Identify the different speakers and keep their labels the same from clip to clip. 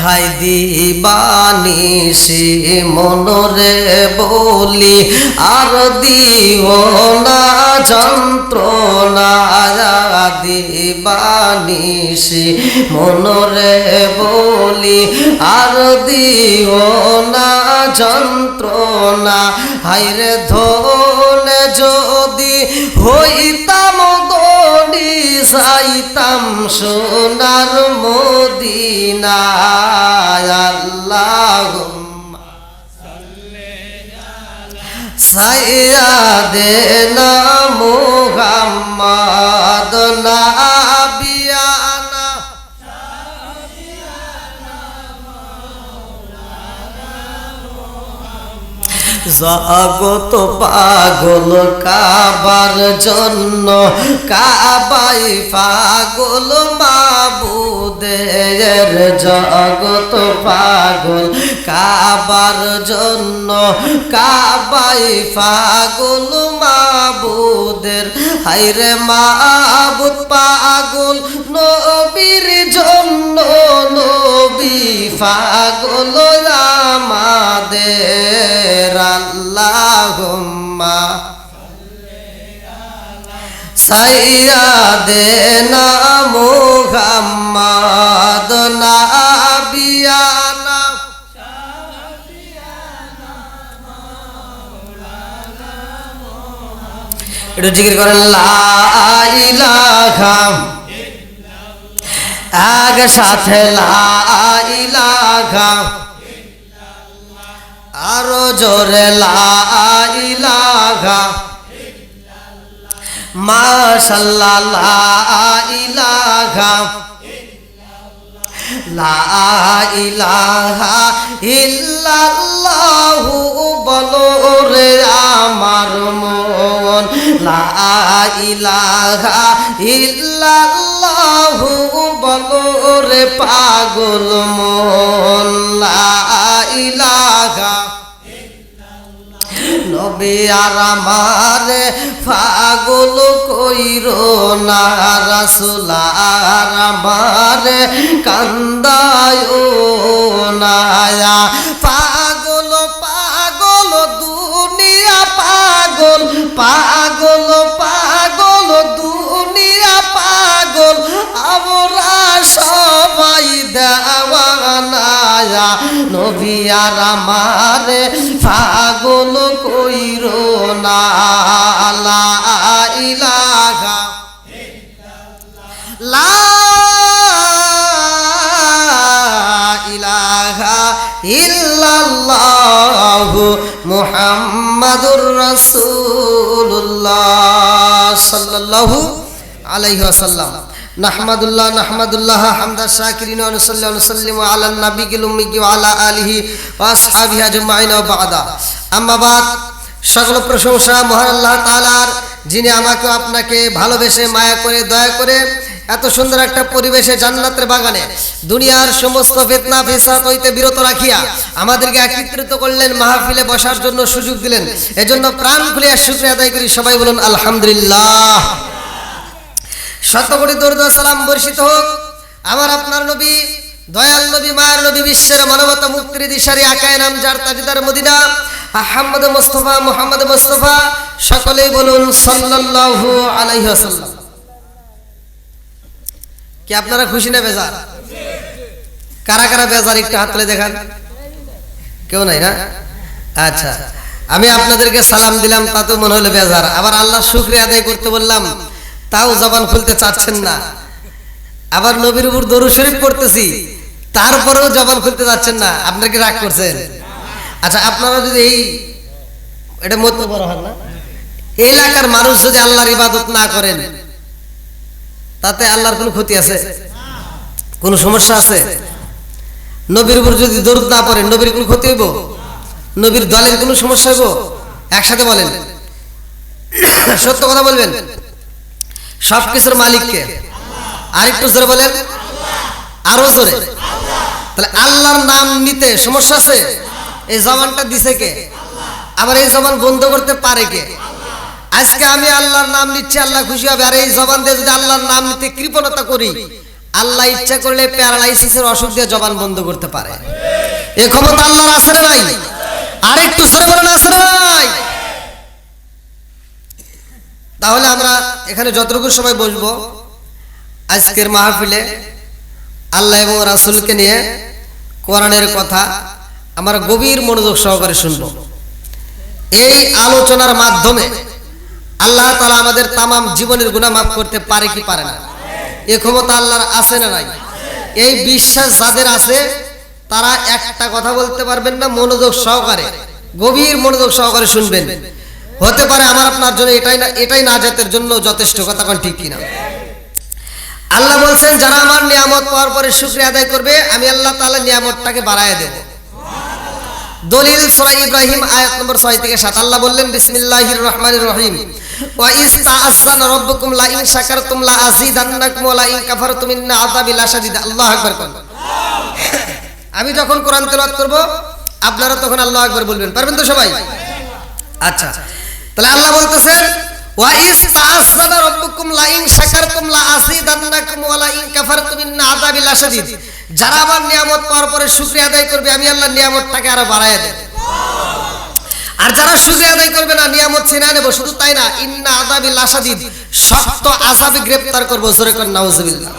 Speaker 1: হায় দিবানিশি মনরে বলি আর দিও না যন্ত্রণা দিবানিশি মনরে বলি আর দিও না যন্ত্রণা হায়রে ধনে যদি হইতাম দনি যাইতাম সোনার মদিনায় আল্লাহুম্মা সাইয়্যিদানা মুহাম্মাদ নাবিয়ানা জগত পাগল কাবার জন্য কাবাই পাগল মাবুদের জগত পাগল কাবার জন্য কাবাই পাগল মাবুদের হায়রে মাবুদ পাগল নবীর জন্য নবী পাগল আমাদের আল্লাহুম্মা সাইয়্যিদানা মুহাম্মাদ নাবিয়ানা একটু জিকির করেন লা ইলাহা আগে সাথে লা ইলাহা আরো জোরে লা ইলাহা মাশাআল্লাহ লা ইলাহা লা ইলাহা ইল্লাল্লাহু বলো রে আমার মন লা ইলাহা ইল্লাল্লাহু বলো রে পাগল মন লা ইলাহা নবী আর আমারে পাগল কইরো না রাসূল আর আমারে কান্দায়ো না পাগল পাগল দুনিয়া পাগল পাগল পাগল দুনিয়া পাগল আমরা সবাই দেওয়ানা নবী আর আমারে পাগল কইরো না লা ইলাহা লা ইলাহা ইল্লাল্লাহু মুহাম্মাদুর রাসূলুল্লাহ সাল্লাল্লাহু আলাইহি ওয়াসাল্লাম নাহমাদুল্লাহ হামদা শাকিরিন ওয়া নুসাল্লি ওয়া নুসাল্লিমু আলান নাবিয়িল উম্মি ওয়া আলা আলিহি ওয়া আসহাবিহি আজমাইন ওয়া বা'দা আম্মা বাদ সকল প্রশংসা মহান আল্লাহ তাআলার যিনি আমাকে আপনাকে ভালোবেসে মায়া করে দয়া করে এত সুন্দর একটা পরিবেশে জান্নাতের বাগানে দুনিয়ার সমস্ত ফিতনা ফিসাদ হইতে বিরত রাখিয়া আমাদেরকে একত্রিত করলেন মাহফিলে বসার জন্য সুযোগ দিলেন এজন্য প্রাণ খুলে শুকরিয়া আদায় করি সবাই বলুন আলহামদুলিল্লাহ শতকোটি দরুদ ও সালাম বর্ষিত হোক আমার আপনার নবী দয়াল নবী মায়ের নবী বিশ্বের মানবতা মুক্তির দিশারি আকায়ে নামজার তাজদার মদিনা আহমদ মুহাম্মদ মুস্তাফা সকলেই বলুন সাল্লাল্লাহু আলাইহি ওয়াসাল্লাম। কি আপনারা খুশি না বেজার? কারা কারা বেজার একটু হাত তুলে দেখান। কেউ নাই না? আচ্ছা, আমি আপনাদেরকে সালাম দিলাম তা তো মনে হলো বেজার, আবার আল্লাহর শুকরিয়া আদায় করতে বললাম তাও জবান খুলতে চাচ্ছেন না, আবার নবীর উপর দরুদ শরীফ পড়তেছি তারপরেও জবান খুলতে যাচ্ছেন না, আপনারা কি রাগ করছেন? আচ্ছা, আপনারা যদি এটা মত বড় হন না, এই এলাকার মানুষ যদি আল্লাহর ইবাদত না করেন তাতে আল্লাহর কোনো ক্ষতি আছে? কোনো সমস্যা আছে? নবীর উপর যদি দরুদ না পড়েন নবীর কোনো ক্ষতি হইব? নবীর দলের কোনো সমস্যা হইব? একসাথে বলেন, সত্য কথা বলবেন। সবকিছুর মালিক কে? আরেকটু জোরে বলেন, আরো জোরে। তাহলে আল্লাহর নাম নিতে সমস্যা আছে? এই জবানটা দিছে কে? আবার এই জবান বন্ধ করতে পারে কে? আজকে আমি আল্লাহর নাম নিচ্ছি, আল্লাহ খুশি হবে। আর এই জবান দিয়ে যদি আল্লাহর নাম নিতে কৃপণতা করি আল্লাহ ইচ্ছা করলে প্যারালাইসিসের অসুখ দিয়ে জবান বন্ধ করতে পারে। এই ক্ষমতা আল্লাহর আছে না নাই? আর একটু সরে বলেন আছে না নাই? তাহলে আমরা এখানে যতটুকু সময় বসবো আজকের মাহফিলে আল্লাহ এবং রাসূলকে নিয়ে কোরআনের কথা আমরা গভীর মনোযোগ সহকারে শুনবো। এই আলোচনার মাধ্যমে আল্লাহ তাআলা আমাদের তামাম জীবনের গুনাহ মাফ করতে পারে কি পারে না? এই ক্ষমতা আল্লাহর আছে না নাই? এই বিশ্বাস যাদের আছে তারা একটা কথা বলতে পারবেন না, মনোযোগ সহকারে গভীর মনোযোগ সহকারে শুনবেন। হতে পারে আমার আপনার জন্য এটাই নাজাতের জন্য যথেষ্ট। কথা কোন ঠিক কিনা? আল্লাহ বলছেন যারা আমার নিয়ামত পাওয়ার পরে শুকরিয়া আদায় করবে আমি আল্লাহ তাআলা নিয়ামতটাকে বাড়ায় দেব। দলিল সূরা ইব্রাহিম আয়াত নম্বর 6 থেকে 7 আল্লাহ বললেন বিসমিল্লাহির রহমানির রহিম ওয়া ইস্তাআসানা রাব্বুকুম লা ইন শাকারতুম লা আযীদান্নাকুম ওয়া লা ইন কাফারতুম ইন্না আযাবি লাশাদীদ। আল্লাহু আকবার কোন। আমি যখন কোরআন তেলাওয়াত করব আপনারা তখন আল্লাহু আকবার বলবেন, পারবেন তো সবাই? আচ্ছা, তাহলে আল্লাহ বলতেছেন ওয়া ইস্তাআসানা রাব্বুকুম লা ইন শাকারতুম লা আযীদান্নাকুম ওয়া লা ইন কাফারতুম ইন্না আযাবি লাশাদীদ। যারা আমার নিয়ামত পাওয়ার পরে শুকরিয়া আদায় করবে আমি আল্লাহ নিয়ামতটাকে আরো বাড়ায় দেব। আর যারা শুকরিয়া আদায় করবে না নিয়ামত ছিনিয়ে নেব। শুধু তাই না, ইন্না আযাবি লাশাদীদ, শক্ত আযাবে গ্রেফতার করব। জোরে করে নাউজুবিল্লাহ।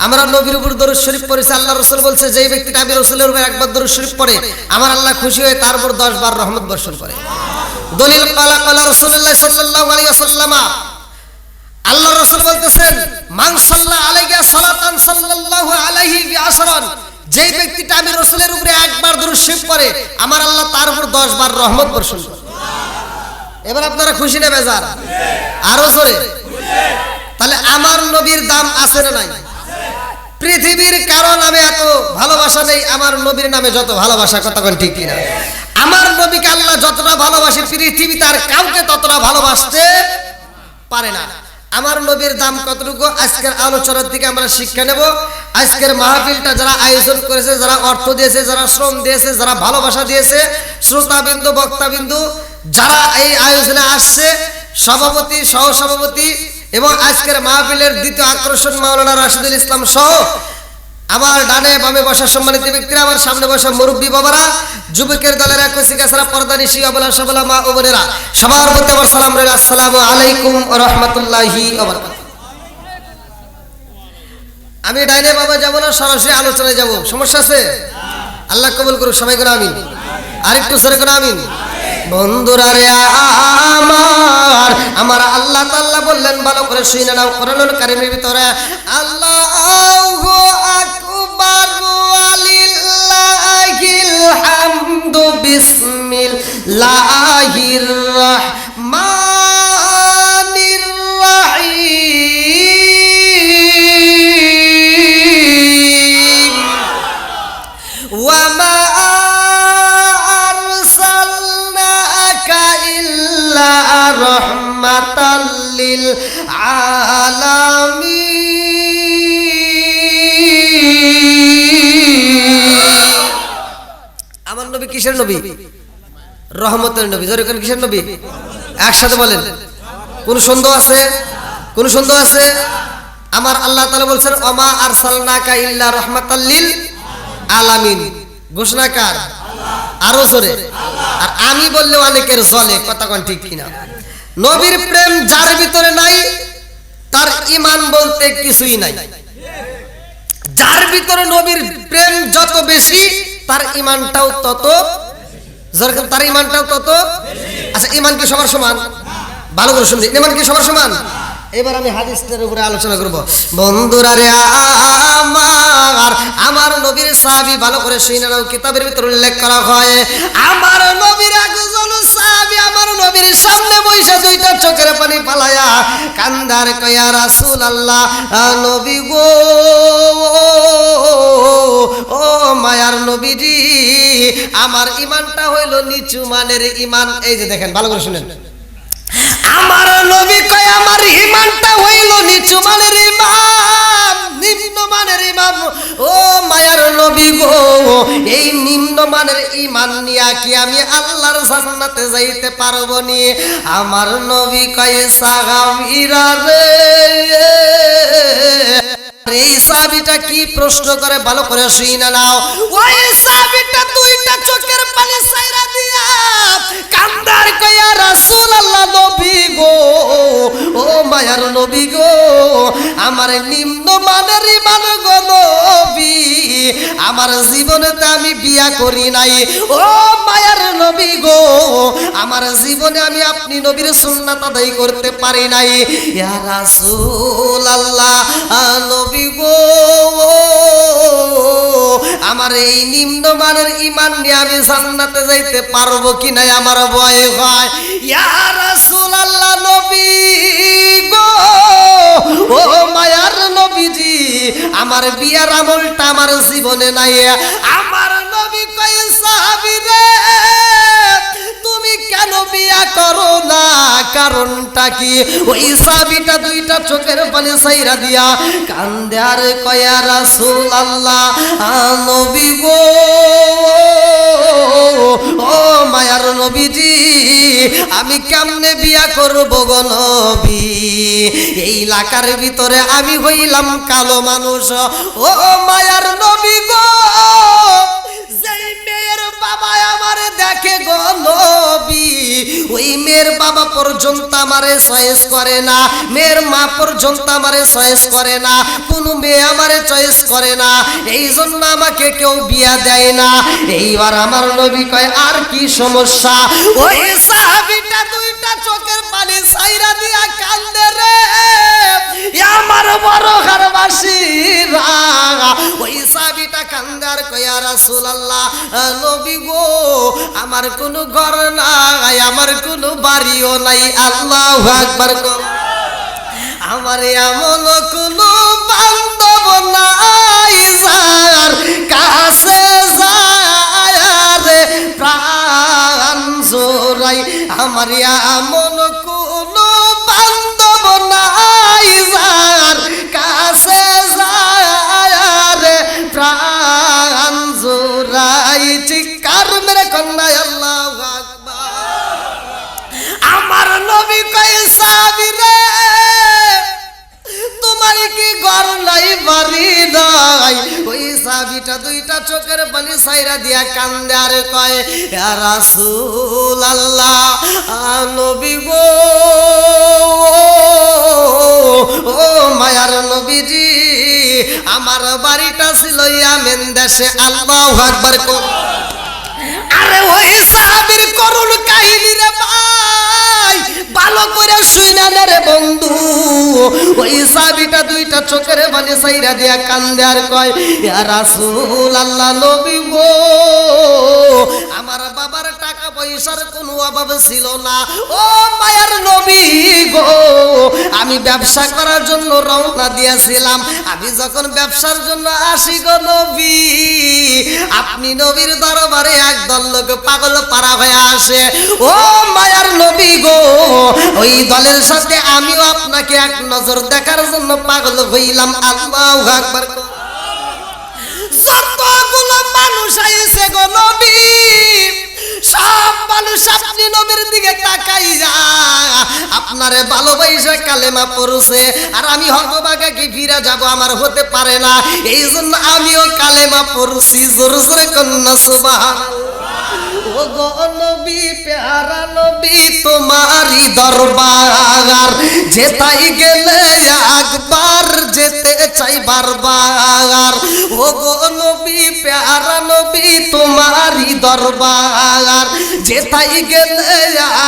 Speaker 1: আমরা নবীর উপর দরুদ শরীফ পড়েছি। আল্লাহ রাসূল বলছে যেই ব্যক্তিটা আমি রাসূলের উপর একবার দরুদ শরীফ পড়ে আমার আল্লাহ খুশি হয়ে তার উপর 10 বার রহমত বর্ষণ করে। দলিল কালা কালা রাসূলুল্লাহ সাল্লাল্লাহু আলাইহি ওয়াসাল্লাম, আল্লাহ রাসূল বলতেছেন মান সাল্লা আলাইহি সালাতান সাল্লাল্লাহু আলাইহি বিআশরান, যেই ব্যক্তিটা আমি রাসূলের উপরে একবার দরুদ শরীফ পড়ে আমার আল্লাহ তার উপর 10 বার রহমত বর্ষণ করে। এবার আপনারা খুশি না বেজার? আরো জোরে। তাহলে আমার নবীর দাম আছে না নাই? পৃথিবীর কারো নামে এত ভালোবাসা নেই আমার নবীর নামে যত ভালোবাসা। কথা কোন ঠিক কিনা? আমার নবীকে আল্লাহ যতটা ভালোবাসে পৃথিবীতে আর কাউকে ততটা ভালোবাসতে পারে না। আমার নবীর দাম কতটুকু আজকের আলোচনার দিকে আমরা শিক্ষা নেব। আজকের মাহফিলটা যারা আয়োজন করেছে, যারা অর্থ দিয়েছে, যারা শ্রম দিয়েছে, যারা ভালোবাসা দিয়েছে, শ্রোতাবিন্দু বক্তাবিন্দু যারা এই আয়োজনে আসছে, সভাপতি সহসভাপতি এবং আজকের মাহফিলের দ্বিতীয় আকর্ষণ মাওলানা রাশিদুল ইসলাম সহ আমার ডানে বামে বসা সম্মানিত ব্যক্তিরা, আমার সামনে বসা মুরব্বী বাবারা, যুবকের দলেরা, কচিকাছাড়া পর্দানিশী অবলা সবলা মা ও বোনেরা, সবার প্রতি আমার সালাম রইল। আসসালামু আলাইকুম ওয়া রাহমাতুল্লাহি ওয়া বারাকাতুহু। আমি ডাইনে বাবা যাব না, সরাসরি আলোচনায় যাব। সমস্যা আছে? আল্লাহ কবুল করুক। সবাই করে আমিন। আরেকটু জোরে করে আমিন। বন্ধুরা রে আমার আল্লাহ তাআলা বললেন, ভালো করে শুনে নাও কোরআনুল কারীমের ভিতরে আল্লাহু আকবার ওয়ালিল্লাহিল হামদু বিসমিল্লাহির রাহমানির রাহিম ওয়া মা রহমাতাল লিল আলামিন। আমার নবী কিসের নবী? রহমতের নবী। জোরে কোন কিসের নবী? একসাথে বলেন। কোন সন্দেহ আছে? কোন সন্দেহ আছে? আমার আল্লাহ তাআলা বলছেন ওমা আরসালনাকা ইল্লা রাহমাতাল লিল আলামিন। ঘোষণাকার আরো জোরে। আর আমি বললে অনেকের জলে। কথা কোন ঠিক কিনা? নবীর প্রেম যার ভিতরে নাই তার ঈমান বলতে কিছুই নাই। যার ভিতরে নবীর প্রেম যত বেশি তার ঈমানটাও তত, তার ঈমানটাও তত। আচ্ছা, ঈমান কি সবার সমান? ভালো করে শুনবেন, ঈমান কি সবার সমান? এবার আমি হাদিসের উপরে আলোচনা করব। বন্ধুরা রে আমার নবীর সাহাবী, ভালো করে শুনে নাও। কিতাবের ভিতরে উল্লেখ করা হয় আমার নবীর একজন সাহাবী আমার নবীর সামনে বইসা দুইটা চোখের পানি ফালায়া কান্দার কয়া রাসূলুল্লাহ, নবী গো, ও মায়ার নবীজি, আমার ঈমানটা হইল নিচু মানের ঈমান। এই যে দেখেন, ভালো করে শুনেন। আমার নবী কয় আমার ঈমানটা হইল নিচু মানের ঈমান, নিম্ন মানের ঈমান। ও মায়ার নবী গো, এই নিম্ন মানের ঈমান নিয়া কি আমি আল্লাহর জান্নাতে যাইতে পারবো নি? আমার নবী কয় সাহাবীরা রে, এই সাহাবীটা কি প্রশ্ন করে ভালো করে শুইনা নাও। ওই সাহাবীটা দুইটা চোখের পানি ছাইরা দিয়া কান্দার কইয়া রাসূলুল্লাহ নবী গো, ও মায়ার নবী গো, আমার নিম্ন মানের ঈমান গো নবী, আমার জীবনেতে আমি বিয়া করি নাই। ও মায়ার নবী গো, আমার জীবনে আমি আপনি নবীর সুন্নাত আদায় করতে পারি নাই। ইয়া রাসূলুল্লাহ নবী গো, আমার এই নিম্নমানের ঈমান নিয়ে আমি জান্নাতে যাইতে পারবো কিনা আমার ভয় হয়। ইয়া রাসূলুল্লাহ নবী গো, ও মায়ার নবীজি, আমার বিয়ার আমলটা আমার জীবনে নাই। আমার নবী কয় সাহাবী রে, তুমি কেন বিয়া করো না, কারণটা কি? ওই সাহাবীটা দুইটা চোখের পানি ছাইরা দিয়া কান্দে আর কয় ইয়া রাসূলুল্লাহ নবী গো, ও মায়ার নবীজি, আমি কেমনে বিয়া করব গো নবী? এই এলাকার ভিতরে আমি হইলাম কালো মানুষ। ও মায়ার নবী গো, যেই মেয়ের বাবা আমারে দেখে গো নবী, ওই মেয়ের বাবা পর্যন্ত আমারে চয়েস করে না, মেয়ের মা পর্যন্ত আমারে চয়েস করে না, কোনো মেয়ে আমারে চয়েস করে না, এই জন্য আমাকে কেউ বিয়া দেয় না। এইবার আমার নবী কয় আর কি সমস্যা? ওই সাহাবীটা দুইটা চোখের পানি ছাইরা দিয়া কান্দে রে, আমার বড় ঘরবাসীরা। ওই সাহাবীটা কান্দে আর কয় ইয়া রাসূলুল্লাহ নবী গো, আমার কোনো ঘর নাই, আমার কোনো বাড়িও নাই। আল্লাহু আকবার। আমার এমন কোনো বান্ধব নাই যার কাছে যায় রে প্রাণ জোড়াই। আমার এমন কোনো বান্ধব নাই যার কাছে যায় রে প্রাণ জোড়াই। চিৎকার মেরে কন্যা আল্লাহু আকবার। আমার নবী কয় সাহাবী রে, তোমার কি ঘর নাই, বাড়ি নাই? ওই সাহাবীটা দুইটা চোখের পানি ছাইরা দিয়া কান্দে আর কয় ইয়া রাসূলুল্লাহ নবী গো, ও মায়ার নবীজি, আমার বাড়িটা ছিল ইয়ামেন দেশে। আল্লাহু আকবার। আরে ওই সাহাবীর করুণ কাহিনী রে ভাই, ভালো করে শুইনা নে রে বন্ধু। ওই সাহাবীটা দুইটা চোখের পানি ছাইরা দিয়া কান্দে আর কয় ইয়া রাসূলুল্লাহ নবী গো, আমার বাবার টাকা পয়সার কোনো অভাব ছিল না। ও মায়ার নবী গো, আমি ব্যবসা করার জন্য রওনা দিয়েছিলাম। আমি যখন ব্যবসার জন্য আসি গো নবী, আপনি নবীর দরবারে একদল লোক পাগল পারা হয়ে আসে। ও মায়ার নবী গো, ওই দলের সাথে আমিও আপনাকে এক নজর দেখার জন্য পাগল হইলাম। আল্লাহু আকবার। যতগুলো মানুষ আইছে গো নবী, সব মানুষ আপনি নবীর দিকে তাকাইয়া আপনারে ভালোবাসা কালেমা পড়ছে। আর আমি হতভাগা কি ফিরে যাব, আমার হতে পারে না, এই জন্য আমিও কালেমা পড়ছি। জোরে জোরে কন্যা সুবহানাল্লাহ। ও গো নবী, প্যারা নবী, তোমারই দরবার যেতাই গেলে একবার যেতে চাই বারবার। ও গো নবী, প্যারা নবী, তোমারই দরবার যেতাই গেলে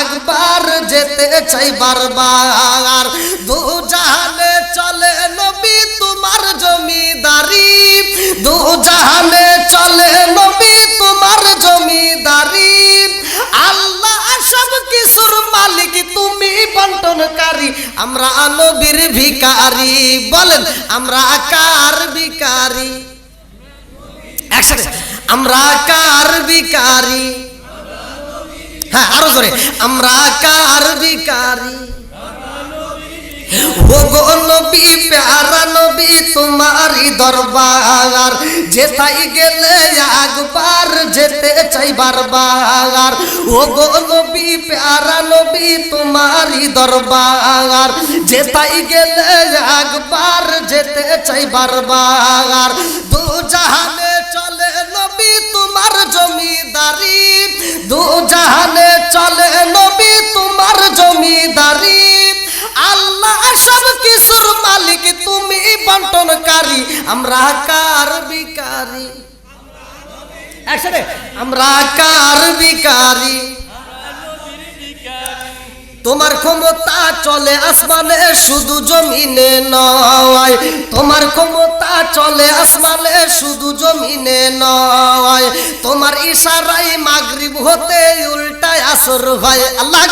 Speaker 1: একবার যেতে চাই বারবার। দু জাহানে চলে নবী তোমার জমিদারি, দু জাহানে চলে নবী তোমার জমিদারি। আল্লাহ সব কিছুর মালিক, তুমি বন্টনকারী, আমরা নবীর ভিখারি। বলেন আমরা কার ভিখারি? একসাথে আমরা কার ভিখারি? হ্যাঁ আরো জোরে, আমরা কার ভিখারি? ও গো নবী, প্যারা নবী, তোমারই দরবার যেতাই গেলে একবার যেতে চাই বারবার, ও গো নবী প্যারা নবী তোমারই দরবার, যেতাই গেলে একবার যেতে চাই বারবার, দু জাহানে চলে নবী তোমার জমিদারি, দু জাহানে চলে নবী তোমার জমিদারি, আল্লাহ সব কিছুর মালিক তুমি বন্টনকারী, আমরা কার ভিখারি, একসাথে আমরা কার ভিখারি, তোমার ক্ষমতা চলে আসমানে শুধু জমিনে নয়, তোমার ক্ষমতা চলে আসমানে শুধু জমিনে নয়, তোমার ইশারায় মাগরিব হতে উল্টায় আসর হয়, আল্লাহ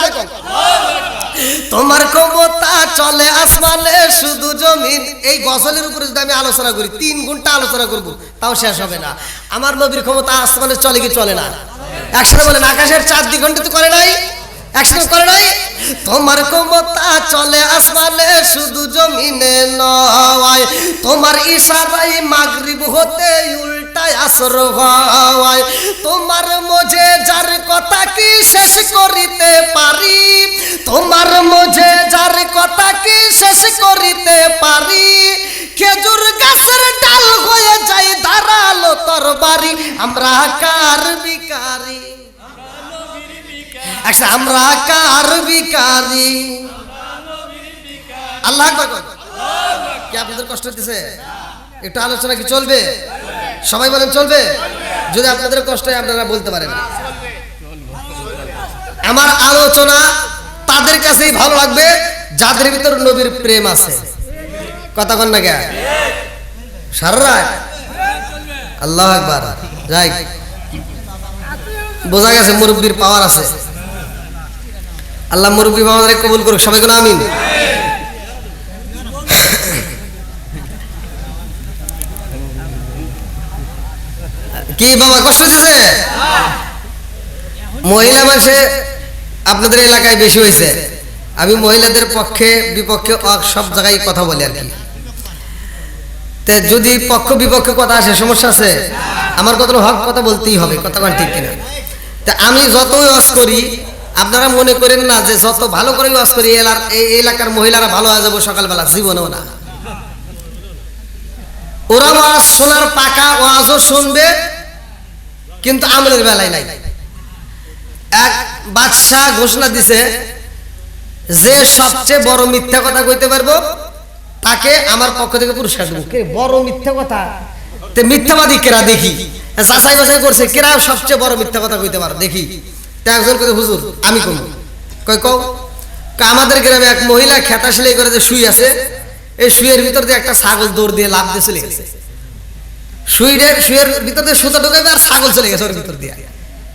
Speaker 1: তোমার ক্ষমতা চলে আসমানে শুধু জমিন। এই গজলের উপরে যদি আমি আলোচনা করি 3 ঘন্টা আলোচনা করব তাও শেষ হবে না। আমার নবীর ক্ষমতা আসমানে চলে কি চলে না? একসাথে বলেন, আকাশের 4 দিগন্ত করে নাই, একসাথে করে নাই। তোমার ক্ষমতা চলে আসমানে শুধু জমিনে নয়, তোমার ইশারায় মাগরিব হতে উল্টায় আসর হয়, তোমার মজে যার কথা কি শেষ করিতে পারি, তোমার মজে যার কথা কি শেষ করিতে পারি, খেজুর গাছের ডাল হয়ে যায় ধারালো তরবারি, আমরা কার ভিখারি, আচ্ছা আমরা কার ভিখারি, আল্লাহ কি আপনাদের কষ্ট হচ্ছে? একটু আলোচনা কি চলবে? সবাই বলেন চলবে? যদি আপনাদের কষ্ট হয় আপনারা বলতে পারেন। আমার আলোচনা তাদের কাছেই ভালো লাগবে যাদের ভিতর নবীর প্রেম আছে। কথা কন না কে সারা আল্লাহ আকবার। যাই বোঝা গেছে মুরব্বীর পাওয়ার আছে। আল্লাহ মুরব্বী বাবাদের কবুল করুক, সবাই বলো আমিন। কি বাবা কষ্ট হচ্ছে? মহিলা মাসে আপনাদের এলাকায় বেশি হয়েছে। আমি মহিলাদের পক্ষে বিপক্ষে সব জায়গায় কথা বলি আর কি। যদি পক্ষ বিপক্ষে কথা আসে সমস্যা আছে? আমার কত হক কথা বলতেই হবে, কথা বল ঠিক কিনা? তা আমি যতই ওয়াজ করি আপনারা মনে করেন না যে যত ভালো করে ওয়াজ করি এই এলাকার মহিলারা ভালো হয়ে যাবো সকালবেলা, জীবনেও না। ওরা ওয়াজ শোনার পাকা ওয়াজও শুনবে কিন্তু আমলের বেলায় নাই। এক বাদশাহ ঘোষণা দিছে যে সবচেয়ে বড় মিথ্যা কথা কইতে পারবো তাকে আমার পক্ষ থেকে পুরস্কার দেবো। কে বড় মিথ্যা কথা? তে মিথ্যাবাদী কেরা দেখি, যাচাই বাছাই করছে কেরা সবচেয়ে বড় মিথ্যা কথা কইতে পারো দেখি। তা একজন কইতে হুজুর আমি কম কই কও। আমাদের গ্রামে এক মহিলা খেতা সেলাই করে যে শুই আছে, এই শুয়ের ভিতর দিয়ে একটা ছাগল দৌড় দিয়ে লাফ দিয়ে চলে গেছে। শুয়ের ভিতর দিয়ে সুতা ঢুকাবে আর ছাগল চলে গেছে ওর ভিতর দিয়ে।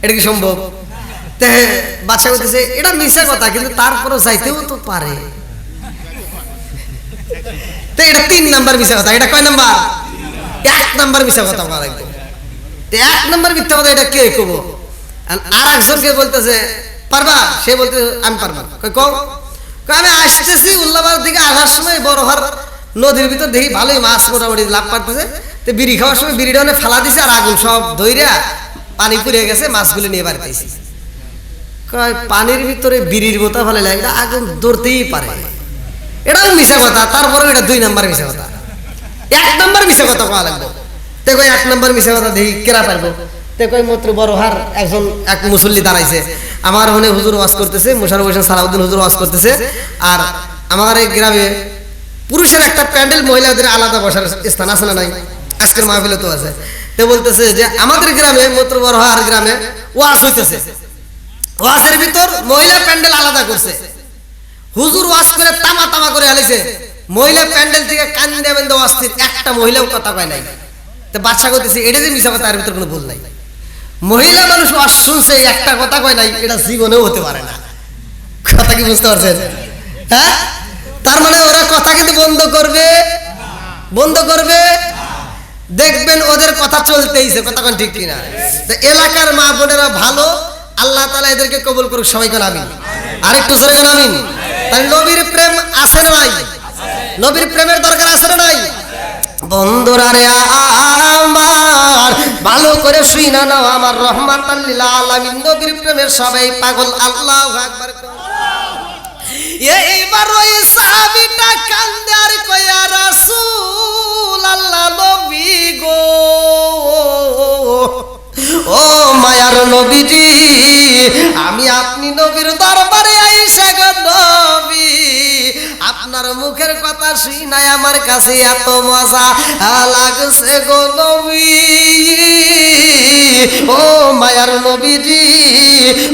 Speaker 1: এটা কি সম্ভব? বাচ্চা বলতেছে এটা মিশা কথা, কিন্তু তারপরে যাইতেও তো পারে। এটা 3 নাম্বার মিশা কথা। এটা কয় নাম্বার? 1 নাম্বার মিশা কথা বলা লাগবে। 1 নাম্বার মিথ্যা কথা এটা কে কব? আর একজনকে বলতেছে পারবা, সে বলতে আমি পারবা। কও আমি আসতেছি উল্লাবাদ দিকে আসার সময় বড়হার নদীর ভিতর দেখি ভালোই মাছ মোটামুটি লাভ পারতেছে। তো বিড়ি খাওয়ার সময় বিড়িটা অনেক ফালা দিছে আর আগুন সব ধইরা পানি পুড়ে গেছে, মাছগুলো নিয়ে বাড়িতে আইছি। পানির ভিতরে বিড়ির বোতা ফেলে লাগে, এটা আগুন ধরতেই পারে। এটাও মিশা কথা। তারপরে এটা 2 নাম্বার মিশা কথা। 1 নাম্বার মিশা কথা পাওয়া লাগবে। তে কই 1 নাম্বার মিশা কথা দেখি কেরা পারবো? তে কই মাত্র বড়হার এক মুসল্লি দাঁড়াইছে, আমার মনে হুজুর ওয়াজ করতেছে, মোশাররফ হোসেন সালাউদ্দিন হুজুর ওয়াজ করতেছে। আর আমার এই গ্রামে পুরুষের একটা প্যান্ডেল, মহিলাদের আলাদা বসার স্থান আছে না নাই? আজকের মাহফিলে তো আছে। তে বলতেছে যে আমাদের গ্রামে মাত্র বড়হার গ্রামে ওয়াজ হইতেছে, ওয়াজের ভিতর মহিলা প্যান্ডেল আলাদা করছে। হুজুর ওয়াজ করে তামা তামা করে আলিছে, মহিলা প্যান্ডেল থেকে কান্দে বেন্দে অস্থির, একটা মহিলাও কথা কয় নাই। তো বাচ্চা করতেছে এটা যে মিশা কথা, এর ভিতর কোনো ভুল নাই। মহিলা মানুষ ওয়াজ শুনছে, একটা কথা কয় নাই, এটা জীবনেও হতে পারে না। কথা কি বুঝতে পারছেন? হ্যাঁ, তার মানে ওরা কথা কিন্তু বন্ধ করবে, বন্ধ করবে। দেখবেন ওদের কথা চলতেইছে, কথা কোন ঠিক কিনা? তো এলাকার মা বোনেরা ভালো, আল্লাহ তাআলা এদেরকে কবুল করুক, সবাই কোন আমিন। আরেকটু জোরে কোন আমিন। তাহলে নবীর প্রেম আছে না নাই? নবীর প্রেমের দরকার আছে না নাই? বন্ধুরা রে আমার ভালো করে শুইনা নাও, আমার রহমাতাল লিল আলামিন নবীর প্রেমের সবাই পাগল। আল্লাহু আকবার। এইবার ওই সাহাবীটা কান্দে আর কয়, ইয়া রাসূল আল্লাহ, নবী গো, ও মায়ার নবীজি, আমি আপনি নবীর দরবারে আইসা গো নবী, আপনার মুখের কথা শুই নাই আমার কাছে এত মজা লাগছে গো নবী। ও মায়ার নবীজি,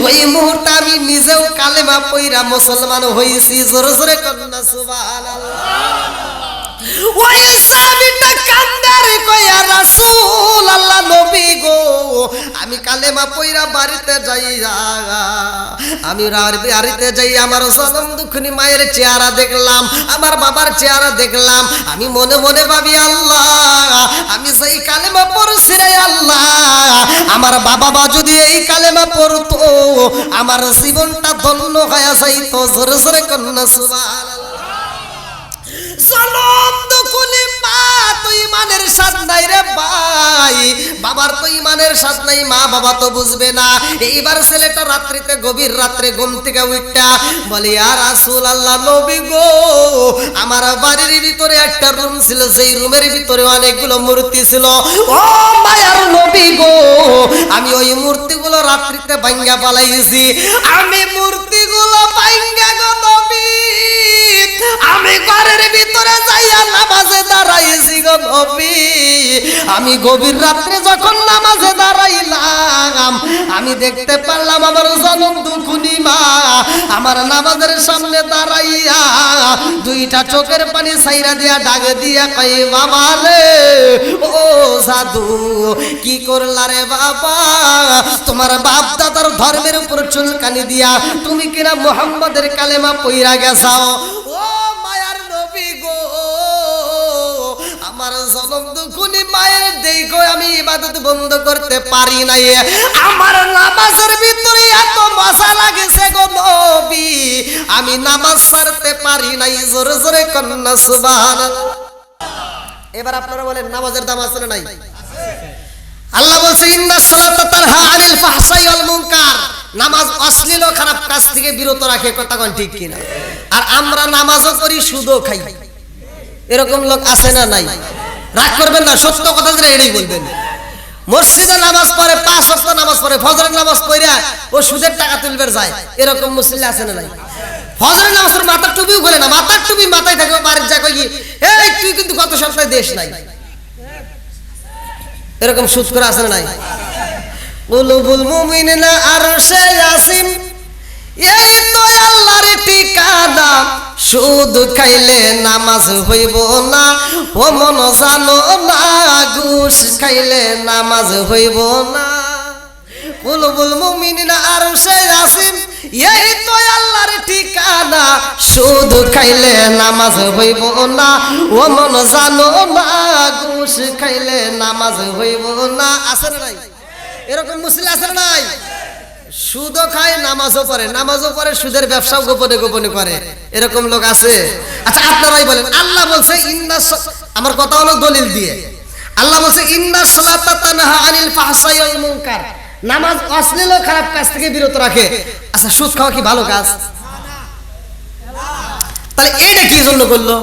Speaker 1: ওই মুহূর্তে আমি নিজেও কালেমা পইরা মুসলমান হইছি। জোরে জোরে কন্যা সুবহানাল্লাহ। ওই সাহাবীটা কান্দার কয়, ইয়া রাসূল আল্লাহ, নবী গো, আমি কালেমা পইরা বাড়িতে যাই, আমি বাড়িতে যাই, আমার জনম দুঃখিনী মায়ের চেহারা দেখলাম, আমার বাবার চেহারা দেখলাম, আমি মনে মনে ভাবি, আল্লাহ, আমি সেই কালেমা পড়ছি রে আল্লাহ, আমার বাবা মা যদি এই কালেমা পড়তো আমার জীবনটা ধন্য হয়ে যাইতো। জোরে জোরে কন্যা সুবহানাল্লাহ। জনম দুঃখিনী মা তো ইমানের স্বাদ নাই রে ভাই, বাবার তো ইমানের স্বাদ নাই, মা বাবা তো বুঝবে না। এইবার ছেলেটা রাত্রিতে, গভীর রাত্রে ঘুম থেকে উঠা বলে, ইয়া রাসূল আল্লাহ, নবী গো, আমার বাড়ির ভিতরে একটা রুম ছিল, সেই রুমের ভিতরে অনেকগুলো মূর্তি ছিল। ও মায়ার নবী গো, আমি ওই মূর্তিগুলো রাত্রিতে ভাঙ্গা পালাইছি, আমি মূর্তিগুলো ভাঙ্গা গো নবী আমি ঘরের ভিতরে যাইয়া নামাজে দাঁড়াইছি গো নবী। আমি গভীর রাত্রে যখন নামাজে দাঁড়াইলাম, আমি দেখতে পারলাম আমার জনম দুঃখিনী মা আমার নামাজের সামনে দাঁড়াইয়া দুইটা চোখের পানি ছাইরা দিয়া ডাক দিয়া কই, বাবা রে, ও সাধু, কি করলা রে বাবা, তোমার বাপ দাদার ধর্মের উপর চুলকানি দিয়া তুমি কিনা মুহাম্মাদের কালেমা পইরা গেছাও। ও মায়ার নবী গো, আমার জনম দুঃখিনী মায়ের দেখো আমি ইবাদত বন্ধ করতে পারি নাই, আমার নামাজের ভিতরে এত মজা লাগেছে গো নবী, আমি নামাজ ছাড়তে পারি নাই। জোরে জোরে কন্যা সুবহানাল্লাহ। এবার আপনারা বলেন, নামাজের দাম আছে না নাই? আল্লাহ বলছে, ইন্নাস সালাতা তানহা আনিল ফাহশাই ওয়াল মুনকার, নামাজ অশ্লীল ও খারাপ কাজ থেকে বিরত রাখে। কথা কোন ঠিক কিনা? আর আমরা নামাজও করি, সুদও খাই, এরকম লোক আছে না নাই? রাগ করবেন না, সত্য কথা যেটা এটাই বলবেন। মসজিদে নামাজ পড়ে, 5 ওয়াক্ত নামাজ পড়ে, ফজরের নামাজ পড়ে ও সুদের টাকা তুলবে যায়, এরকম মুসলিম আছে না নাই? ফজরের নামাজের মাথার টুপিও খোলে না, মাথার টুপি মাথায় থাকে, বাড়ির যা কই, এই তুই কিন্তু গত সপ্তাহে দেশ নাই, এরকম সুদ করে আছে না নাই? কুলুবুল মুমিনিনা আরশে ইয়াসিন, এই তো আল্লাহর ঠিকানা, সুদ খাইলে নামাজ হইব না, ও মন জানো না, ঘুষ খাইলে নামাজ হইব না। কুলুবুল মুমিনিনা আরশে ইয়াসিন, এই তো আল্লাহর ঠিকানা, সুদ খাইলে নামাজ হইব না, ও মন জানো না, ঘুষ খাইলে নামাজ হইব না। আছে না নাই? এরকম মুসলিম আছে না নাই? সুদও খায়, নামাজও পড়ে, নামাজও পড়ে, সুদের ব্যবসাও গোপনে গোপনে করে, এরকম লোক আছে? আচ্ছা আপনারাই বলেন, আল্লাহ বলছে আমার কথা হলো দলিল দিয়ে, আল্লাহ বলছে ইন্নাস সালাতা তানহা আনিল ফাহশাই ওয়াল মুনকার, নামাজ অশ্লীল ও খারাপ কাজ থেকে বিরত রাখে। আচ্ছা সুদ খাওয়া কি ভালো কাজ? তাহলে এইটা কি জন্য করলো?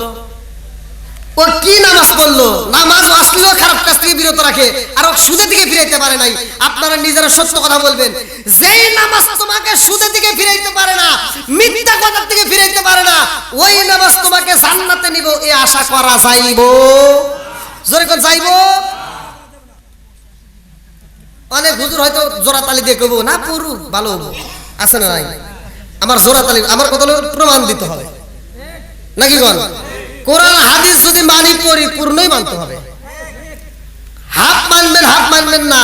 Speaker 1: ও কি নামাজ পড়লো? নামাজ অশ্লীল ও খারাপ কাজ থেকে বিরত রাখে, আর ও সুদের দিকে ফিরাইতে পারে নাই। আপনারা নিজেরা সত্য কথা বলবেন, যেই নামাজ তোমাকে সুদের দিকে ফিরাইতে পারে না, মিথ্যা কথার দিকে ফিরাইতে পারে না, ওই নামাজ তোমাকে জান্নাতে নিব এই আশা করা যাইব? জোরে করে যাইব? অনেক হুজুর হয়তো জোড়া তালি দিয়ে কইব, না পুরু ভালো হবো, আছে না নাই? আমার জোড়া তালি, আমার কথা প্রমাণ দিতে হবে নাকি বল? কোরআন হাদিস যদি মানি পরিপূর্ণই মানতে হবে, হাত মানবেন হাত মানবেন না,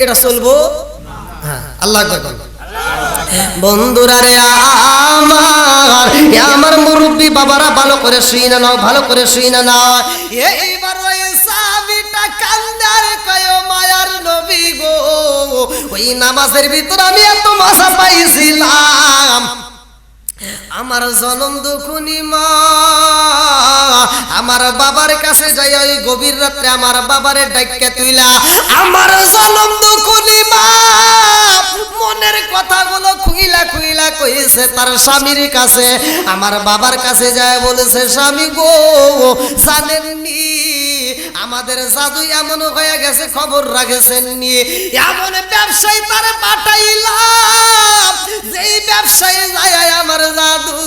Speaker 1: এটা চলবো? হ্যাঁ, আল্লাহ আকবার। বন্ধুরা রে আমার মুরব্বী বাবারা, ভালো করে শুইনা নাও, ভালো করে শুইনা নাও। এইবার ওই সাহাবীটা কান্দার কয়, মায়ার নবী গো, ওই নামাজের ভিতর আমি এত মজা পাইছিলাম, আমার জনম দুখুনি মা আমার বাবার কাছে যাই ওই গভীর রাত্রে আমার বাবারে ডাইক্কা তুইলা আমার জনম দুখুনি মা মনের কথাগুলো খুইলা খুইলা কইছে তার স্বামীর কাছে আমার বাবার কাছে যায় বলেছে স্বামী গো জানেননি আমাদের জাদু এমন হয়ে গেছে খবর রাখেছেন নি এমন ব্যবসায়ী তারে পাঠাইলাম যেই ব্যবসায়ী যায় আমার জাদু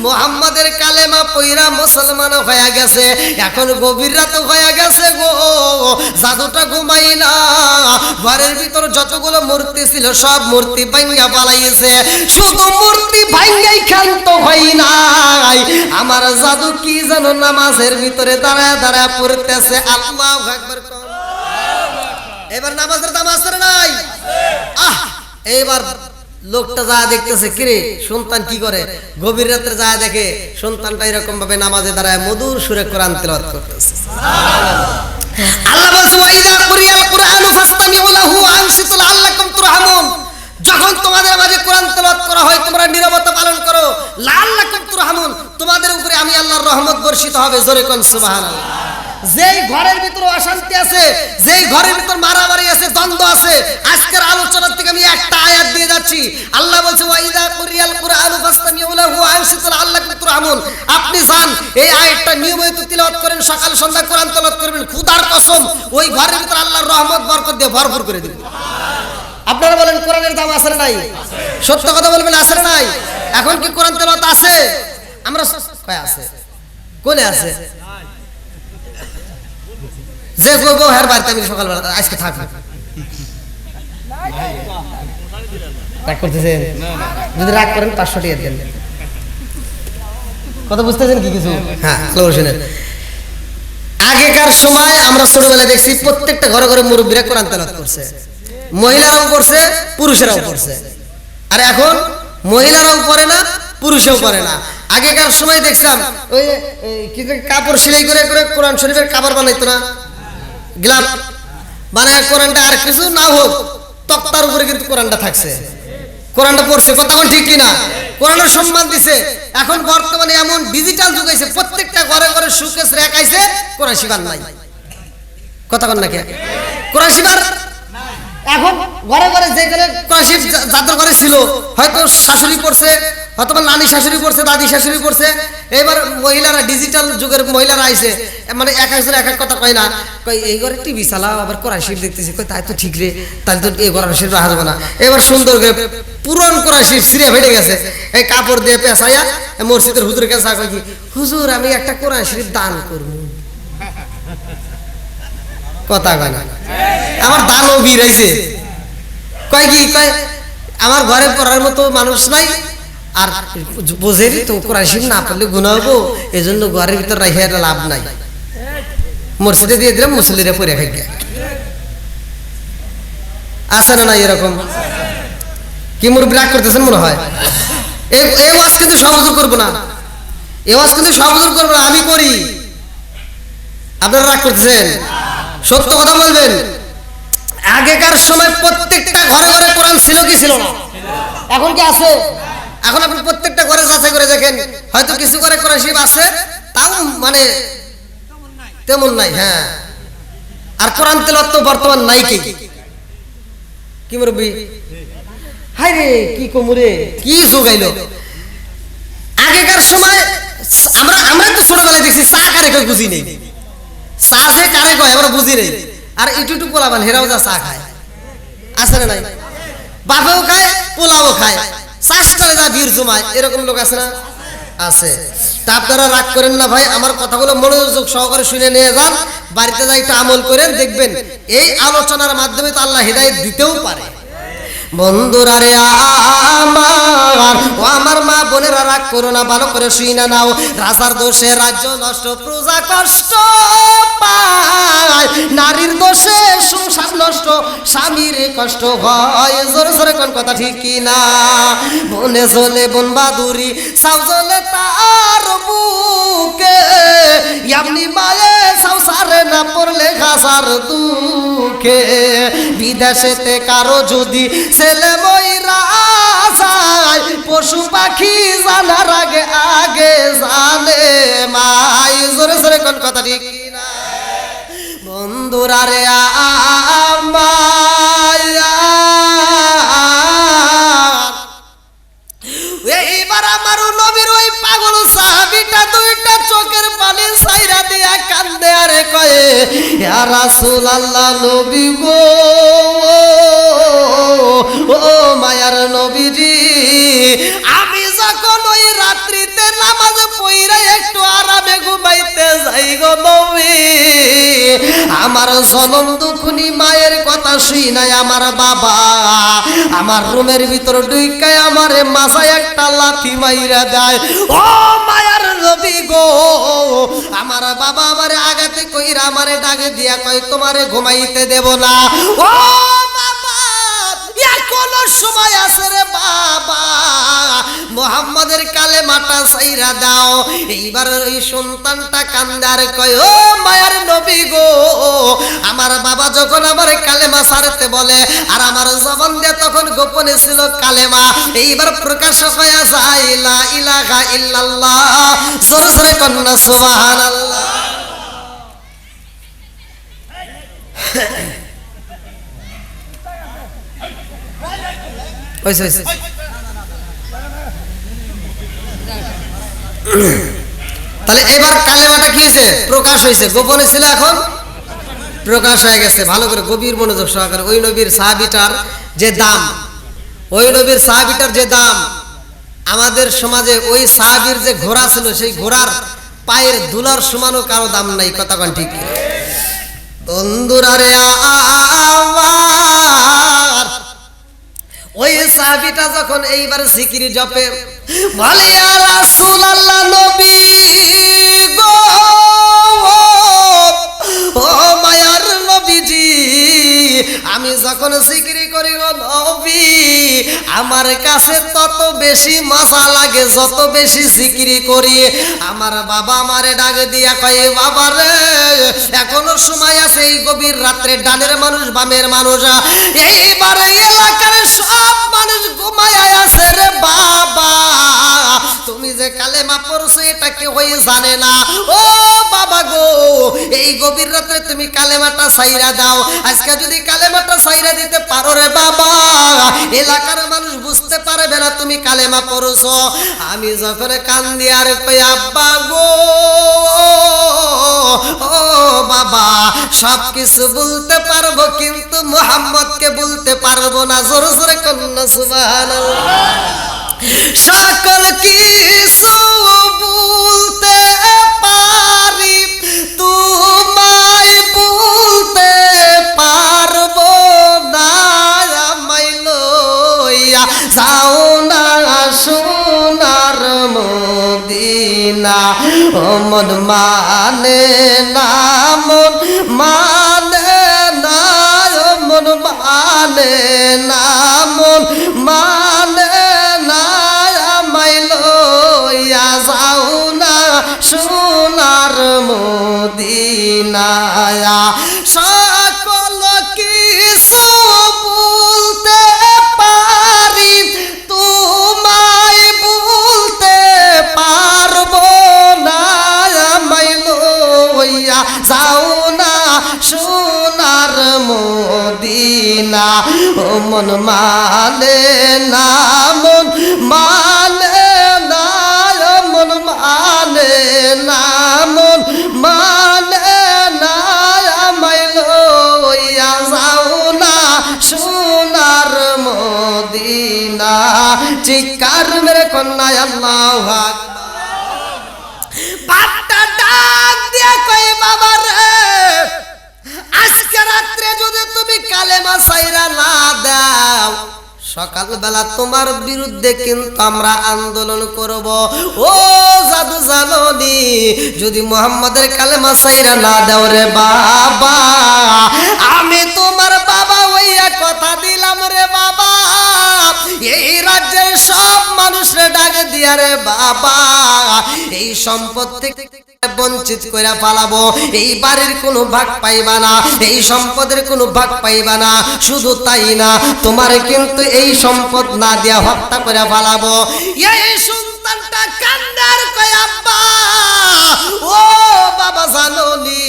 Speaker 1: মুহাম্মাদের কালেমা পয়রা মুসলমান হয়ে গেছে এখন গভীর রাত হয়ে গেছে গো জাদুটা ঘুমাই না ঘরের ভিতর যতগুলো মূর্তি ছিল সব মূর্তি ভাঙ্গা পালাইছে শুধু মূর্তি ভাঙ্গাই ক্ষান্ত হয় নাই আমার জাদু কি জানো নামাজের ভিতরে দাঁড়ায় দাঁড়ায় পড়তেছে আল্লাহু আকবার এবার নামাজের দাম আছে নাই এইবার লোকটা যা দেখতেছে কিরে সন্তান কি করে গভীর রাতে যা দেখে সন্তানটা এরকম ভাবে নামাজে দাঁড়ায় মধুর সুরে কোরআন তেলাওয়াত করতেছে আল্লাহ বলছে ওয়াইদা কুরিয়াল কুরআনু ফাসতামিউ লাহু আনসিতু লাআল্লাকুম তুরহামুন যখন তোমাদের মাঝে কোরআন তেলাওয়াত করা হয় তোমরা নীরবতা পালন করো লাআল্লাকুম তুরহামুন তোমাদের উপরে আমি আল্লাহর রহমত বর্ষিত হবে জোরে কোন সুবহানাল্লাহ যেই ঘরের ভিতর অশান্তি আছে যেই ঘরের ভিতর মারামারি আছে দ্বন্দ্ব আছে আজকের আলোচনার থেকে আমি একটা আয়াত দিয়ে যাচ্ছি আল্লাহ বলছে ওয়াইদা কুরিয়াল কুরআনু ফাসতামিউ লাহু আনসিতু লাআল্লাকুম তুরহামুন আপনি যান এই আয়াতটা নিয়মিত তিলাওয়াত করেন সকাল সন্ধ্যা কোরআন তেলাওয়াত করবেন খোদার কসম ওই ঘরের ভিতর আল্লাহর রহমত বরকত দিয়ে ভরপুর করে দিবেন আপনারা বলেন কোরআনের দাম আছে না নাই সত্য কথা বলবেন আছে না নাই এখন কি কোরআন তেলাওয়াত আছে আমরা কয় আছে কোনে আছে যে গো হের বাড়িতে আমি সকালবেলা আজকে থাকবো রাগ করতেছেন যদি রাগ করেন 500 টাকা দেন কথা বুঝতেছেন কি কিছু হ্যাঁ শুনেন আগেকার সময় আমরা ছোটবেলায় দেখছি প্রত্যেকটা ঘরে ঘরে মুরব্বীরা কোরআন তেলাওয়াত করছে মহিলারাও করছে পুরুষেরাও করছে আর এখন মহিলারাও পড়ে না পুরুষেও পড়ে না আগেকার সময় দেখছিলাম ওই কি কাপড় সেলাই করে করে কোরআন শরীফের কাপড় বানাইতো না গ্লাভ বানায় কোরআনটা আর কিছু না হোক তক্তার উপরে কিন্তু কোরআনটা থাকছে কোরআনটা পড়ছে কথা কোন ঠিক কিনা কোরআনের সম্মান দিছে এখন বর্তমানে এমন ডিজিটাল যুগ হইছে প্রত্যেকটা ঘরে ঘরে সুকেস রেখাইছে কোরআন শিবার নাই কথা কোন নাকি কোরআন শিবার এখন ঘরে ঘরে যেখানে কোরআন শিব যাদের ঘরে ছিল হয়তো শাশুড়ি পড়ছে অথবা নানি শাশুড়ি পড়ছে দাদি শাশুড়ি পড়ছে এবার মহিলারা ডিজিটাল যুগের মহিলারা আইছে মানে এক একজন এক এক কথা কয় না কই এই ঘরে টিভি চালাও আবার কোরআন শরীফ দেখতেছি কই তাই তো ঠিক রে তাহলে তো এই কোরআন শরীফ রাখা যাবে না এবার সুন্দর করে পুরান কোরআন শরীফ সিরিয়া ফেটে গেছে এই কাপড় দিয়ে পেঁচাইয়া মসজিদের হুজুরের কাছে কই কি হুজুর আমি একটা কোরআন শরীফ দান করব কথা কয় না আমার দানও বিরাইছে কয় কি কয় আমার ঘরে পড়ার মতো মানুষ নাই আর বোঝেনি তো কোরআন শরীফ না পড়লে গুনাহ হবো এজন্য ঘরের ভিতর রাখিয়া লাভ নাই মসজিদে দিয়ে দিলাম মুসল্লিরা পড়ে খাই আছে না নাই এরকম কি মুরব্বি রাগ করতেছেন মনে হয় এই ওয়াজ কিন্তু সহজে করবো না এই ওয়াজ কিন্তু সহজে করবো না আমি করি আপনারা রাগ করতেছেন সত্য কথা বলবেন আগেকার সময় প্রত্যেকটা ঘরে ঘরে কোরআন ছিল কি ছিল না এখন কি আছে এখন আপনি প্রত্যেকটা ঘরে যাচাই করে দেখেন হয়তো কিছু করে কোরআন শরীফ আছে তাও মানে তেমন নাই হ্যাঁ আর কোরআন তেলাওয়াত তো বর্তমান নাই কি মুরব্বি হাই রে কি কোমরে কি যোগাইলো আগেকার সময় আমরা তো ছোটবেলায় দেখছি চা কারে কই বুঝি নেই চা যে কারে কয় আমরা বুঝি নেই আর ইটুটু পোলাবান হেরাও যা চা খায় আছে না নাই বাপেও খায় পোলাও খায় চাষ করে যা বীর জমায় এরকম লোক আছে না আছে তা আপনারা রাগ করেন না ভাই আমার কথাগুলো মনোযোগ সহকারে শুনে নিয়ে যান বাড়িতে যাই একটু আমল করেন দেখবেন এই আলোচনার মাধ্যমে তো আল্লাহ হিদায়াত দিতেও পারে বন্ধুরা রে আমার ও আমার মা বোনেরা রাগ করো না ভালো করে শুইনা নাও রাজার দোষে রাজ্য নষ্ট প্রজা কষ্ট পায় নারীর দোষে সংসার নষ্ট স্বামীর কষ্ট হয় জোরে জোরে কোন কথা ঠিক কি না বনে চলে বন বাদুরি সাউ চলে তার বুকে এমনি মায়ে সংসারে না পড়লে ঘাসার দুঃখে বিদেশেতে কারো যদি ছেলে ময়রা যায়, পশু পাখি জানার আগে আগে জানে মাই। জোরে জোরে কোন কথা ঠিক না বন্ধুরা রে এইবার আমার নবীর ওই পাগল সাহাবীটা দুইটা চোখের পানি ছাইরা দিয়া কান্দে আর কয়ে, ইয়া রাসূলুল্লাহ নবী গো, ও মায়ার নবীজি, আমি যখন ওই রাত্রিতে নামাজ পড়ে একটু আরামে ঘুমাইতে যাই গো নবী, আমার জনম দুখনি মায়ের কথা শুনাই আমার বাবা আমার রুমের ভিতর ঢুকায় আমারে মাথায় একটা লাথি মাইরা দেয়। ও মায়ার নবী গো, আমার বাবা আমারে আগাতে কইরা আমারে ডাকে দিয়া কয় তোমারে ঘুমাইতে দেব না। ও বাবা এখনো সময় আছে রে বাবা, মুহাম্মাদের কালেমাটা ছাইরা দাও। এইবার ওই সন্তানটা কান্দার কয়, ও মায়ার নবী গো, আমার বাবা যখন আমার কালেমা ছাড়তে বলে আর আমার জবান দিয়ে তখন গোপনে ছিল কালেমা, এইবার প্রকাশ হয়ে যায় লা ইলাহা ইল্লাল্লাহ। জোরে জোরে কন্যা সুবহানাল্লাহ। তাহলে এবার কালেমাটা কি হয়েছে? প্রকাশ হয়েছে। গোপনে ছিল এখন প্রকাশ হয়ে গেছে। ভালো করে গভীর মনোযোগ সহকারে। ওই নবীর সাহাবীটার যে দাম, ওই নবীর সাহাবীটার যে দাম, আমাদের সমাজে ওই সাহাবীর যে ঘোড়া ছিল সেই ঘোড়ার পায়ের ধুলার সমানও কারো দাম নাই। কথা কোন ঠিক? বন্ধুরা রে আমার ওই সাহাবীটা যখন এইবার জিকির জপে বলে, ইয়া রাসূলুল্লাহ নবী গো, ও মায়ার নবীজি, আমি যখন জিকির করি গো নবী, আমার কাছে তত বেশি মজা লাগে যত বেশি জিকির করি। আমার বাবা আমারে ডাক দিয়া কয়, বাবা রে এখনো সময় আছে, এই গভীর রাত্রে ডানের মানুষ বামের মানুষ এইবারে এলাকার সব মানুষ ঘুমায় আছে রে বাবা, তুমি যে কালেমা পড়ছো এটা কেউ জানে না। ও বাবা গো, এই গভীর রাতে তুমি কালেমাটা ছাইরা দাও। আজকে যদি কালেমাটা ছাইরা দিতে পারো রে বাবা, এলাকার মানুষ বুঝতে পারবে না তুমি কালেমা পড়ছো। আমি যখন কান্দি আর কই, আব্বা গো, ও বাবা, সব কিছু বলতে পারবো কিন্তু মুহাম্মদকে বলতে পারবো না। জোরে জোরে কন্যা সুবহানাল্লাহ। সকল কিছু বলতে পারি, তোমায় বলতে পারবো না। আমায় লইয়া যাও না সোনার মদিনা, ও মন মানে না, মন মানে না, ও মন মানে না, মন মানে না, আমায় লইয়া যাও না সোনার মদিনা। সকল কিছু বলতে পারি, তোমায় বলতে পারবো না। আমায় লইয়া যাও না সোনার মদিনা, ও মন মানে না, মন মানে না, ও মন মানে না, মন মানে না, আমায় লইয়া যাও না সোনার মদিনা। চিৎকার মেরে কন্যা আল্লাহু আকবার। বাপটা ডাক দিয়া কই, বাবা রে আজকে রাত্রে যদি তুমি কালেমা ছাইরা না দাও, সকালবেলা তোমার বিরুদ্ধে কিন্তু আমরা আন্দোলন করব। ও জাদু জাননি, যদি মুহাম্মাদের কালেমা ছাইরা না দাও রে বাবা, আমি তোমার বাবা হইয়া কথা দিলাম রে বাবা, এই রাজ্যের সব মানুষরে ডাকে দিয়া রে বাবা, এই সম্পদ থেকে বঞ্চিত করে পালাবো, এই বাড়ির কোনো ভাগ পাইবা না, এই সম্পদের কোনো ভাগ পাইবা না। শুধু তাই না, তোমার কিন্তু এই সম্পদ না দিয়া হত্যা করে পালাবো। এই সন্তানটা কান্দার কয় আব্বা ও বাবা জানোনি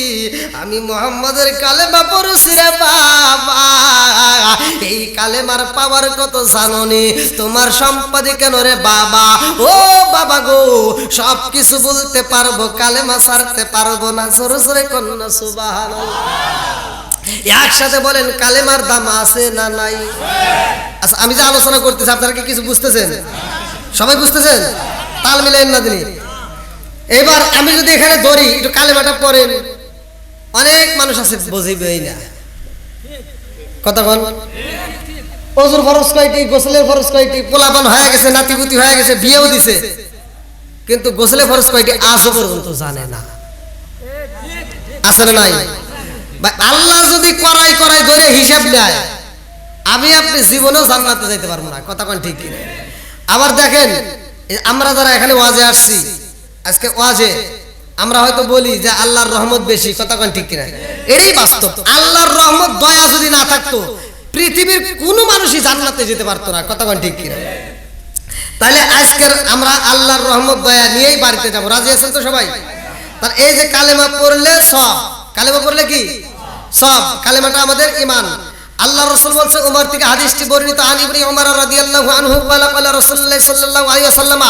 Speaker 1: আমি মুহাম্মাদের কালেমা পড়ছি রে বাবা, এই কালেমার পাওয়ার কত জানোনি, তোমার সম্পদে কেন রে বাবা, ও বাবা গো সব কিছু বলতে পারবো কালেমা ছাড়তে পারবো না। জোরে জোরে কন্যা সুবহানাল্লাহ। একসাথে বলেন কালেমার দাম আছে না নাই? আচ্ছা আমি যে আলোচনা করতেছি আপনারা কি কিছু বুঝতেছেন? সবাই বুঝতেছেন? তাল মিলাইন না দিনি। এবার আমি যদি এখানে ধরি একটু কালেমাটা পড়েন, অনেক মানুষ আছে বুঝিবেই না। কথা বল, ওযুর ফরজ কয়টি, গোসলের ফরজ কয়টি, পোলাপান হয়ে গেছে, নাতিপুতি হয়ে গেছে, বিয়েও দিছে, কিন্তু গোসলের ফরজ কয়টি আজও পর্যন্ত জানে না। আছে না নাই? আল্লাহ যদি করাই করাই ধরে হিসাব নেয়, আমি আপনি জীবনেও জান্নাতে যাইতে পারবো না। কথা কোন ঠিক কিনা? আবার দেখেন আমরা যারা এখানে ওয়াজে আসছি, আজকে ওয়াজে আমরা হয়তো বলি যে আল্লাহর রহমত বেশি। কথা কোন ঠিক কিনা? এটাই বাস্তব। আল্লাহর রহমত দয়া যদি না থাকতো পৃথিবীর কোনো মানুষই জান্নাতে যেতে পারতো না। কথা কোন ঠিক কিনা? তাহলে আজকের আমরা আল্লাহর রহমত দয়া নিয়েই বাড়িতে যাবো। রাজি আছেন তো সবাই? তাহলে এই যে কালেমা পড়লে সব, কালেমা পড়লে কি সব, কালেমাটা আমাদের ঈমান। আল্লাহ রাসূল বলছে, ওমর থেকে হাদিসটি বর্ণিত, আন ইবনে ওমর রাদিয়াল্লাহু আনহু ক্বালা ক্বালা রাসূলুল্লাহ সাল্লাল্লাহু আলাইহি ওয়াসাল্লাম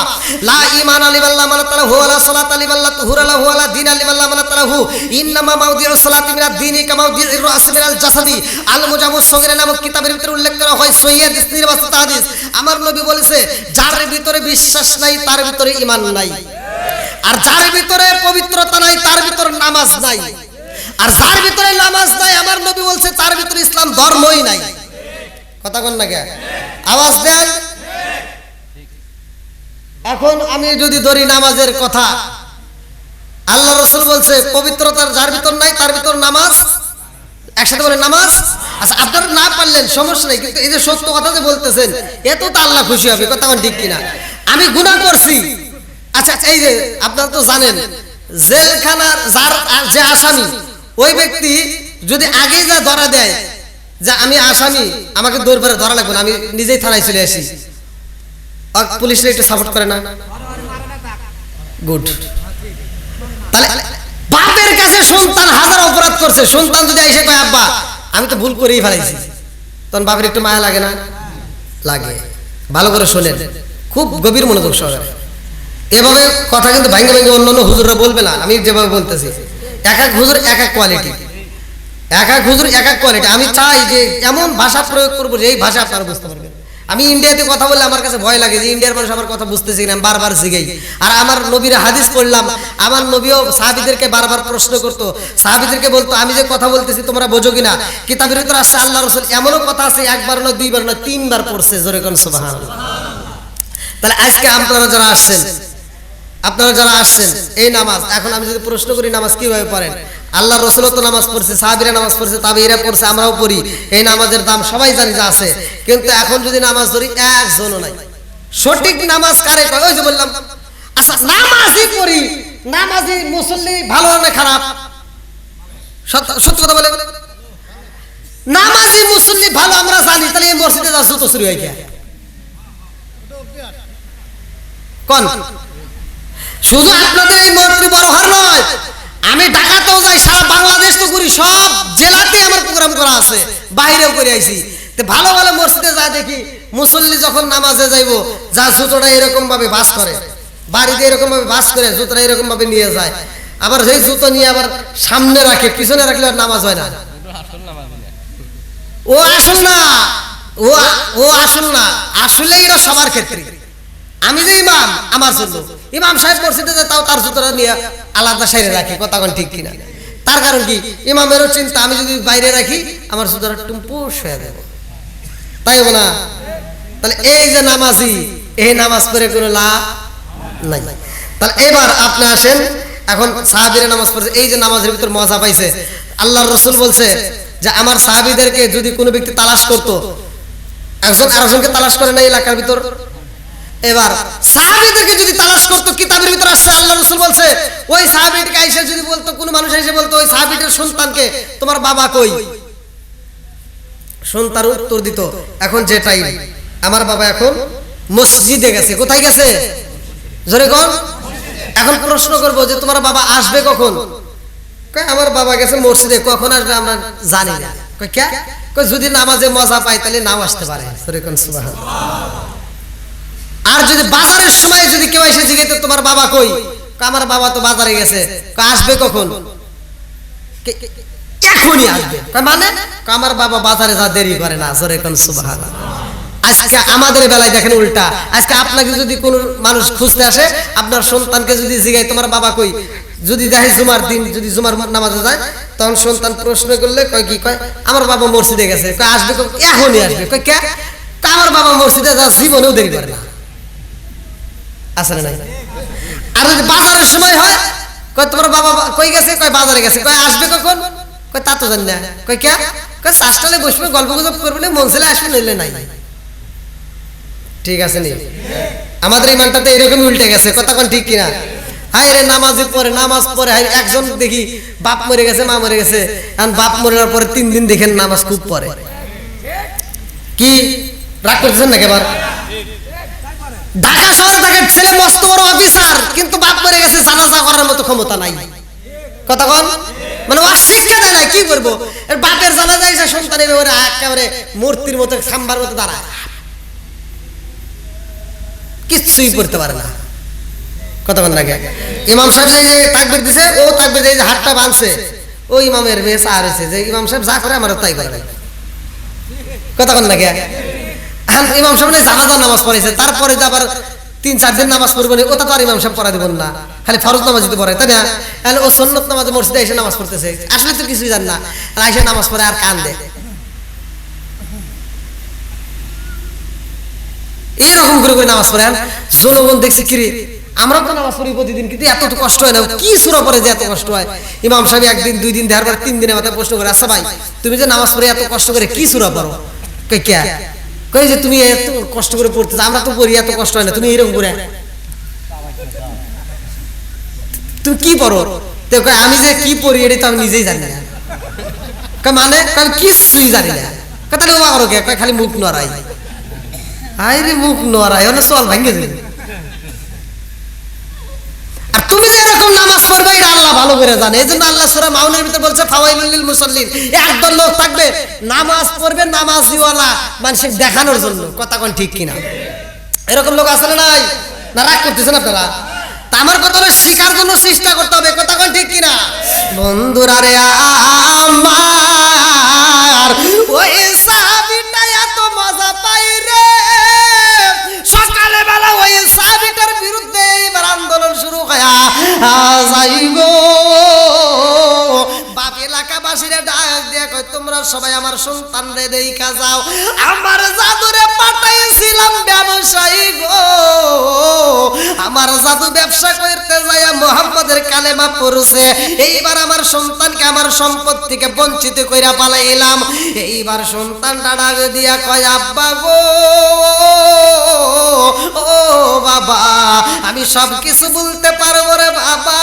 Speaker 1: লা ঈমানা লিমান লা মানাতাহু ওয়া লা সালাতা লিমান লা তুহুরা লাহু ওয়া লা দীনা লিমান লা মানাতাহু ইন্নামা মাউদিউস সালাতি মিনাদ দীনি কা মাউদিউর রাস মিনাল জাসাদি। আল মুজামুস সগীর নামক কিতাবের ভিতরে উল্লেখ করা হয় সহিহ হাদিস নির্বাচিত হাদিস। আমার নবী বলেছে, যার ভিতরে বিশ্বাস নাই তার ভিতরে ঈমান নাই, আর যার ভিতরে পবিত্রতা নাই তার ভিতরে নামাজ নাই, আর যার ভিতরে নামাজ নাই আমার নবী বলছে তার ভিতরে ইসলাম ধর্মই নাই। কথা কোন না কে? আওয়াজ দেন। এখন আমি যদি ধরি নামাজের কথা, আল্লাহ রাসূল বলছে পবিত্রতার যার ভিতর নাই তার ভিতর নামাজ। একসাথে বলেন নামাজ। আচ্ছা আপনারা না পারলেন সমস্যা নেই, কিন্তু এই যে সত্য কথা যে বলতেছেন এত তো আল্লাহ খুশি হবে। কথা কোন ঠিক কিনা? আমি গুনাহ করছি, আচ্ছা এই যে আপনারা তো জানেন জেলখানার যার যে আসামি, ওই ব্যক্তি যদি আগে যা ধরা দেয় যে আমি আসামি, আমাকে দৌড় ধরা লাগবে না, আমি নিজেই থানায় চলে আসি, পুলিশরা একটু সাপোর্ট করে না? গুড। তাহলে বাপের কাছে সন্তান হাজার অপরাধ করছে, সন্তান যদি এসে কয় আব্বা আমি তো ভুল করেই ফেলাইছি, তখন বাপের একটু মায়া লাগে না? লাগে। ভালো করে শোনেন, খুব গভীর মনোযোগ সহকারে। এভাবে কথা কিন্তু ভাঙ্গে ভাঙ্গে অন্যান্য হুজুররা বলবে না, আমি যেভাবে বলতেছি। এক এক হুজুর এক এক কোয়ালিটি, এক এক হুজুর এক এক কোয়ালিটি। আমি চাই যে এমন ভাষা প্রয়োগ করবো যে এই ভাষা আপনারা বুঝতে পারবেন। আমি ইন্ডিয়াতে কথা বললে আমার কাছে ভয় লাগে যে ইন্ডিয়ার মানুষ আমার কথা বুঝতেছি না, বারবার জিগাই। আর আমার নবীর হাদিস পড়লাম, আমার নবীও সাহাবীদেরকে বারবার প্রশ্ন করতো, সাহাবীদেরকে বলতো আমি যে কথা বলতেছি তোমরা বোঝো কিনা। কিতাবের ভিতরে আসছে আল্লাহ রাসূল এমনও কথা আছে একবার নয় দুইবার নয় তিনবার পড়ছে। জোরে কোন সুবহানাল্লাহ। তাহলে আজকে আপনারা যারা আসছেন, আপনারা যারা আসছেন এই নামাজ, এখন আমি যদি প্রশ্ন করি নামাজ কিভাবে পড়েন, আল্লাহ রাসূল তো নামাজ পড়ছে, সাহাবীরা নামাজ পড়ছে, তাবেঈরা পড়ছে, আমরাও পড়ি। এই নামাজের দাম সবাই জানি যে আছে, কিন্তু এখন যদি নামাজ ধরি একজনও নাই। সঠিক নামাজ কারে কয়? ওই যে বললাম। আচ্ছা নামাজই পড়ি, নামাজি মুসল্লি ভালো না খারাপ? সত্য কথা বলে, নামাজি মুসল্লি ভালো আমরা জানি, তাহলে এই মসজিদে যা জুতো চুরি হয় গিয়া কোন? শুধু আপনাদের এই মন্ত্রী বড় হার নয়, আমি ঢাকাতেও যাই, সারা বাংলাদেশ তো ঘুরি, সব জেলাতে আমার প্রোগ্রাম করা আছে, বাইরেও করে আইছি। তো ভালো ভালো মসজিদে যা দেখি মুসল্লি যখন নামাজে যাইবো, যা জুতোটা এরকম ভাবে ভাঁজ করে, বাড়িতে এরকম ভাবে ভাঁজ করে জুতোটা এরকম ভাবে নিয়ে যায়, আবার সেই জুতো নিয়ে আবার সামনে রাখে, পিছনে রাখলে আর নামাজ হয় না। ও আসল না, ও আসল না, আসলে এরা সবার ক্ষেত্রে। আমি যে ইমাম, আমার জন্য ইমাম সাহেব মসজিদে যায়, তাও তার জুতোটা নিয়ে আলাদা সাইডে রাখে। কথা কোন ঠিক কিনা? তার কারণ কি? ইমামেরও চিন্তা আমি যদি বাইরে রাখি আমার জুতোটা টুম্পুস হয়ে যাবে, তাই হবে না? তাহলে এই যে নামাজি, এই নামাজ করে কোনো লাভ নাই। তাহলে এবার আপনি আসেন, এখন সাহাবীরা নামাজ পড়ছে, এই যে নামাজের ভিতর মজা পাইছে। আল্লাহর রাসূল বলছে যে আমার সাহাবীদেরকে যদি কোনো ব্যক্তি তালাশ করতো, একজন আরেকজনকে তালাশ করে না এলাকার ভিতর, এবার সাহাবীদেরকে যদি তালাশ করতো, কিতাবের ভিতর আসছে আল্লাহ রাসূল বলছে ওই সাহাবীকে আয়েশা যদি বলতো, কোন মানুষ এসে বলতো ওই সাহাবীটার সন্তানকে তোমার বাবা কই, সন্তান উত্তর দিত এখন যে টাইম, আমার বাবা এখন মসজিদে গেছে। কোথায় গেছে? জোরে কোন। এখন প্রশ্ন করব যে তোমার বাবা আসবে কখন? কয় আমার বাবা গেছে মসজিদে, কখন আসবে আমরা জানি না। কয় কে? কয় যদি নামাজে মজা পায় তাহলে নাও আসতে পারে। জোরে কোন সুবহানাল্লাহ। আর যদি বাজারের সময় যদি কেউ এসে জিজ্ঞেস তোমার বাবা কই, কয় আমার বাবা তো বাজারে গেছে। কয় আসবে কখন? এখনই আসবে। কয় মানে? কয় আমার বাবা বাজারে যা দেরি করে না। জোরে কোন সুবহানাল্লাহ। আজকে আমাদের বেলায় দেখেন উল্টা। আজকে আপনাকে যদি কোন মানুষ খুঁজতে আসে, আপনার সন্তানকে যদি জিজ্ঞাসা তোমার বাবা কই, যদি দেখে জুমার দিন যদি জুমার নামাজে যায়, তখন সন্তান প্রশ্ন করলে কয় কি, কয় আমার বাবা মসজিদে গেছে। কয় আসবে কখন? এখনই আসবে। কয় কে? কয় আমার বাবা মসজিদে যা জীবনেও দেরি করে না। আসলে নাই। আর যদি বাজারের সময় হয়, কয় তোমার বাবা কই গেছে? কয় বাজারে গেছে। কয় আসবে কখন? কয় তা তো জানি না। কয় কে? কয় চাষটালে বসবে গল্প গুজব করবে, মন ছেলে আসবে নইলে নাই। ঠিক আছে নি? আমাদের ইমানটাতে এরকম উল্টে গেছে। কথা কোন ঠিক কিনা? হায় রে নামাজের পরে নামাজ পড়ে হায় একজন দেখি বাপ মরে গেছে, মা মরে গেছে, এখন বাপ মরার পরে 3 দিন দেখেন নামাজ খুব পড়ে। কি রাগ করতেছেন নাকি? এবার ঢাকা শহরে দেখেন ছেলে মস্ত বড় অফিসার, কিন্তু বাপ মরে গেছে, জানাজা করার মতো ক্ষমতা নাই। কথা কোন মানে ও শিক্ষা দেয় না, কি করবো? এর বাপের জানাজা এসে সন্তানের ওরে একেবারে মূর্তির মতো খাম্বার মতো দাঁড়ায়, কিচ্ছুই করতে পারে না। কতক্ষণ লাগে ইমাম সাহেব যে তাকবীর দিছে, ও তাকবীর দিয়ে যে হাতটা বাঁধছে, ও ইমামের মেয়ে চার হয়েছে যে ইমাম সাহেব যা করে আমারও তাই করে। কতক্ষণ লাগে ইমাম সাহেব জানাজা নামাজ পড়েছে, তারপরে যে আবার 3-4 দিন নামাজ পড়বো না, ওটা তো আর ইমাম সাহেব পড়া দেবেন না, খালি ফরজ নামাজ দিতে পড়ে, তাই না? তাহলে ও সুন্নত নামাজে মসজিদে এসে নামাজ পড়তেছে, আসলে তো কিছুই জান না, আর এসে নামাজ পড়ে আর কান্দে। এরকম করে করে নামাজ পড়েন জনগণ দেখছে কিরে আমরা তো নামাজ পড়ি প্রতিদিন, কিন্তু এত তো কষ্ট হয় না, কি সূরা পড়ে যে এত কষ্ট হয়? ইমাম সাহেব 1 দিন 2 দিন দেওয়ার পর 3 দিনের মাথায় প্রশ্ন করে, আচ্ছা ভাই তুমি যে নামাজ পড়ে এত কষ্ট করে কি সূরা পড়ো? কই কে? কই যে তুমি এত কষ্ট করে পড়তেছ, আমরা তো পড়ি এত কষ্ট হয় না, তুমি এরকম করে তুমি কি পড়ো? তো কই আমি যে কি পড়ি এটা তো আমি নিজেই জানি না। কই মানে? কই কিছুই জানি না। কই তাহলে ওয়া করো কে? কই খালি মুখ নড়াই। আইরে মুখ নড়াই ওনা চল ভাঙে যাবে। আর তুমি যে এরকম নামাজ পড়বে এটা আল্লাহ ভালো করে জানে, এজন্য আল্লাহ সূরা মাউনের ভিতরে বলছে ফাওয়াইলুল লিল মুসাল্লিন, একদল লোক থাকবে নামাজ পড়বে নামাজিওয়ালা মানুষকে দেখানোর জন্য। কথা কোন ঠিক কিনা? এরকম লোক আছে না নাই? না রাগ করতেছেন আপনারা? তা আমার কথা হলো শিকার জন্য চেষ্টা করতে হবে। কথা কোন ঠিক কিনা? বন্ধুরা রে আমার ওই সাহাবীটা এত মজা পাই রে, সকালে বেলা ওই সাহাবীটার বিরুদ্ধে এবার আন্দোলন শুরু হয়া যাইব। বাপ এলাকাবাসীরা ডাক দিয়ে কয় তোমরা সবাই আমার সন্তান রে দেইখা যাও, আমার জাদুরে পাঠাইছিলাম ব্যবসায়ী গো, আমার জাদু ব্যবসা করতে যায় মুহাম্মাদের কালেমা পড়ছে, এইবার আমার সন্তানকে আমার সম্পদ থেকে বঞ্চিত কইরা পালাইলাম। এইবার সন্তানটা ডাক দিয়া কয় আব্বা গো, ও বাবা আমি সব কিছু বলতে পারবো রে বাবা,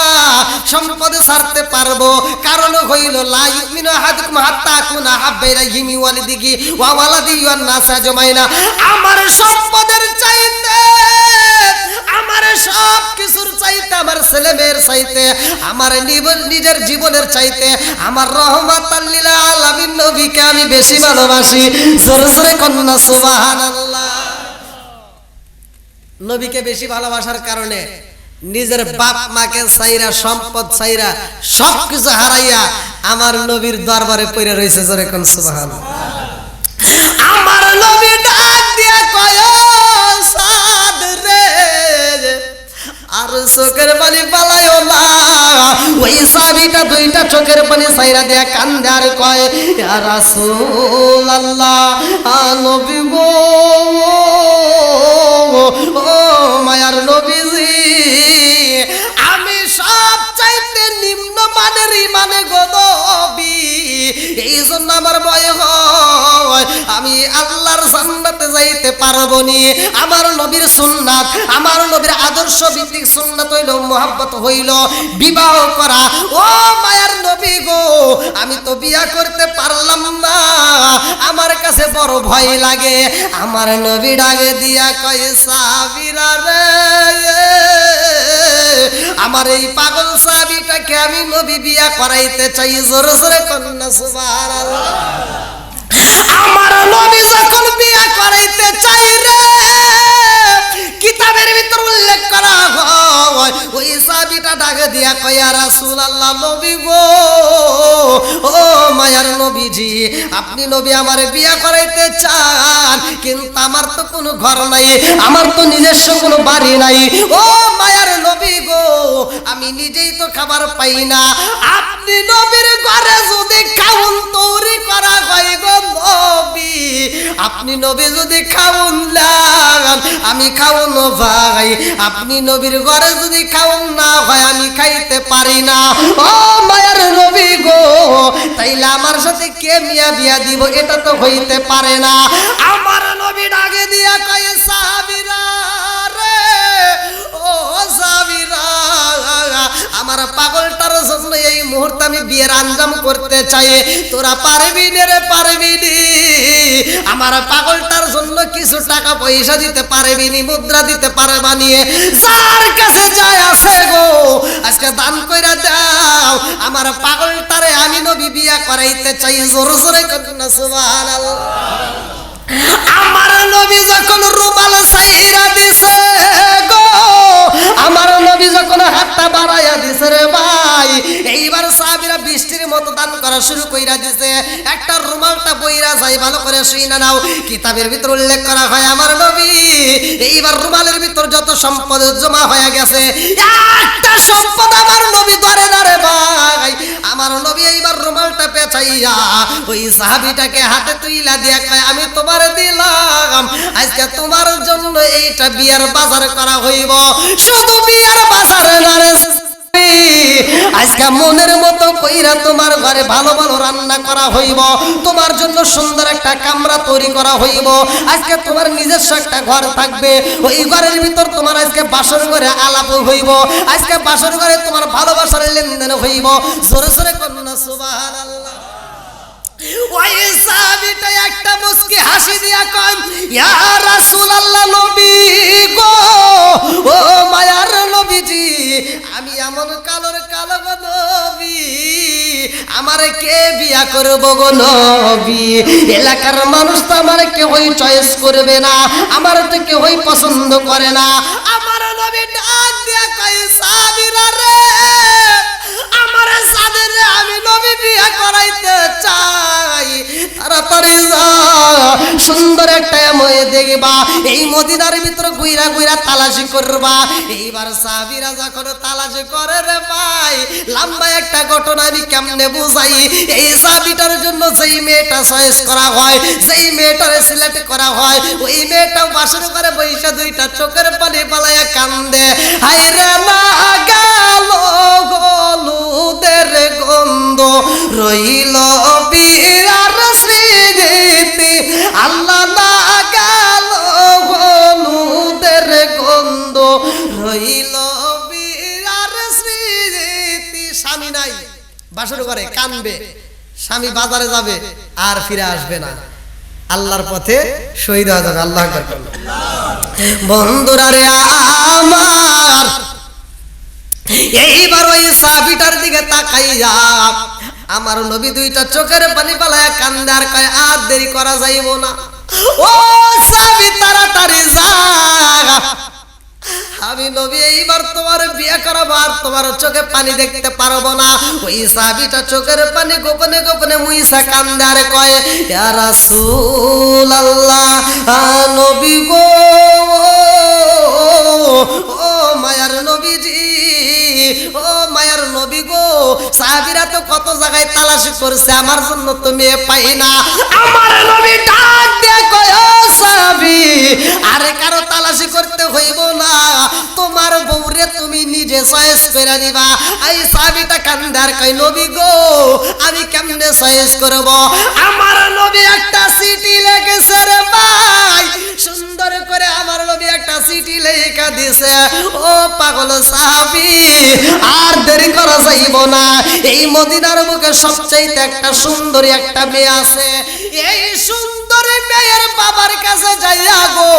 Speaker 1: সম্পদ ছাড়তে পারবো, কারণ হইল লা ইউমিনু আহাদুকুম হাত্তা কুনা হাব্বাইনা ইমি ওয়ালিদিহি ওয়া ওয়ালাদিহি ওয়ান নাস আজমাইনা। আমার সম্পদের চাইতে, আমার সব কিছুর চাইতে, আমার ছেলে মেয়ের চাইতে, আমার নিজের জীবনের চাইতে আমার রহমাতাল লিল আলামিন নবীকে আমি বেশি ভালোবাসি। জোরে জোরে কন্না সুবহানাল্লাহ। নবীকে বেশি ভালোবাসার কারণে নিজের বাপ মাকে চাইরা, সম্পদ চাইরা, সবকিছু হারাইয়া আমার নবীর দরবারে পড়ে রয়েছে। জোরে কোন সুবহানাল্লাহ। আমার নবী ডাক দিয়া কয় সাদ রে, আর চোখের পানি পালায়ও না। ওই সাহাবীটা 2টা চোখের পানি ছাইরা দিয়া কান্দে আর কয় ইয়া রাসূলুল্লাহ, নবী গো, ও মায়ার নবীজি, আমি সব চাইতে নিম্ন মানের ইমানে গো নবী, এই জন্য আমার ভয় হয় আমি আল্লাহর জান্নাতে যাইতে পারবো নি। আমার নবীর সুন্নাত, আমার নবীর আদর্শ ভিত্তিক সুন্নাত হইল মুহাব্বত, হইল বিবাহ করা। ও মায়ার নবী গো, আমি তো বিয়া করতে পারলাম না, আমার কাছে বড় ভয় লাগে। আমার নবী ডাকে দিয়া কয় সাহাবীরা রে, আমার এই পাগল সাহাবীটাকে আমি নবী বিয়া করাইতে চাই। জোরে জোরে কন্যা সুবহানাল্লাহ। আমার নবী যখন বিয়া করাইতে চাই রে, কিতাবের ভিতর উল্লেখ করা হয় ওই সাহাবীটা ডাকে দিয়া কয় ইয়া রাসূলুল্লাহ, নবী গো, ও মায়ার নবীজি, আপনি নবী আমার বিয়া করাইতে চান, কিন্তু আমার তো কোনো ঘর নাই, আমার তো নিজস্ব কোনো বাড়ি নাই। ও মায়ার নবী গো, আমি নিজেই তো খাবার পাই না, আপনি নবীর ঘরে যদি খাউন তৈরি করা হয় গো নবী, আপনি নবী যদি খাউন লাগান আমি খাউন ভাই, আপনি নবীর ঘরে যদি খাউন না হয় আমি খাইতে পারি না। ও মায়ার নবী গো, তাইলে আমার সাথে কে মিয়া বিয়া দিব? এটা তো হইতে পারে না। আমার নবী ডাকে দিয়া কয় সাহাবীরা রে, ও সাহাবীরা, আমার পাগলটার জন্য এই মুহূর্তে আমি বিয়ের আঞ্জাম করতে চাই, তোরা পারবি না রে, পারবি নি? আমার পাগলটার জন্য কিছু টাকা পয়সা দিতে পারবি নি, মুদ্রা দিতে পারবা নি? যার কাছে যায় আছে গো, আজকে দান কইরা দাও, আমার পাগলটারে আমি নবী বিয়া করাইতে চাই। জোরে জোরে কন্যা সুবহানাল্লাহ। আমার নবী যখন রুমাল ছাইরা দিছে গো, আমার নবী যখন হাতটা বাড়াইয়া দিছে রে ভাই, এইবার সাহাবীরা বৃষ্টির মতো দান করা শুরু কইরা দিছে। একটা রুমালটা বইরা যায়, ভালো করে শুইনা নাও, কিতাবের ভিতর উল্লেখ করা হয় আমার নবী এইবার রুমালের ভিতর যত সম্পদ জমা হয়ে গেছে, একটা সম্পদ আমার নবী ধরে না রে ভাই। আমার নবী এইবার রুমালটা পেঁচাইয়া ওই সাহাবীটাকে হাতে তুইলা দিয়া কয় আমি তোমার দিলাম, আজকে তোমার জন্য এইটা বিয়ার বাজার করা হইব। শুধু বিয়ার বাজার না রে, আজকে মনের মতো কইরা তোমার ঘরে ভালো ভালো রান্না করা হইব, তোমার জন্য সুন্দর একটা কামরা তৈরি করা হইব, আজকে তোমার নিজস্ব একটা ঘর থাকবে, ওই ঘরের ভিতর তোমার আজকে বাসর ঘরে আলাপ হইব, আজকে বাসর ঘরে তোমার ভালোবাসার লেনদেন হইব। জোরে জোরে কন্যা সুবহানাল্লাহ। ওই সাহাবীটা একটা মুস্কি হাসি দিয়া কয় ইয়া রাসূলুল্লাহ, নবী গো, ও মায়ার নবীজি, আমি এমন কালোর কালো গো নবী, আমারে কে বিয়া করব গো নবী? এলাকার মানুষ তো আমারে কেউই চয়েস করবে না, আমার তো কেউই পছন্দ করে না। আমার নবী ডাক দিয়া কয় সাহাবীরা রে, আমার সাদের আমি নবী বিয়া করাইতে চাই, তাড়াতাড়ি যা, সুন্দর একটা মেয়ে দেখবা, এই মদিনার ভিতরে ঘুইরা ঘুইরা তালাশি করবা। এইবার সাহাবীরা যখন তালাশি করে রে ভাই, লম্বা একটা ঘটনা আমি কেমনে বুঝাই। এই সাহাবীটার জন্য যেই মেয়েটা চয়েস করা হয়, যেই মেয়েটারে সিলেক্ট করা হয়, ওই মেয়েটাও বাসর করে বৈশা দুইটা চোখের পানি পালাইয়া কান্দে, হায় রে না গেল হলুদের গন্ধ রইল বিয়ার স্মৃতি, আল্লাহ না গেল হলুদের গন্ধ রইল বিয়ার স্মৃতি। স্বামী নাই, বাসর ঘরে কানবে, স্বামী বাজারে যাবে আর ফিরে আসবে না, আল্লাহর পথে শহীদ হয়ে যাবে। আল্লাহু আকবার। বন্ধুরা রে আমার, এইবার ওই সাহাবীটার দিকে তাকাইয়া আমার নবী দুইটা চোখের পানি পালায়া কান্দে আর কয় আর দেরি করা যাইব না, ও সাহাবী তাড়াতাড়ি যা, আমি নবী এইবার তোমার বিয়ে করাবো আর তোমার চোখে পানি দেখতে পারবো না। ওই সাহাবীটা চোখের পানি গোপনে গোপনে মুইসা কান্দে আর কয় ইয়া রাসূলুল্লাহ, নবী গো, ও মায়ার নবীজি, ও মায়ার নবী গো, সাহাবীরা তো কত জায়গায় তালাশি করছে, আমার জন্য তো মেয়ে পাই না। আমার নবী ডাক দিয়ে কয় ও সাহাবী, আরে কারো তালাশি করতে হইব না, তোমার বউরে তুমি নিজে তুমি চয়েস করে নিবা। এই সাহাবীটা কান্দার কই নবী গো আমি কেমনে চয়েস করব? আমার নবী একটা চিঠি লিখেছে রে ভাই, সুন্দর করে আমার নবী একটা চিঠি লেখা দিছে। ও পাগল সাহাবী আর দেরি করা যাইব না, এই মদিনার বুকে সবচেয়ে একটা সুন্দরী একটা মেয়ে আছে, এই সুন্দরী মেয়ের বাবার কাছে যাইয়া গো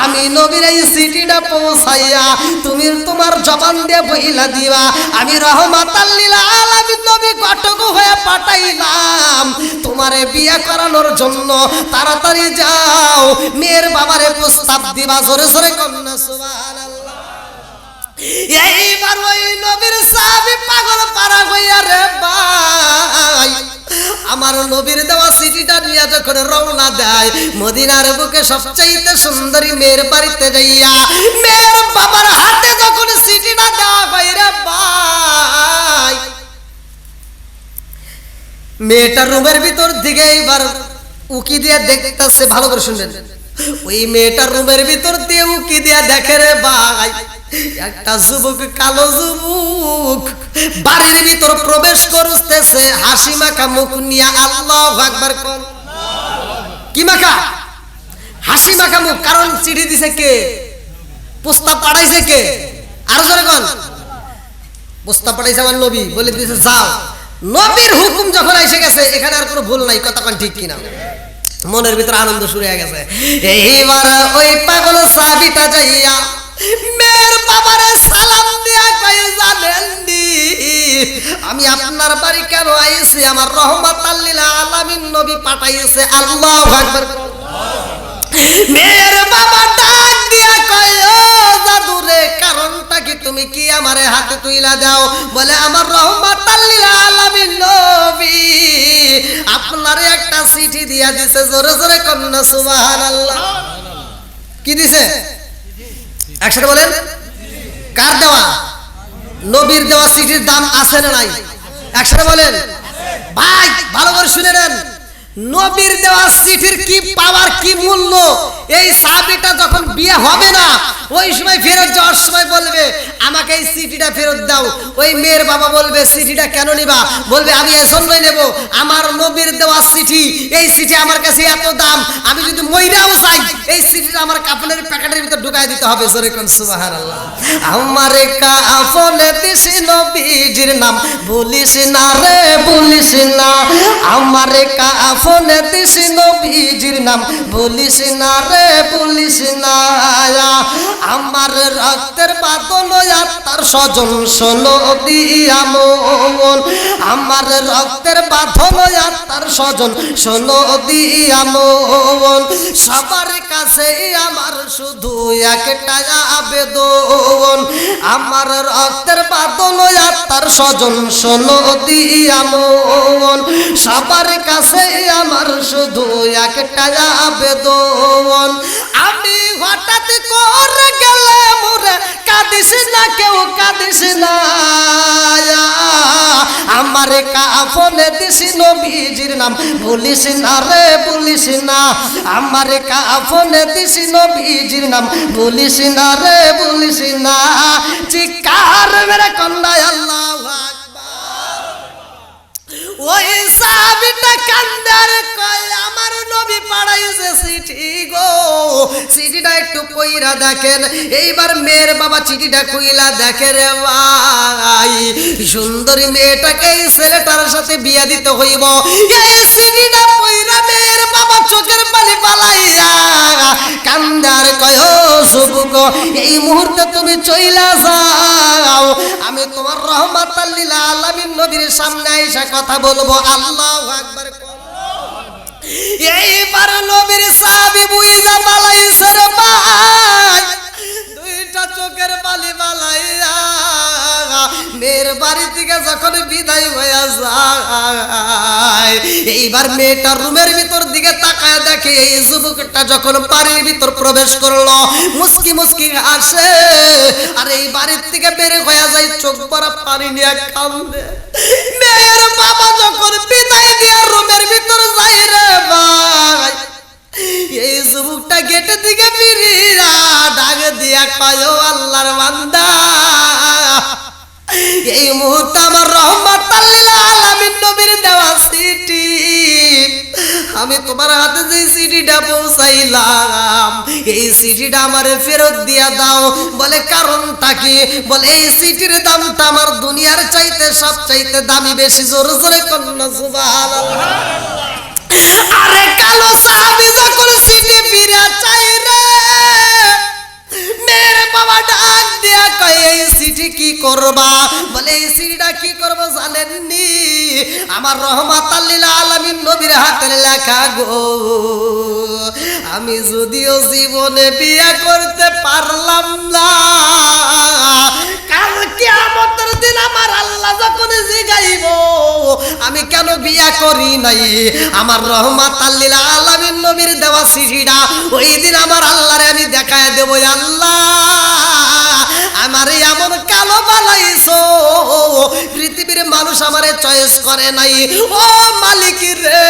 Speaker 1: আমি নবীর এই চিঠিটা পৌঁছাইয়া তুমি তোমার জবান দিয়ে বইলা দিবা আমি রহমাতাল লিল আলামিন নবী কটক হয়ে পাঠাইলাম তোমারে বিয়ে করানোর জন্য। তাড়াতাড়ি যাও মেয়ের বাবারে প্রস্তাব দিবা। জোরে জোরে কন্যা সুবহানাল্লাহ। এইবার ওই নবীর সাহাবী পাগল পারা হইয়া রে ভাই আমার নবীর দেওয়া চিঠিটা নিয়ে যখন রওনা দেয় মদিনার বুকে সবচেয়ে সুন্দরী মেয়ের বাড়িতে যাইয়া মেয়ের বাবার হাতে যখন চিঠিটা দেওয়া হয় রে ভাই মেয়েটার রুমের ভিতর দিকে এইবার উকি দিয়ে দেখতেছে। ভালো করে শুনবেন, ওই মেয়েটার রুমের ভিতর দিয়ে উকি দিয়ে দেখে রে ভাই একটা যুবক, কালো যুবক বাড়ির ভিতর প্রবেশ করতেছে হাসি মাখা মুখ নিয়ে। আল্লাহু আকবার কোন কি মাখা? হাসি মাখা মুখ। কারণ চিঠি দিছে কে? প্রস্তাব পাঠাইছে কে? আর জোরে কোন? প্রস্তাব পাঠাইছে আমার নবী, বলে দিয়েছে যাও। নবীর হুকুম যখন এসে গেছে এখানে আর কোনো ভুল নাই, কথা কোন ঠিক কিনা? মনের ভিতরে আনন্দ শুরু হয়ে গেছে। এইবার ওই পাগল সাহাবীটা যাইয়া মেয়ের বাবারে সালাম দিয়া কই জানেন নি আমি আপনার বাড়ি কেন আইছি? আমার রহমাতাল লিল আলামিন নবী পাঠাইছে। আল্লাহু আকবার। মেয়ের বাবা ডাক দিয়া কই ও জাদুরে কারণটা কি? তুমি কি আমারে হাতে তুইলা দাও? বলে আমার রহমাতাল লিল আলামিন নবী আপনারে একটা চিঠি দিয়া দিছে। জোরে জোরে কন্যা সুবহানাল্লাহ। কি দিছে? একসাথে বলেন, কার দেওয়া? নবীর দেওয়া চিঠির দাম আছে না নাই? একসাথে বলেন ভাই, ভালো করে শুনে নেন। নবীর দেওয়া চিঠির কি পাওয়ার, কি মূল্য। এই সাহাবীটা যখন বিয়ে হবে না ওই সময় ফেরত যাওয়ার সময় বলবে আমাকে এই চিঠিটা ফেরত দাও। ওই মেয়ের বাবা বলবে চিঠিটা কেন নিবা? বলবে আমি এজন্যই নেব আমার নবীর দেওয়া চিঠি, এই চিঠি আমার কাছে এত দাম, আমি যদি মইরাও যাই এই চিঠিটা আমার কাফনের প্যাকেটের ভিতর ঢুকাই দিতে হবে। জোরে কোন সুবহানাল্লাহ। আমারে কাফনে দিস নবীজির নাম বলিস না রে বলিস না, আমারে কাফনে দিস নবীজির নাম বলিস না রে বলিস না, আমার রক্তের বাঁধন আত্মার স্বজন শোনো দিয়া মন, আমার রক্তের বাঁধন আত্মার স্বজন শোনো দিয়া মন, সবার কাছে আমার শুধু একটা আবেদন, আমার রক্তের বাঁধন আত্মার স্বজন শোনো দিয়া মন, সবার কাছে আমার শুধু একটা আবেদন, আমি হঠাৎ করে গেলে মোরে কাঁদিস না কেউ কাঁদিস না, আমার কাফনে দিস নবীজির নাম বলিস না রে বলিস না, আমার কাফনে দিস নবীজির নাম বলিস না রে বলিস না, চিৎকার মেরে কন্যায় আল্লাহু আকবার। ওই সাহাবীটা কান্দার কয় আমার নবী পাঠাইছে চিঠি গো, চিঠিটা একটু কইরা দেখেন। এইবার মেয়ের বাবা চিঠিটা কইলা দেখে রে ভাই সুন্দরী মেয়েটাকে এই ছেলেটার সাথে বিয়া দিতে হইব। এই চিঠিটা কইরা মেয়ের বাবা চোখের পানি পালাইয়া কান্দার কয় ও যুবক এই মুহূর্তে তুমি চইলা যাও, আমি তোমার রহমাতাল লিল আলামিন নবীর সামনে এসে কথা বলবো। আল্লাহু আকবার। এইবার নবীর সাহাবী বুইরা পালাইছে রে ভাই, দুইটা চোখের পানি পালাইয়া মেয়ের বাড়ি থেকে যখন বিদায় হয়ে যায় এইবার মেয়েটার রুমের ভিতর দিকে তাকায় দেখে এই যুবকটা যখন বাড়ির ভিতর প্রবেশ করলো মুস্কি মুস্কি হাসে, আর এই বাড়ির থেকে বের হয়ে যায় চোখ ভরা পানি নিয়ে কান্দে। মেয়ের বাবা যখন বিদায় দিয়ে রুমের ভিতর যায় রে ভাই এই যুবকটা গেটের দিকে ফিরিয়া ডাক দিয়া কয় ও আল্লাহর বান্দা এই মুহূর্তে আমার রহমাতাল লিল আলামিন নবীর দেওয়া চিঠি, আমি তোমার হাতে যে চিঠিটা পৌঁছাইলাম এই চিঠিটা আমারে ফেরত দিয়া দাও। বলে কারণটা কি? বলে এই চিঠির দামটা আমার দুনিয়ার চাইতে সব চাইতে দামি বেশি। জোরে জোরে কন্যা সুবহানাল্লাহ। আরে কালো সাহাবী যখন চিঠি ফিরে চাই রে, মেরে বাবা ডাক দিয়া কয় এই চিঠি কি করবা? বলে এই চিঠিটা কি করবো জানেননি? আমার রহমাতাল লিল আলামিন নবীর হাতের লেখা গো। আমি যদিও জীবনে বিয়ে করতে পারলাম না, কাল কিয়ামতের দিন আমার আল্লাহ যখন জিগাইব আমি কেন বিয়ে করি নাই, আমার রহমাতাল লিল আলামিন নবীর দেওয়া চিঠিটা ওই দিন আমার আল্লাহরে আমি দেখায় দেব। আল্লাহ আমারে এমন কালো বানাইছো, পৃথিবীর মানুষ আমারে চয়েস করে নাই। ও মালিক রে,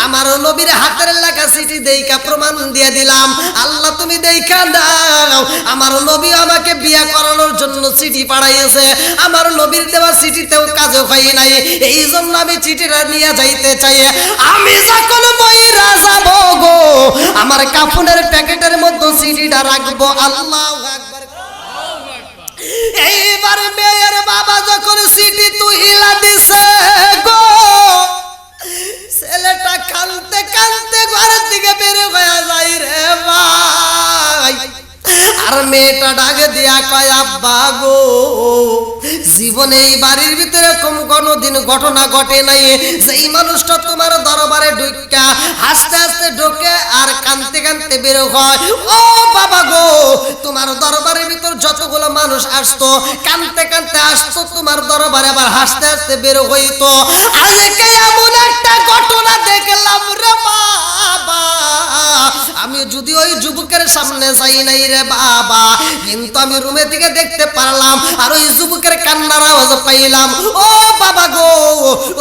Speaker 1: আমার নবীর হাতের লেখা চিঠি দেইকা প্রমাণ দিয়ে দিলাম। আল্লাহ তুমি দেইখা দাও, আমার নবী আমাকে বিয়ে করানোর জন্য চিঠি পাঠাইছে। আমার নবীর দেওয়া চিঠিতেও কাজে হয় নাই, এই জন্য আমি চিঠিটা নিয়ে যাইতে চাই। আমি যখন মইরা যাব গো, আমার কাফনের প্যাকেটের মধ্যে চিঠিটা রাখবো। আল্লাহু আকবার। এইবার মেয়ের বাবা যখন চিঠি তুইলা দিছে গো, ছেলেটা কাঁদতে কাঁদতে ঘরের দিকে বের হয়ে যায় রে ভাই। আর মেয়েটা ডাকে দিয়া কয় আব্বা গো, জীবনে এই বাড়ির ভিতরে এরকম কোনোদিন ঘটনা ঘটে নাই যেই মানুষটা তোমার দরবারে ঢুকা হাসতে হাসতে ঢোকে আর কাঁদতে কাঁদতে বের হয়। ও বাবা গো, তোমার দরবারের ভিতর যতগুলো মানুষ আসতো কাঁদতে কাঁদতে আসতো তোমার দরবারে, আবার হাসতে হাসতে বের হইতো। আজকে এমন একটা ঘটনা দেখলাম রে বাবা, আমি যদি ওই যুবকের সামনে যাই নাই রে বাবা, কিন্তু আমি রুমে থেকে দেখতে পারলাম আর ওই যুবকের কান্নার আওয়াজ পাইলাম। ও বাবা গো,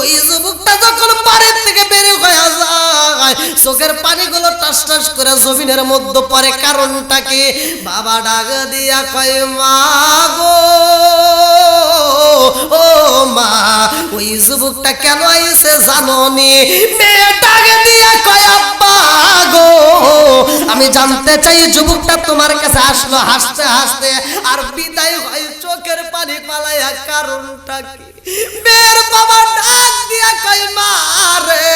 Speaker 1: ওই যুবকটা যখন বাড়ির থেকে বের হয়ে যায় চোখের পানিগুলো টাস টাস করে জমিনের মধ্যে পড়ে। কারণটা কি? বাবা ডাক দিয়া কয় মা গো, ও মা, ওই যুবকটা কেন আইছে জানোনি? মেয়ে ডাক দিয়া কয় আব্বা গো, আমি জানতে চাই যুবকটা তোমার কাছে আসলো হাসতে হাসতে আর বিদায় হয় চোখের পানি পালাইয়া, কারণটা কি? মেয়ের বাবা ডাক দিয়া কয় মা রে,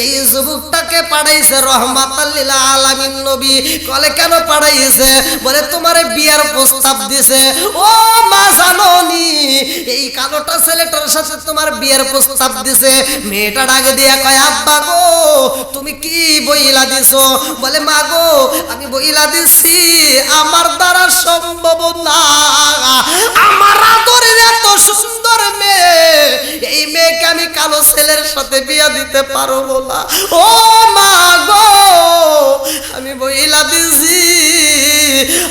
Speaker 1: এই যুবকটাকে পাঠাইছে রহমাতাল লিল আলামিন নবী। কলে কেন পাঠাইছে? বলে তোমারে বিয়ার প্রস্তাব দিছে। ও মা জানোনি এই কালোটা ছেলেটার সাথে তোমার বিয়ের প্রস্তাব দিছে? মেয়েটা ডাক দিয়া কয় আব্বা গো, তুমি কি বইলা দিছো? বলে মা গো, আমি বইলা দিছি আমার দ্বারা সম্ভব না, আমার আদরের এত সুন্দর মেয়ে, এই মেয়েকে আমি কালো ছেলের সাথে বিয়া দিতে পারবো না। ও মা গো, আমি বইলা দিছি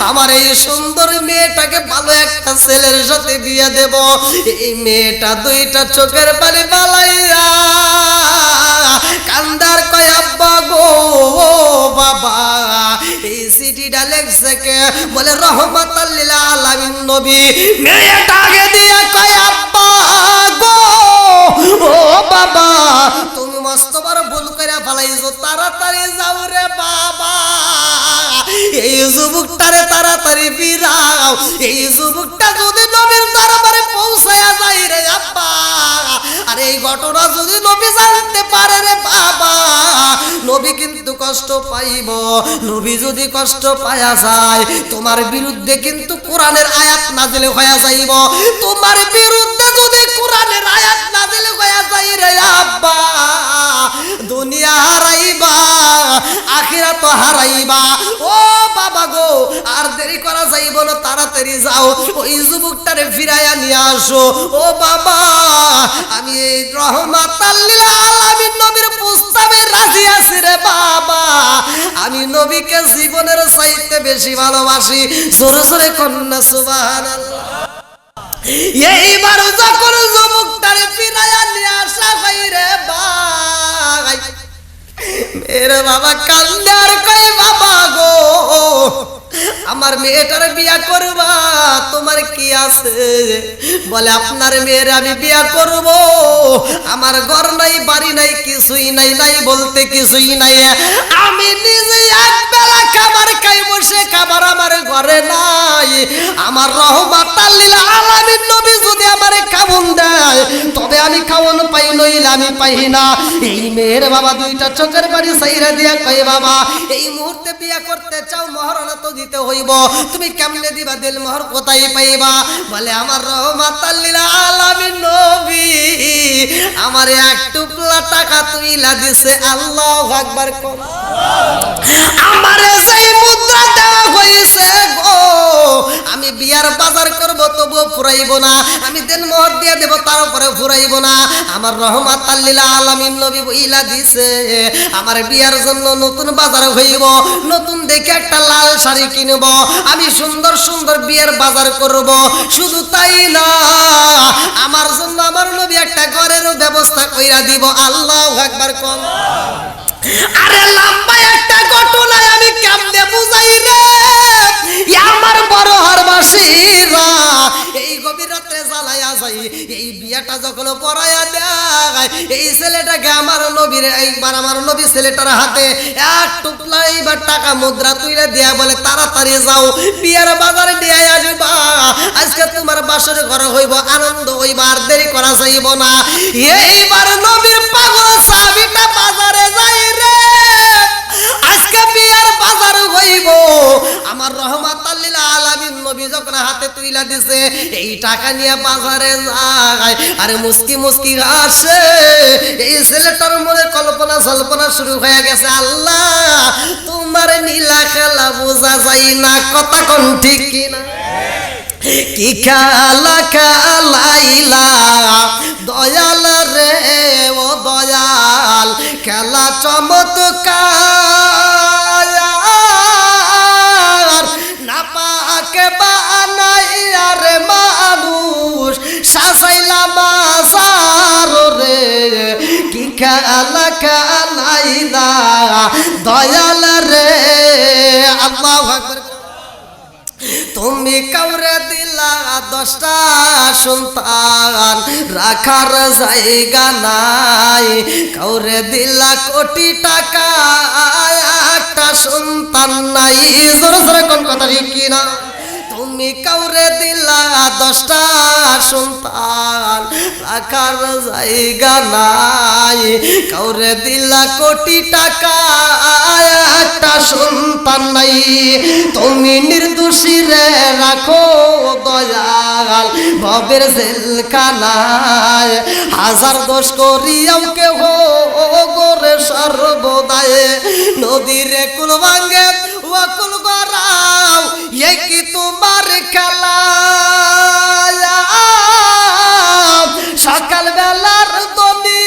Speaker 1: আমার এই সুন্দর মেয়েটাকে ভালো একটা ছেলের সাথে বিয়া দেব। এই মেয়েটা দুইটা চোখের পানি বালাইয়া কান্দার কয় আব্বা গো, ও বাবা, এই চিঠিটা লেখছে কে? বলে রহমাতাল লিল আলামিন নবী। মেয়েটাকে দিয়া কয় আব্বা গো, ও বাবা, তুমি মস্ত বড় ভুল করে ফেলাইছো, তাড়াতাড়ি যাও রে বাবা, এই যুবকটারে তাড়াতাড়ি ফিরাও। এই যুবকটা যদি নবীর দরবারে পৌঁছায়া যায় রে আব্বা, আর এই ঘটনা যদি নবী জানতে পারে রে বাবা, নবী কিন্তু কষ্ট পাইব। নবী যদি কষ্ট পায়া যায় তোমার বিরুদ্ধে কিন্তু কোরআনের আয়াত নাযিল হয়ে যাইব। তোমার বিরুদ্ধে যদি কোরআনের আয়াত নাযিল হয়ে যায় রে আব্বা, দুনিয়া হারাইবা আখিরাত হারাইবা। ও বাবা গো, আর দেরি করা যাইব না, তাড়াতাড়ি যাও ওই যুবকটারে ফিরাইয়া নিয়ে আসো। ও বাবা, আমি এই রহমাতাল লিল আলামিন নবীর প্রস্তাবে রাজি আছি রে বাবা, আমি নবীকে জীবনের চাইতে বেশি ভালোবাসি। জোরে জোরে কন্যা সুবহানাল্লাহ। এইবার যখন যুবকটারে ফিরাইয়া নিয়ে আসা হয় রে ভাই, মেরে বাবা কান্দে আর কয় বাবা গো, আমার মেয়েটার বিয়া করবা, তোমার কি আছে, বলে আপনার মেয়ের আমি বিয়া করব, আমার ঘর নাই বাড়ি নাই কিছুই নাই, নাই বলতে কিছুই নাই, আমি নিজে এক বেলা খাবার খাই, বসে খাবার আমার ঘরে নাই, আমার রহমাতাল লিল আলামিন নবী যদি আমারে খাওন দেয় তবে আমি খাওন পাই, নইলে আমি পাই না। এই মেয়ের বাবা দুইটা চোখের বাড়ি সাইরা দিয়া কই বাবা এই মুহূর্তে বিয়া করতে চাও, মহরনা তো দিতে হইব, তুমি কেমনে দিবা, দিল মোহর কোথায় পাইবা? বলে আমার রহমাতাল লিল আলামিন নবী আমার এক টুকরা টাকা তুইলা দিছে। আল্লাহু আকবার। আমারে যেই মুদ্রা দেওয়া হইছে গো, আমি বিয়ার বাজার করব তবু ফুরাইব না, আমি দেন মোহর দিয়ে দেব তার উপরে ফুরাইব না। আমার রহমাতাল লিল আলামিন নবী বইলা দিছে আমার বিয়ার জন্য নতুন বাজার হইব, নতুন দেখে একটা লাল শাড়ি কিনব, আমি সুন্দর সুন্দর বিয়ার বাজার করব। শুধু তাই না, আমার জন্য আমার নবী একটা ঘরেরও ব্যবস্থা কইরা দিব। আল্লাহু আকবার। কোন আরে লম্বা একটা ঘটনায় আমি কেমনে বুঝাই রে আমার বড় হারবাসীরা, এই গভীর রাতে জ্বালায়া যাই, এই বিয়াটা যখন পড়ায়া দেয় এই ছেলেটাকে আমার নবীর, একবার আমার নবী ছেলেটার হাতে এক টুকলা এইবার টাকা মুদ্রা তুইরা দিয়া বলে তাড়াতাড়ি যাও বিয়ার বাজারে নিয়ে আসবা, আজকে তোমার বাসর ঘর হইব, আনন্দ হইব, আর দেরি করা যাইব না। এইবার নবীর পাগল সাহাবীটা বাজারে যাই রে, আজকে বিয়ার বাজার হইব। আমার রহমাতাল লিল আলামিন নবী যখন হাতে তুইলা দিছে এই টাকা নিয়ে বাজারে যায়, আরে মুস্কি মুস্কি আসে, এই ছেলেটার মনে কল্পনা জল্পনা শুরু হয়ে গেছে। আল্লাহ তোমার নীলা খেলা বোঝা যায় না, কথা কোন ঠিক কিনা? কি খেলা খেলাইলা দয়াল রে ও দয়াল, খেলা চমৎকার না পাকে বানাইয়া রে মানুষ সাজাইলা মাজার রে, কি খেলা খেলাইলা দয়াল রে। আল্লাহু আকবার। তুমি কাউরে দিলা 10টা সন্তান, রাখার জায়গা নাই, কাউরে দিলা কোটি টাকা, একটা সন্তান নাই। জোরে জোরে কোন কথা ঠিক কিনা? তুমি কাউরে দিলা 10টা সন্তান, রাখার জায়গা নাই, কাউরে দিলা কোটি টাকা, একটা সন্তান নাই। তুমি নির্দোষী রে রাখো দয়াল ভবের জেলখানায়, হাজার দোষ করিয়াও কেহ গোরে সর্বদায়, নদীরে কুল ভাঙ্গে ওয়াকুল গরাও, এই কি তোমার খেলা? সকাল বেলার দনি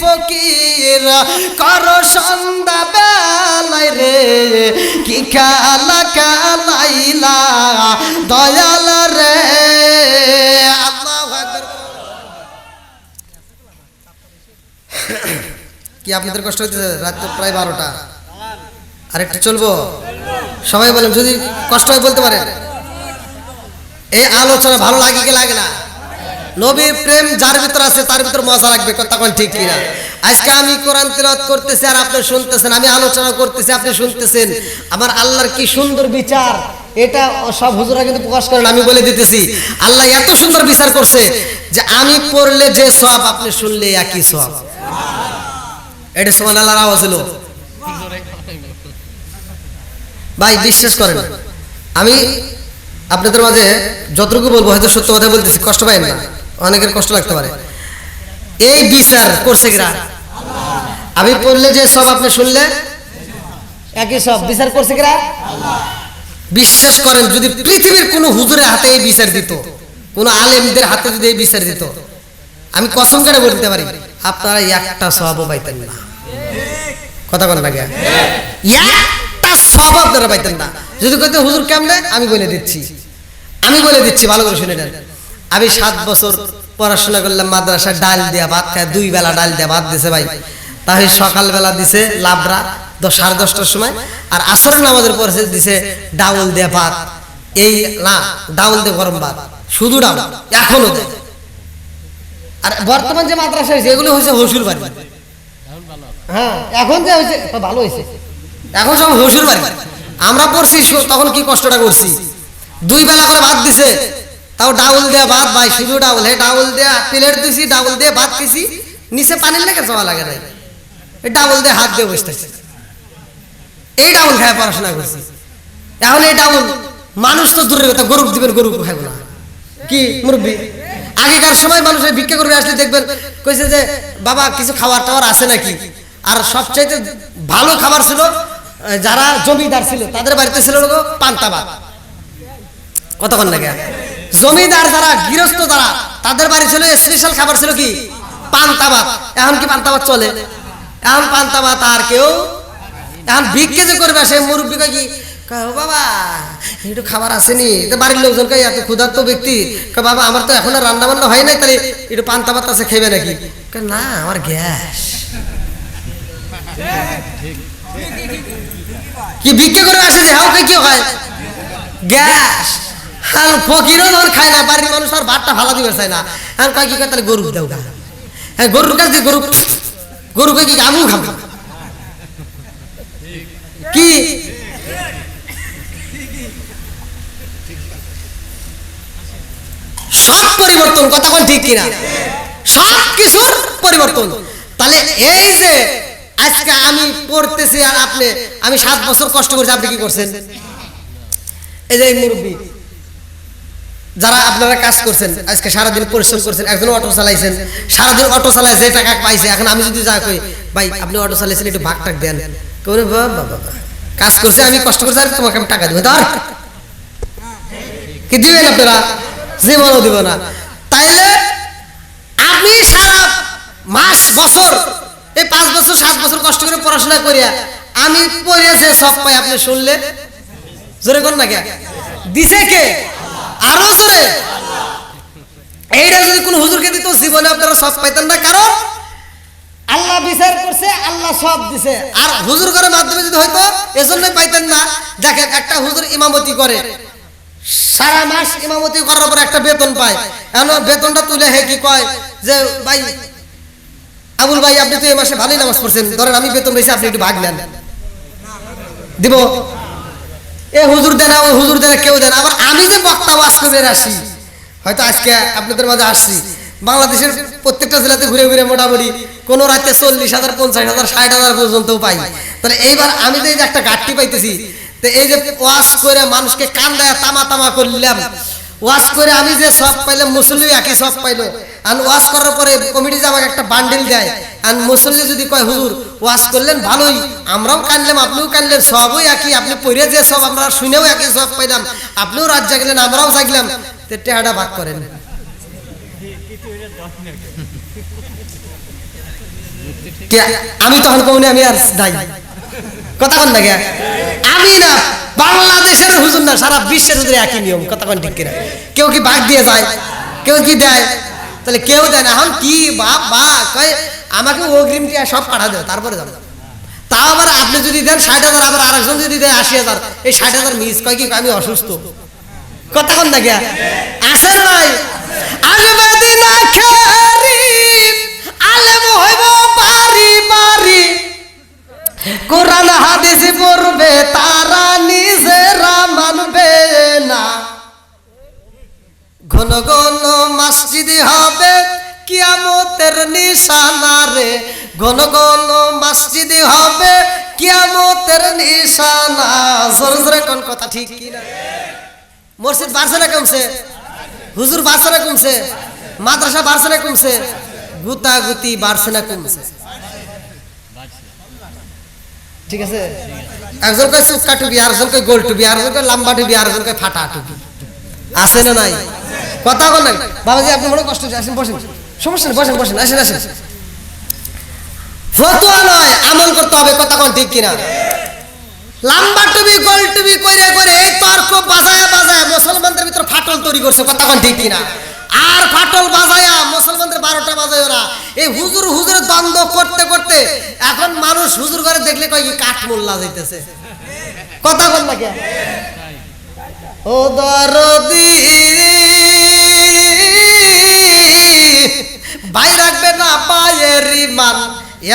Speaker 1: ফকির করো সন্ধ্যা বেলায় রে, কি খেলা খেলাইলা দয়াল রে। আল্লাহু আকবার। কি আপনাদের কষ্ট হইতেছে? রাত তো প্রায় 12টা, আরেকটু চলবো? সবাই বলেন যদি কষ্ট হয় বলতে পারেন। এই আলোচনা ভালো লাগে কি লাগে না? নবীর প্রেম যার ভিতর আছে তার ভিতর মজা লাগবে, তখন ঠিক কিনা? আজকে আমি কোরআন তেলাওয়াত করতেছি আর আপনি শুনতেছেন, আমি আলোচনা করতেছি আপনি শুনতেছেন, আমার আল্লাহর কি সুন্দর বিচার, এটা সব হুজুরা কিন্তু প্রকাশ করেন। আমি বলে দিতেছি আল্লাহ এত সুন্দর বিচার করছে যে আমি পড়লে যে সওয়াব আপনি শুনলে একই সওয়াব। এটা সুবহানাল্লাহর আওয়াজ হলো ভাই, বিশ্বাস করেন আমি আপনাদের মাঝে যতটুকু বলবো হয়তো সত্য কথা বলতেছি, কষ্ট পাই না, অনেকের কষ্ট লাগতে পারে। এই বিচার করছে কিরা? আমি পড়লে যে সব আপনি শুনলে একই সব, বিচার করছে কিরা? বিশ্বাস করেন যদি পৃথিবীর কোন হুজুরের হাতে এই বিচার দিত, কোন আলেমদের হাতে যদি এই বিচার দিত, আমি কসম করে বলতে পারি আপনারা একটা সওয়াবও পাইতেন না। কথা বলা লাগে, একটা সওয়াব আপনারা পাইতেন না। যদি কইতে হুজুর কেমনে, আমি বলে দিচ্ছি ভালো করে শুনে নেন। আমি 7 বছর পড়াশোনা করলাম মাদ্রাসায়, ডাল দেয়া ভাত খায়, 2 বেলা ডাল দেয়া ভাত দিছে ভাই। তাই সকালবেলা দিছে লাবড়া 10 সাড়ে 10টার সময়, আর আসরের নামাজের পরে দিছে ডাউল দেয়া ভাত, এই না ডাউল দিয়ে গরম ভাত শুধু ডাউল এখনো দেয়। আর বর্তমান যে মাদ্রাসা হয়েছে এগুলো হয়েছে হসুর বাড়ি। হ্যাঁ এখন যে হয়েছে ভালো হয়েছে, এখন সব হসুর বাড়ি। আমরা পড়ছি তখন কি কষ্টটা করছি, 2 বেলা করে ভাত দিছে, তাও ডাউল দেয়া ভাত ভাই, শুধু ডাউল। হ্যাঁ ডাউল দেয়া প্লেট দিছি, ডাউল দিয়ে ভাত খেয়েছি, নিচে পানির লেগে চাওয়া লাগে নাই, এই ডাউল দিয়ে হাত দিয়ে বসতেছি, এই ডাউল খায় পড়াশোনা করছি। এখন এই ডাউল মানুষ তো দূরের কথা, গরু দিবেন, গরু খাইব না কি মুরব্বী। আগেকার সময় মানুষের ভিক্ষা করবে আসলে দেখবেন কইছে যে বাবা কিছু খাবার টাবার আছে নাকি। আর সবচাইতে ভালো খাবার ছিল যারা জমিদার ছিল তাদের বাড়িতে ছিল পান্তা ভাত। কতক্ষণ লাগে জমিদার যারা গৃহস্থ যারা তাদের বাড়ি ছিল স্পেশাল খাবার ছিল কি পান্তা ভাত। এখন কি পান্তা ভাত চলে? এখন পান্তা ভাত আর কেউ, এখন ভিক্ষে যে করবে সেই মুরব্বী কয় কি বাবা একটু খাবার আসেনি, বাড়ির লোকজন কয় এত ক্ষুধার্ত ব্যক্তি, বাবা আমার তো এখন আর রান্না বান্না হয় নাই, তাহলে একটু পান্তা ভাত আছে খেবে নাকি? না আমার গ্যাস। কি ভিক্ষে করে আসে যে হাউকে কি হয় গ্যাস। হ্যাঁ ফকিরও যখন খায় না, বাড়ির মানুষ আর ভাতটা ভালো দিবে চায় না, এখন কয় কি কয় তাহলে গরু দাও গা। হ্যাঁ গরুর কাছে গরু, গরুকে কি আমিও খাবো কি? সব পরিবর্তন, কথা কোন ঠিক কিনা? সব কিছুর পরিবর্তন। তাহলে এই যে আজকে আমি পড়তেছি আর আপনি, আমি 7 বছর কষ্ট করছি, আপনি কি করছেন? এই যে মুরব্বী যারা আপনারা কাজ করছেন, আজকে সারাদিন পরিশ্রম করছেন, একজন অটো চালাইছেন, সারাদিন অটো চালায় যে টাকা পাইছে, এখন আমি যদি যা কই ভাই আপনি অটো চালাইছেন একটু ভাগ টাক দেন, কেউ বাবা কাজ করছে আমি কষ্ট করছি, আর তোমাকে আমি টাকা দিব, ধর কি দিবেন আপনারা? জীবনও দিব না। তাইলে আপনি সারা মাস বছর এই 5 বছর 7 বছর কষ্ট করে পড়াশোনা করিয়া আমি পড়িয়াছে সব পাই, আপনি শুনলে জোরে কোন না কে দিছে কে? আরো জোরে। এইটা যদি কোন হুজুরকে দিত জীবনে আপনারা সব পাইতেন না, কারণ আল্লাহ বিচার করছে, আল্লাহ সব দিছে। আর হুজুর করার মাধ্যমে যদি হয়তো এজন্যই পাইতেন না। দেখেন একটা হুজুর ইমামতি করে, সারা মাস ইমামতি করার পর একটা বেতন পায়, এখন বেতনটা তুলে হে কি কয় যে ভাই আবুল ভাই আপনি তো এই মাসে ভালোই নামাজ পড়ছেন, ধরেন আমি বেতন পেয়েছি, আপনি একটু ভাগ নেন, দিব? এ হুজুর দেন, ও হুজুর দেন, কেউ দেন। আবার আমি যে বক্তা ওয়াজ করে আসি, হয়তো আজকে আপনাদের মাঝে আসছি, বাংলাদেশের প্রত্যেকটা জেলাতে ঘুরে ঘুরে মোটামুটি কোনো রাতে 40,000 50,000 60,000 পর্যন্তও পাই। তাহলে এইবার আমি যে একটা ঘাটতি পাইতেছি, তো এই যে ওয়াজ করে মানুষকে কান্দায় তামা তামা করলাম, ওয়াজ করে আমি যে সব পাইলাম, মুসল্লি একই সব পাইলো। আর ওয়াজ করার পরে কমিটি যে আমাকে একটা বান্ডিল দেয়, আর মুসল্লি যদি কয় হুজুর ওয়াজ করলেন ভালোই, আমরাও কানলাম আপনিও কানলেন, সবই একই, আপনি পড়ে যে সব আমরা শুনেও একই সব পাইলাম, আপনিও রাত জাগলেন আমরাও জাগলাম, তো টেহাটা ভাগ করেন। আমি তখন কমনি আমি আর দায়ী, কথা কন না গে আমি না, বাংলাদেশের হুজুর না, সারা বিশ্বের হুজুর একই নিয়ম, কথা কন ঠিক কিনা? কেউ কি ভাগ দিয়ে যায়, কেউ কি দেয়? তাহলে কেউ দেয় না। এখন কি বাপ বা কয় আমাকে অগ্রিম দিয়ে সব পাঠা দেয়, তারপরে যাবো। তাও আবার আপনি যদি দেন 60,000, আবার আরেকজন যদি দেয় 80,000, এই 60,000 মিস কয় কি আমি অসুস্থ, কথা কন না গে আসেন নাই? আসবে দিন আখেরি আলেম হইব বাড়ি বাড়ি, কোরআন হাদিস পড়বে তারা নিজেরা মানবে না, ঘন ঘন মসজিদ হবে কিয়ামতের নিশানা রে, ঘন ঘন মসজিদ হবে কিয়ামতের নিশানা। জোরে জোরে কোন কথা ঠিক কি না? মসজিদ বাড়ছে না কমছে? হুজুর বাড়ছে না কমছে? মাদ্রাসা বাড়ছে না কমছে? গুতাগুতি বাড়ছে না কমছে? ঠিক আছে, একজন কয় চুক্কা টুপি, আরেকজন কয় গোল টুপি, আরেকজন কয় লম্বা টুপি, আরেকজন কয় ফাটা টুপি, আছে না নাই? কথা বল না বাবাজি, আপনি মনে কষ্ট আসেন, বসেন, সমস্যা নেই, বসেন বসেন, আসেন আসেন। ফতোয়া নয়, আমল করতে হবে, কথা কোন ঠিক কিনা? লম্বা টুপি গোল টুপি করে করে এই তর্ক বাজায় বাজায় মুসলমানদের ভিতর ফাটল তৈরি করছে, কথা কোন ঠিক কিনা? আর ফাটল বাজায়া মুসলমানদের 12টা বাজায় ওরা, এই হুজুর হুজুরের দ্বন্দ্ব করতে করতে এখন মানুষ হুজুর করে দেখলে কয় কি কাঠ মোল্লা যাইতেছে, কথা বল না কে? ও দরদি ভাই রাখবে না পায়ের মান,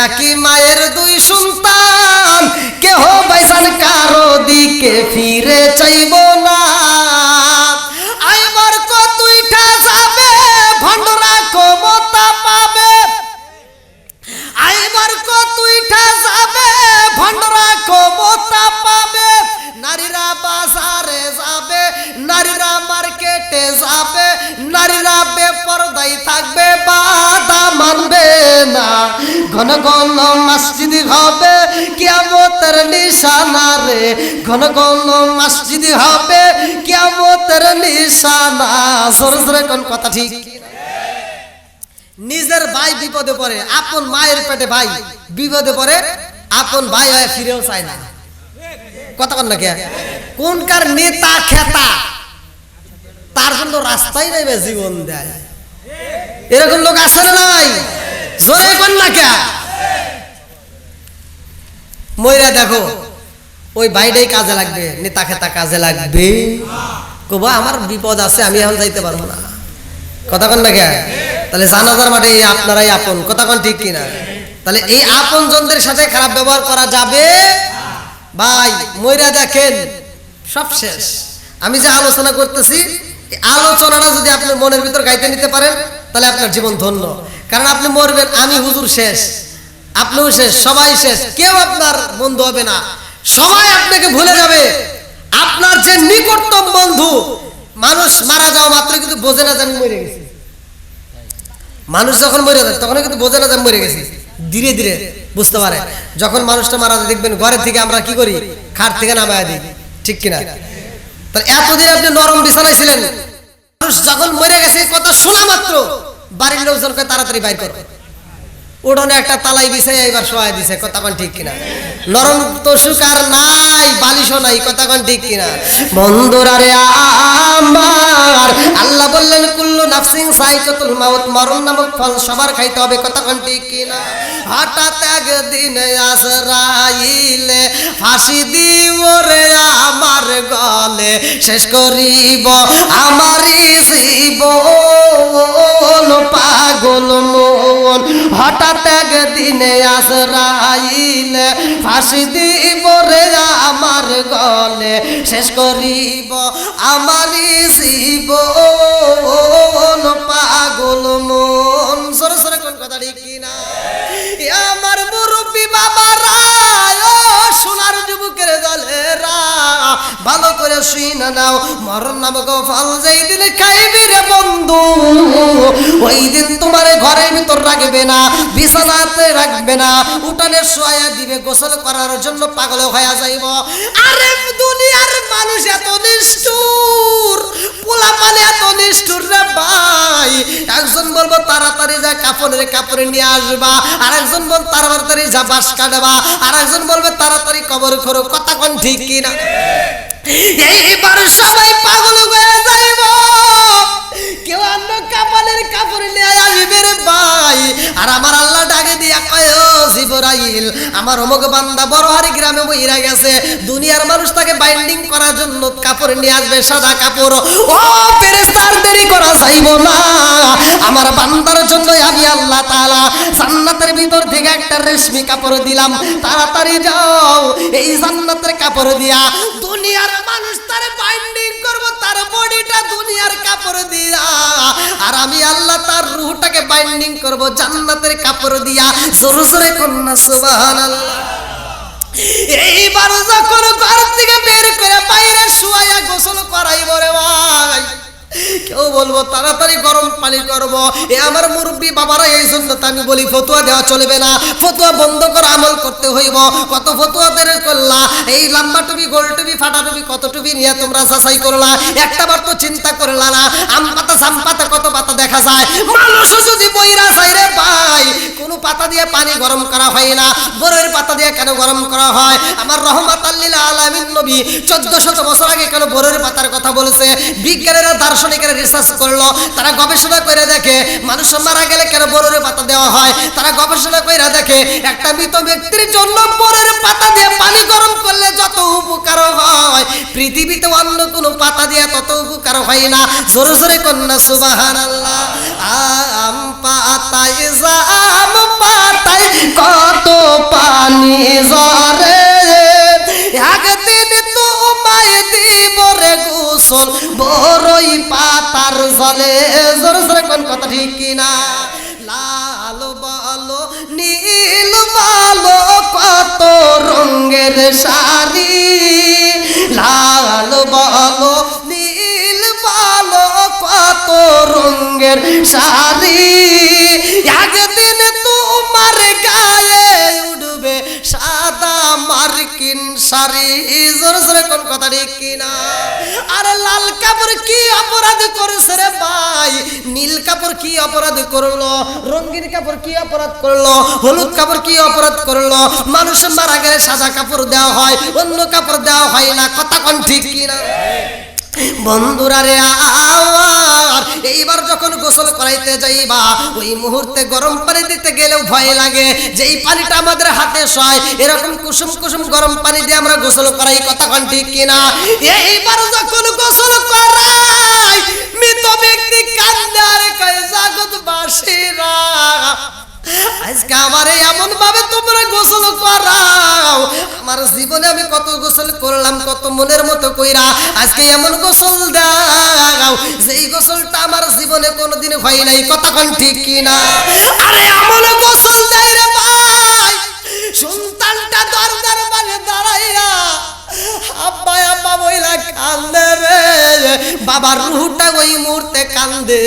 Speaker 1: একই মায়ের দুই সন্তান, কেহ বাইসান কারো দিকে ফিরে চাইব না। আইবার কত উঠা যাবে, ভণ্ডরা ক্ষমতা পাবে। আইবার কত উঠা যাবে, ভণ্ডরা ক্ষমতা পাবে। নারীরা বাজারে যাবে, নারীরা মার্কেটে যাবে, নারীরা বেপরদাই থাকবে, বাধা মানবে না। ঘন ঘন মসজিদ হবে কিয়ামতের নিশানা রে, ঘন ঘন মসজিদ হবে কিয়ামতের নিশানা। জোরে জোরে কোন কথা ঠিক? নিজের ভাই বিপদে পড়ে, আপন মায়ের পেটে ভাই বিপদে পড়ে, আপন ভাই হয়ে ফিরেও চায় না। কথা বল না কে? কোনকার নেতা খেতা তার জন্য রাস্তাই নেবে জীবন দেয়, এরকম লোক আছে না নাই? জোরে কোন না কে? মইরা দেখো ওই ভাইটাই কাজে লাগবে, নেতা খেতা কাজে লাগবে। কবা আমার বিপদ আছে, আমি এখন যাইতে পারবো না। কথা কন না কে? তাহলে জানাজার মাঠে আপনারাই আপন। কথা কন ঠিক কিনা? তাহলে এই আপন জনদের সাথে খারাপ ব্যবহার করা যাবে? ভাই মইরা দেখেন সব শেষ। আমি যে আলোচনা করতেছি, এই আলোচনাটা যদি আপনি মনের ভিতর গাইতে নিতে পারেন তাহলে আপনার জীবন ধন্য। কারণ আপনি মরবেন, আমি হুজুর শেষ, আপনিও শেষ, সবাই শেষ, কেউ আপনার বন্ধু হবে না, সবাই আপনাকে ভুলে যাবে। আপনার যে নিকটতম বন্ধু, মানুষ মারা যাওয়া মাত্র কিন্তু বোঝে না যে আমি মরে গেছি। মানুষ যখন মরে যায় তখন কিন্তু বোঝে না যে আমি মরে গেছি, ধীরে ধীরে বুঝতে পারে। যখন মানুষটা মারা যায় দেখবেন ঘরের থেকে আমরা কি করি, খাট থেকে নামায় দিই, ঠিক কিনা? তাহলে এতদিন আপনি নরম বিছানায় ছিলেন, মানুষ যখন মরে গেছে কথা শোনা মাত্র বাড়ির লোকজনকে তাড়াতাড়ি বাইর করো, উঠোনে একটা তালাই বিছাই এবার শোয়া দিছে। কথা কন ঠিক কিনা? নরম তো সুকার নাই, বালিশও নাই। কথা কন ঠিক কিনা? বন্ধুরা রে আমার, আল্লাহ বললেন কুল্লু নাফসিন সাইকাতুল মাউত, মরণ নামক ফল সবার খাইতে হবে। কথা কন ঠিক কিনা? হঠাৎ একদিন আজরাইলে ফাঁসি দিব রে আমার গলে, শেষ করিব আমারই জীবন পাগল মন। হঠাৎ একদিনে আজরাইলে ফাঁসি দিব রে আমার গলে, শেষ করিব আমারই জীবন পাগল মন। সরে সরে কোন কথা ঠিক কিনা? আমার মুরব্বী বাবারা, সোনার যুবকের দলেরা, ভালো করে শুনে নাও, মরণ নামক ফল যেই দিন খাইবি রে বন্ধু, ওই দিন তোমার ঘরের ভিতর রাখবে না, বিছানাতে রাখবে না, উঠানে শোয়া দিবে, গোসল করার জন্য পাগল হয়ে যাইব। আরে দুনিয়ার মানুষ এত নিষ্ঠুর, পোলাপানে এত নিষ্ঠুর রে ভাই। একজন বলবো তাড়াতাড়ি যা কাপড়ের কাপড়ে নিয়ে আসবা, আর একজন বল তাড়াতাড়ি যা বাঁশ কাটবা, আর একজন বলবে তাড়াতাড়ি কবর খোরো। কথা কোন ঠিক কিনা? এইবার সবাই পাগল হয়ে যাইব, কেউ অন্য কাপড়ের কাপড় নিয়ে আসবে রে ভাই। আর আমার আল্লাহ ডাকে দিয়া কয়, ও জিবরাইল, আমার অমুক বান্দা বড়হারি গ্রামে বইরা গেছে, দুনিয়ার মানুষ তাকে বাইন্ডিং করার জন্য কাপড় নিয়ে আসবে, সাদা কাপড়। ও ফেরেশতার দেরি করা যাইব না, আমার বান্দার জন্য আমি আল্লাহ তাআলা জান্নাতের ভিতর থেকে একটা রেশমি কাপড় দিলাম, তাড়াতাড়ি যাও এই জান্নাতের কাপড় দিয়া দুনিয়ার মানুষ তার বাইন্ডিং করব, তার বডিটা দুনিয়ার কাপড় দিয়া, আর আমি আল্লাহ তার রূহটাকে বাইন্ডিং করব জান্নাতের কাপড় দিয়া। জোরে জোরে কন্না সুবহানাল্লাহ। এইবার যখন ঘর থেকে বের করে বাইরে শুয়াইয়া গোসল করাইব রে ভাই, কেউ বলবো তাড়াতাড়ি গরম পানি করবো। এ আমার মুরব্বী বাবারা, এই জন্য তো আমি বলি ফতুয়া দেওয়া চলবে না, ফতুয়া বন্ধ করে আমল করতে হইব। কত ফতুয়া বের করলা, এই লম্বা টুপি, গোল টুপি, ফাটা টুপি, কত টুপি নিয়ে তোমরা যাচাই করলা, একটা বার তো চিন্তা করলা না? আম পাতা, জাম পাতা, কত পাতা দেখা যায়। মানুষ যদি বইরা যায় রে ভাই, কোনো পাতা দিয়ে পানি গরম করা হয় না, বরের পাতা দিয়ে কেন গরম করা হয়? আমার রহমাতাল লিল আলামিন নবী 1400 বছর আগে কেন বরের পাতার কথা বলেছে? বিজ্ঞানীরা, দার্শনিকেরা রিসার্চ করলো, তারা গবেষণা করে দেখে মানুষ মারা গেলে কেন বরের পাতা দেওয়া হয়। তারা গবেষণা করে দেখে একটা মৃত ব্যক্তির জন্য বরের পাতা দিয়ে পানি গরম করলে যত উপকার হয়, পৃথিবীতে অন্য কোনো পাতা দিয়ে তত উপকার হয় না। জোরে জোরে কন্যা সুবহানাল্লাহ। আম পাতায় জাম পাতায় কত পানি ঝরে, একদিন তোমায় দিব রে গোসল বড়ই পাতার জলে। জোরে জোরে কোন কথা ঠিক কিনা? লাল বলো নীল বলো কত রঙের শাড়ি, লাল বলো নীল বলো কত রঙের শাড়ি, একদিন তোমার গায়ে উঠবে সাদা মার্কিন শাড়ি। জোরে জোরে কোন কথা ঠিক কিনা? আরে লাল কাপড় কি অপরাধ করেছে রে ভাই? নীল কাপড় কি অপরাধ করলো? রঙিন কাপড় কি অপরাধ করলো? হলুদ কাপড় কি অপরাধ করলো? মানুষ মারা গেলে সাদা কাপড় দেওয়া হয়, অন্য কাপড় দেওয়া হয় না। কথা কোন ঠিক কিনা? বন্ধুরা রে আর এইবার যখন গোসল করাইতে যাইবা ওই মুহূর্তে গরম পানি দিতে গেলেও ভয় লাগে। যেই পানিটা আমাদের হাতে সয় এরকম কুসুম কুসুম গরম পানি দিয়ে আমরা গোসল করাই। কথা কোন ঠিক কিনা? এইবার যখন গোসল করাই মৃত ব্যক্তি কান্দে আর কয় জগৎবাসীরা আজকে আমারে এমন ভাবে তোমরা গোসল করাও, আমার জীবনে আমি কত গোসল করলাম কত মনের মতো কইরা, আজকে এমন গোসল দাও যেই গোসলটা আমার জীবনে কোনোদিন হয় নাই। কথা কোন ঠিক কিনা? আরে এমন গোসল দেয় রে ভাই, সন্তানটা দরজার মানে দাঁড়াইয়া আব্বা আব্বা বইলা কান্দে রে, বাবার রুহটা ওই মুহূর্তে কান্দে।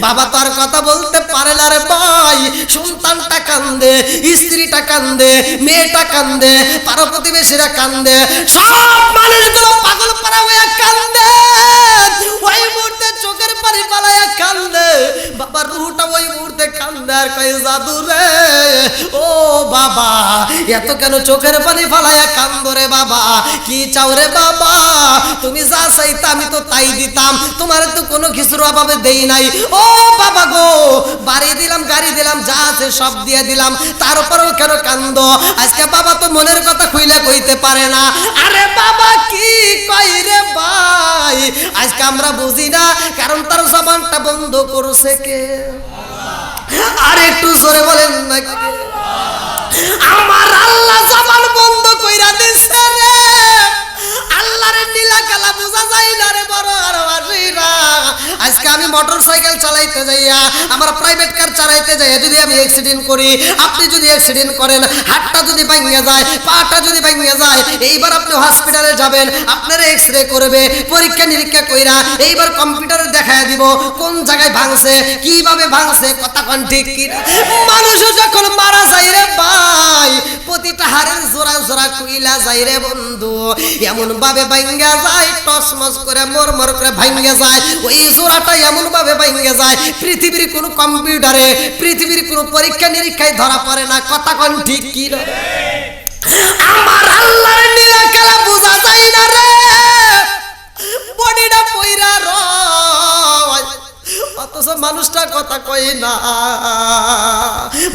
Speaker 1: বাবা তো আর কথা বলতে পারে না রে ভাই, সন্তানটা কান্দে, স্ত্রীটা কান্দে, মেয়েটা কান্দে, পাড়া প্রতিবেশীরা কান্দে, সব মানুষগুলো পাগল পাড়া হয়ে কান্দে। ওই মুহূর্তে চোখের পানি পালাইয়া কান্দে, বাবার রুহটা ওই মুহূর্তে কান্দে আর কয় জাদু রে ও বাবা এত কেন চোখের পানি ফালাইয়া কান্দো রে বাবা? কি চাও রে বাবা? তুমি যা চাইতা আমি তো তাই দিতাম, তোমার তো কোনো কিছুর অভাবে দেই নাই। ও বাবা গো, বাড়ি দিলাম গাড়ি দিলাম যা আছে সব দিয়ে দিলাম, তারপরেও কেন কান্দো? আজকে বাবা তো মনের কথা খুইলে কইতে পারে না। আরে বাবা কি কই রে ভাই? আজকে আমরা বুঝি না, কারণ তার জবানটা বন্ধ করছে কে? আর একটু জোরে বলেন না কে? আমার আল্লাহ জবান বন্ধ কইরা দিছে রে। আল্লাহর নীলা কালা বোঝা যায় না রে বড় আর বাসীরা। আজকে আমি মোটরসাইকেল চালাইতে যাইয়া আমার প্রাইভেট কার চালাইতে যাইয়া যদি আমি অ্যাক্সিডেন্ট করি, আপনি যদি অ্যাক্সিডেন্ট করেন, হাতটা যদি ভেঙে যায়, পাটা যদি ভেঙে যায়, এইবার আপনি হসপিটালে যাবেন, আপনার এক্সরে করবে, পরীক্ষা নিরীক্ষা কইরা এইবার কম্পিউটারে দেখায় দিব কোন জায়গায় ভাঙছে, কিভাবে ভাঙছে। কথা কোন ঠিক কি? মানুষ যখন মারা যায় রে ভাই প্রতিটা হাড়ের জোড়া জোড়া কইলা যায় রে বন্ধু, এমন ভাবে ভাঙ্গা যায়, টসমস করে মরমর করে ভাঙ্গা যায়, ওই জোড়াটা এমন ভাবে ভাঙ্গা যায় পৃথিবীর কোনো কম্পিউটারে, পৃথিবীর কোনো পরীক্ষা নিরীক্ষায় ধরা পড়ে না। কথা কোন ঠিক কি? আমার আল্লাহর নীলা কালা বোঝা যায় না রে, বডিটা পয়রা রয়, অথচ মানুষটা কথা কই না।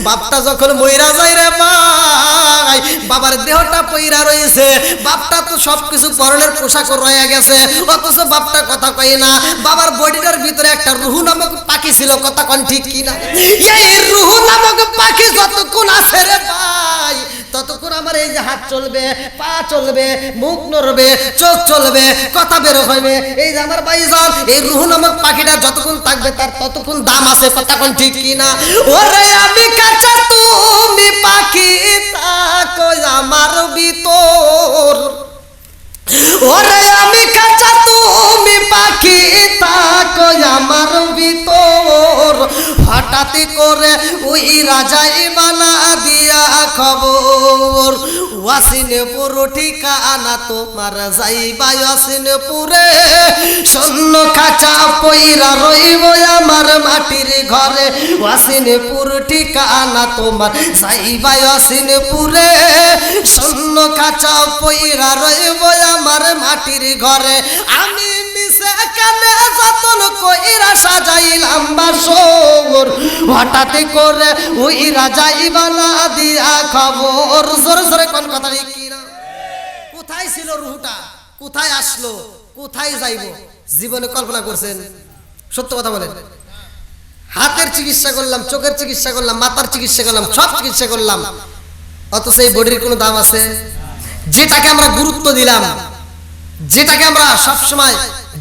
Speaker 1: বাপটা যখন মইরা যায় রে ভাই, বাবার দেহটা পইরা রয়েছে, বাপটা তো সবকিছু পরনের পোশাক রয়ে গেছে, অথচ বাপটা কথা কই না। বাবার বডিটার ভিতরে একটা রুহু নামক পাখি ছিল। কথা কোন ঠিক কি না? এই রুহু নামক পাখি যতক্ষণ আছে রে ভাই ততক্ষণ আমার এই যে হাত চলবে, পা চলবে, মুখ নড়বে, চোখ চলবে, কথা বের হবে। এই যে আমার ভাইজান এই রুহু নামক পাখিটা যতক্ষণ থাকবে তার ততক্ষণ দাম আছে। কথা কোন ঠিক কি না? ওরে আমি কাঁচা তুমি পাখি থাকো আমার ভিতর, ওরে আমি কাঁচা তুমি পাখি থাকো আমার ভিতর, হঠাৎ করে ওই রাজাই বানা দিয়া খবর, ওয়াসিনপুর ঠিকানা তোমার যাইবা ওয়াসিনপুরে, শূন্য খাঁচা পইরা রইব আমার মাটির ঘরে, ওয়াসিনপুর ঠিকানা তোমার যাইবা ওয়াসিনপুরে, শূন্য খাঁচা পইরা রইব আমার মাটির ঘরে। আমি মিশে কানে যতন কইরা সাজাইলাম বাসর, হঠাৎ করে ওই রাজাই বানা দিয়া খবর। জোরে জোরে কোন কথা কি না? কোথায় ছিল রুহটা? কোথায় আসলো, কোথায় যাইব, জীবনে কল্পনা করছেন? সত্য কথা বলেন। হাতের চিকিৎসা করলাম, চোখের চিকিৎসা করলাম, মাথার চিকিৎসা করলাম, সব চিকিৎসা করলাম, অথচ এই বডির কোনো দাম আছে? যেটাকে আমরা গুরুত্ব দিলাম, যেটাকে আমরা সবসময়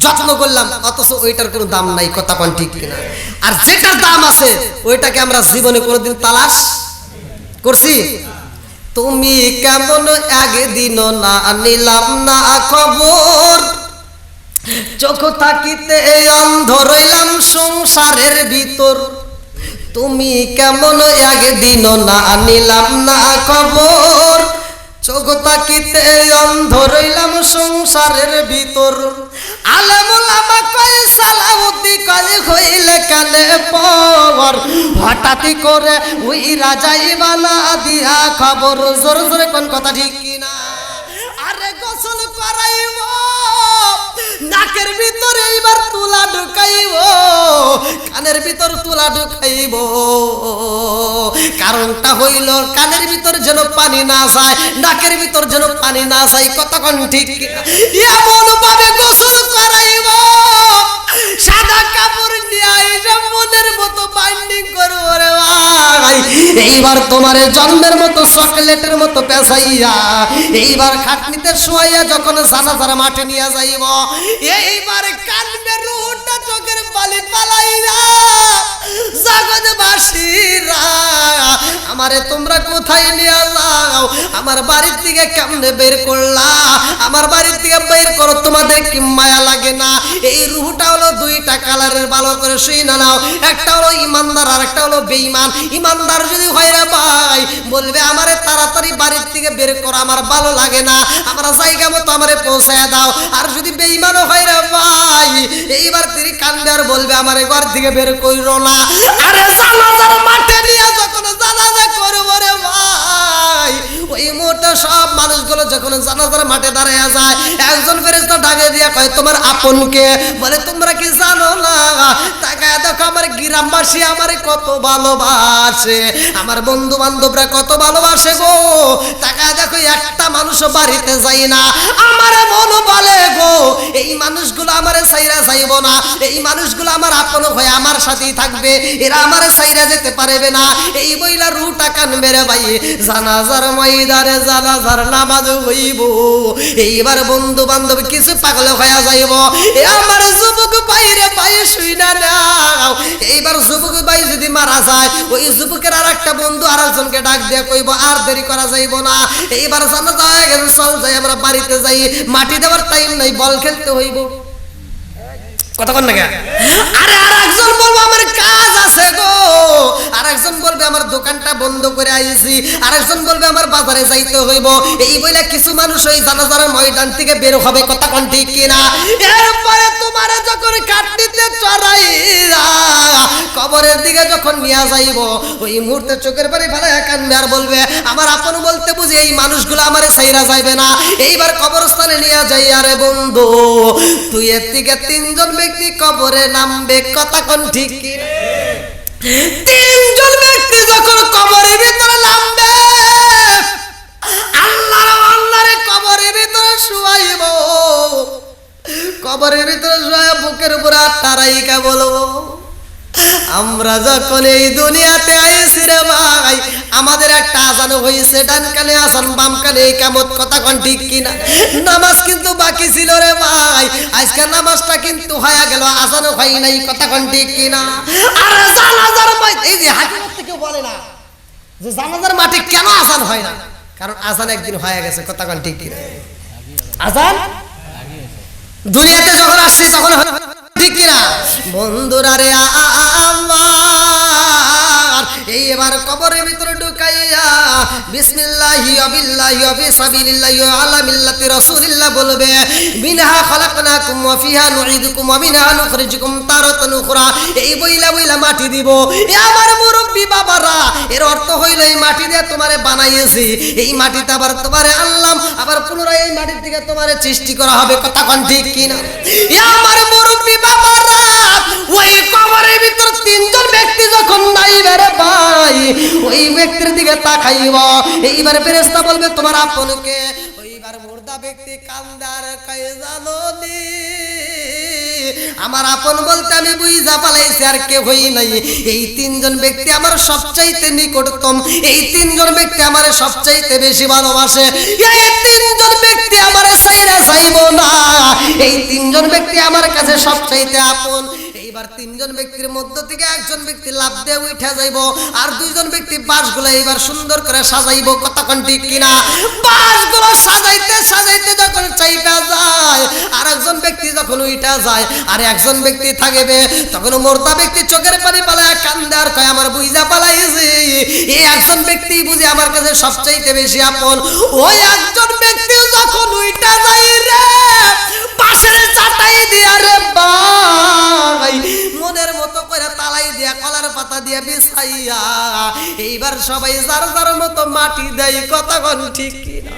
Speaker 1: যত্ন করলাম, অথচ ওইটার কোনো দাম নাই। কথা কোন ঠিক কিনা? আর যেটার দাম আছে ওইটাকে আমরা জীবনে কোনোদিন তালাশ করছি? তুমি কেমন একদিন না নিলাম না খবর, চোখ থাকিতে অন্ধ রইলাম সংসারের ভিতর। তুমি কেমন একদিন না নিলাম না খবর, চোখ থাকিতে অন্ধ রইলাম সংসারের ভিতর। আলেমুল আমা কয় সালামতি কয় হইলে কানে পর, হঠাৎই করে উইরা যাইবা না দিয়া খবর। জোরে জোরে কোন কথা ঠিক কিনা? আরে গোসল করাইব, নাকের ভিতরে এইবার তুলা ঢুকাইব, কানের ভিতর তুলা ঢুকাইব। কারণটা হইল কানের ভিতর যেন পানি না যায়, নাকের ভিতর যেন পানি না যায়। কতক্ষণ ঠিক এমন ভাবে গোসল করাইব, সাদা কাপড় নিয়ে আইসা মনের মতো বাইন্ডিং করবো রে ভাই। এইবার তোমার জন্মের মতো চকলেটের মতো পেঁচাইয়া এইবার খাটনিতে শোয়াইয়া যখন জানাজার মাঠে নিয়ে যাইব, এইবার কানবে রুটা চোখের বালি পালাইয়া। জগৎবাসীরা আমারে তোমরা কোথায় নিয়ে যাও? আমার বাড়ির থেকে কেমনে বের করলা? আমার বাড়ির থেকে বের করো, তোমাদের কি মায়া লাগে না? এই রুহটা হলো দুইটা কালারের, ভালো করে শুই না নাও। একটা হলো ইমানদার আর একটা হলো বেঈমান। ইমানদার যদি হয় রে ভাই, বলবে আমারে তাড়াতাড়ি বাড়ির থেকে বের করো, আমার ভালো লাগে না, আমার জায়গা মতো আমারে পৌঁছায় দাও। আর যদি বেঈমানও হয় রে ভাই, এইবার তিনি কান্দে আর বলবে আমারে ঘর থেকে বের কইরো না। আরে জানাজার মাঠে নিয়ে যখন জানাজা করবো রে ভাই, ওই মুহূর্তে সব মানুষগুলো যখন জানাজার মাঠে দাঁড়ায় যায়, একজন ফেরেশতা ডাকে দিয়া কয় তোমার আপনকে? বলে তোমরা কি জানো না? তাকায় দেখো আমার গ্রামবাসী আমারে কত ভালোবাসে, আমার বন্ধু বান্ধবরা কত ভালোবাসে গো। তাকায় দেখো একটা মানুষ বাড়িতে যাই না, আমার মন বলে গো এই মানুষগুলো আমারে ছাইরা যাইব না, এই মানুষগুলো আমার আপন হয়ে আমার সাথেই থাকবে, এরা আমারে ছাইরা যেতে পারবে না। এই বইলা রুটা কানবে রে ভাই। জানাজার ময়দানে জানাজার নামাজ হইব, এইবার বন্ধু বান্ধব কিছু পাগল হয়ে যাইব। আমার যুবক ভাইরে ভাই শুই না নাও। এইবার যুবক ভাই যদি মারা যায়, ওই যুবকের আর একটা বন্ধু আর একজনকে ডাক দিয়ে কইব আর দেরি করা যাইব না। এইবার জানাজা হয়ে গেছে, চল যাই আমরা বাড়িতে যাই, মাটি দেওয়ার টাইম নাই, বল খেলতে হইব। কথা কন না কেন? আরে আর একজন বলবো আমার কাজ আছে গো, আর একজন বলবে আমার দোকানটা বন্ধ করে আইছি, আর একজন বলবে আমার বাজারে যাইতে হইব। এই বইলা কিছু মানুষ ওই জানাজার ময়দান থেকে বের হবে। কথা কোন ঠিক কিনা? এরপরে তোমার যখন কাটনিতে চড়াইরা কবরের দিকে যখন নিয়ে যাইব, ওই মুহূর্তে চোখের পানি ফেলায় কান্দবে আর বলবে আমার আপন বলতে বুঝি এই মানুষগুলো আমারে ছাইরা যাইবে না। এইবার কবরস্থানে নিয়ে যাই, আরে বন্ধু তুই এর থেকে তিনজন ব্যক্তি কবরে নামবে। কথা কোন ঠিক কিনা? তিনজন ব্যক্তি যখন কবরের ভিতরে নামবে, আল্লাহর কবরের ভিতরে শুয়াইব। কবরের ভিতরে শুয়ে বুকের উপর আটটা রাইখা বলবো আমরা যখন এই দুনিয়াতে আইছি রে ভাই, আমাদের একটা আজান হয়েছে, ডান কানে আজান, বাম কানে ইকামত। কথা কোন ঠিক কিনা? নামাজ কিন্তু বাকি ছিল রে ভাই, আজকে নামাজটা কিন্তু হয়ে গেল, আজানও হয় নাই। কথা কোন ঠিক কিনা? আর জানাজার মাঠে, এই যে হাকিম থেকে বলে না যে জানাজার মাঠে কেন আজান হয় না, কারণ আজান একদিন হয়ে গেছে। কথা কোন ঠিক কিনা? আজান দুনিয়াতে যখন আসছে তখন ঠিক কিনা? বন্ধুরা রে আমার, এইবার কবরের ভিতরে ঢুকাইয়া বিসমিল্লাহি ওয়া বিল্লাহি ওয়া ফিসাবিলিল্লাহি ওয়া আলা মিল্লাতি রাসূলিল্লাহ বলবে মিনহা খালাকনাকুম ওয়া ফিহা নুঈদুকুম ওয়া মিনহা নুখরিজুকুম তারাতান উখরা। এই বইলা বইলা মাটি দিব। এ আমার মুরব্বি বাবারা, এর অর্থ হইল এই মাটি দিয়ে তোমারে বানাইয়েছি, এই মাটিতে আবার তোমারে আনলাম, আবার পুনরায় এই মাটির থেকে তোমারে সৃষ্টি করা হবে। কথা কোন ঠিক কিনা? এ আমার মুরব্বি বাবারা, ওই কবরের ভিতর তিনজন ব্যক্তি যখন নাইবে রে ভাই, ওই ব্যক্তির দিকে তাকাইব। এইবার ফেরেশতা বলবে তোমার আপনকে। ওইবার মুর্দা ব্যক্তি কান্দার কয় জানোনি আমার আপন বলতে আমি বুঝা পালাইছি আর কেউ হই নাই। এই তিনজন ব্যক্তি আমার সবচাইতে নিকটতম, এই তিনজন ব্যক্তি আমার সবচাইতে বেশি ভালোবাসে, এই তিনজন ব্যক্তি আমার ছাইরা যাইব না, এই তিনজন ব্যক্তি আমার কাছে সবচাইতে আপন। এইবার তিনজন ব্যক্তির মধ্য থেকে একজন ব্যক্তি লাফ দিয়ে উঠা যাইব, আর দুইজন ব্যক্তি বাঁশগুলো এইবার সুন্দর করে সাজাইব। কতক্ষণ ঠিক কিনা? বাঁশগুলো সাজাইতে সাজাইতে যখন চাইটা যায়, আর একজন ব্যক্তি যখন উঠা যায়, আর একজন ব্যক্তি থাকবে, তখন মর্দা ব্যক্তি চোখের পানি পালায় কান্দে আর কয় আমার বুঝা পালাইছি, এই একজন ব্যক্তি বুঝি আমার কাছে সবচাইতে বেশি আপন। ওই একজন ব্যক্তি যখন উঠা যায় রে বাঁশের চাটাই দিয়া রে ভাই মনের মতো করে তালাই দিয়া কলার পাতা দিয়া বিছাইয়া এইবার সবাই যার যার মতো মাটি দেয়। কতক্ষণ ঠিক কিনা?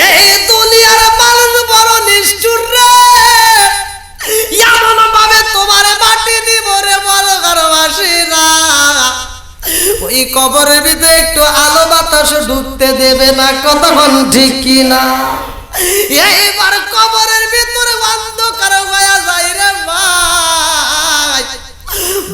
Speaker 1: এই দুনিয়ার মানুষ বড় নিষ্ঠুর রে, এমন ভাবে তোমার মাটি দিব রে বড় ঘরবাসীরা, ওই কবরের ভিতরে একটু আলো বাতাস ঢুকতে দেবে না। কতক্ষণ ঠিক কিনা? এইবার কবরের ভিতরে অন্ধকার হয়ে যায় রে ভাই।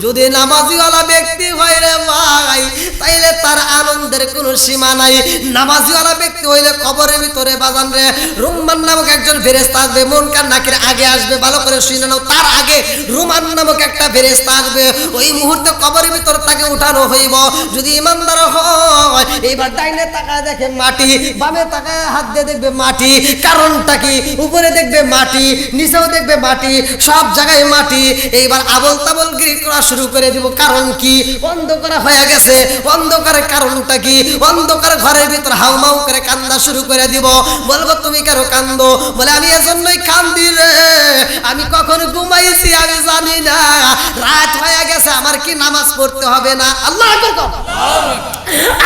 Speaker 1: যদি নামাজিওয়ালা ব্যক্তি হয় রে ভাই, তাইলে তার আনন্দের কোনো সীমা নাই। নামাজিওয়ালা ব্যক্তি হইলে কবরের ভিতরে বাজান রে রুম্মান নামক একজন ফেরেশতা আসবে, মুনকার নাকির আগে আসবে, ভালো করে শুনে নাও। তার আগে রুমান নামক একটা ফেরেশতা আসবে, ওই মুহূর্তে কবরের ভিতর তাকে উঠানো হইব। যদি ইমানদার হয় এইবার ডাইনে তাকায় দেখে মাটি, বামে তাকায় হাত দিয়ে দেখবে মাটি। কারণটা কি? উপরে দেখবে মাটি, নিচেও দেখবে মাটি, সব জায়গায় মাটি। এইবার আবল তাবল গিরি করা শুরু করে দিব। কারণ কি? অন্ধকার হয়ে গেছে। অন্ধকারের কারণটা কি? অন্ধকার ঘরের ভিতর হাউমাউ করে কান্দা শুরু করে দিব। বলবো তুমি কেন কান্দো? বলে আমি এজন্যই কান্দি রে, আমি কখন ঘুমাইছি আমি জানি না, রাত হয়ে গেছে, আমার কি নামাজ পড়তে হবে না? আল্লাহু আকবার।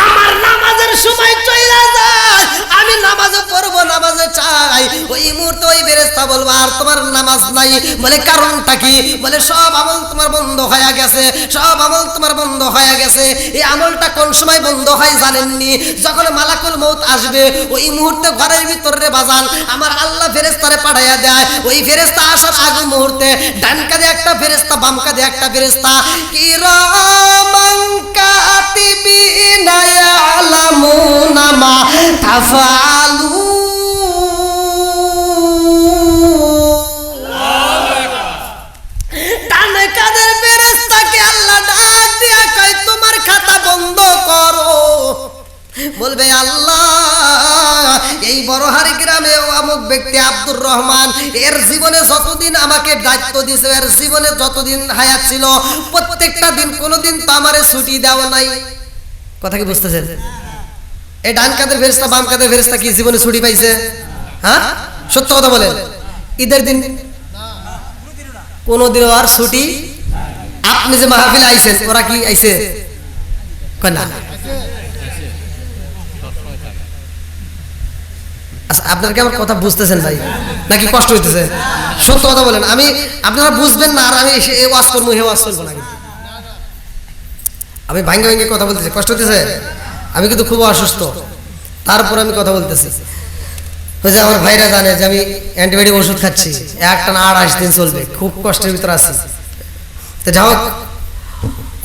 Speaker 1: আমার নামাজের সময় চলে যায়, আমি নামাজও পড়বো, নামাজে চাই। ওই মুহূর্তে ওই ফেরেশতা বলবো আর তোমার নামাজ নাই। বলে কারণটা কি? বলে সব আমল তোমার বন্ধ হয়ে গেছে, সব আমল তোমার বন্ধ হয়ে গেছে। এই আমলটা কোন সময় বন্ধ হয় জানেননি? যখন মালাকুল মউত আসবে, ওই মুহূর্তে ঘরের ভিতরে বাজান আমার আল্লাহ ফেরেশতারে পাঠাইয়া দেয়। ওই ফেরেশতা আসার আগে মুহূর্তে ডান কাঁধে একটা ফেরেশতা, বাম কাঁধে একটা ফেরেশতা, কিরামান কাতিবিনা ইয়ালামুনা মা তাফআলু। ডান কাঁধের ফেরেশতাকে আল্লাহ ডাক দিয়া কয় তোমার খাতা বন্ধ করো। বলবে আল্লাহ এই বড়হারি গ্রামে অমুক ব্যক্তি আব্দুর রহমান, এর জীবনে যতদিন আমাকে দায়িত্ব দিয়েছে, এর জীবনে যতদিন হায়াত ছিল প্রত্যেকটা দিন কোনোদিন তো আমারে ছুটি দেওয়া নাই। কথা কি বুঝতেছেন? এই ডান কাঁধের ফেরেশতা বাম কাঁধের ফেরেশতা কি জীবনে ছুটি পাইছে? হ্যাঁ, সত্য কথা বলেন। ঈদের দিন কোনোদিনও আর ছুটি। আপনি যে মাহফিলে আইছেন, ওরা কি আইছে? না। আচ্ছা, আপনার কি আমার কথা বুঝতেছেন ভাই, নাকি কষ্ট হইতেছে? সত্য কথা বলেন, আমি আপনারা বুঝবেন না, আর আমি এ ওয়াজ করবো, হে ওয়াজ করবো না। আমি ভাঙ্গে ভাঙ্গে কথা বলতেছি, কষ্ট হইতেছে? আমি কিন্তু খুব অসুস্থ, তারপর আমি কথা বলতেছি। ওই যে আমার ভাইরা জানে যে আমি অ্যান্টিবায়োটিক ওষুধ খাচ্ছি, একটা না 28 দিন চলবে, খুব কষ্টের ভিতরে আছি। তো যাই হোক,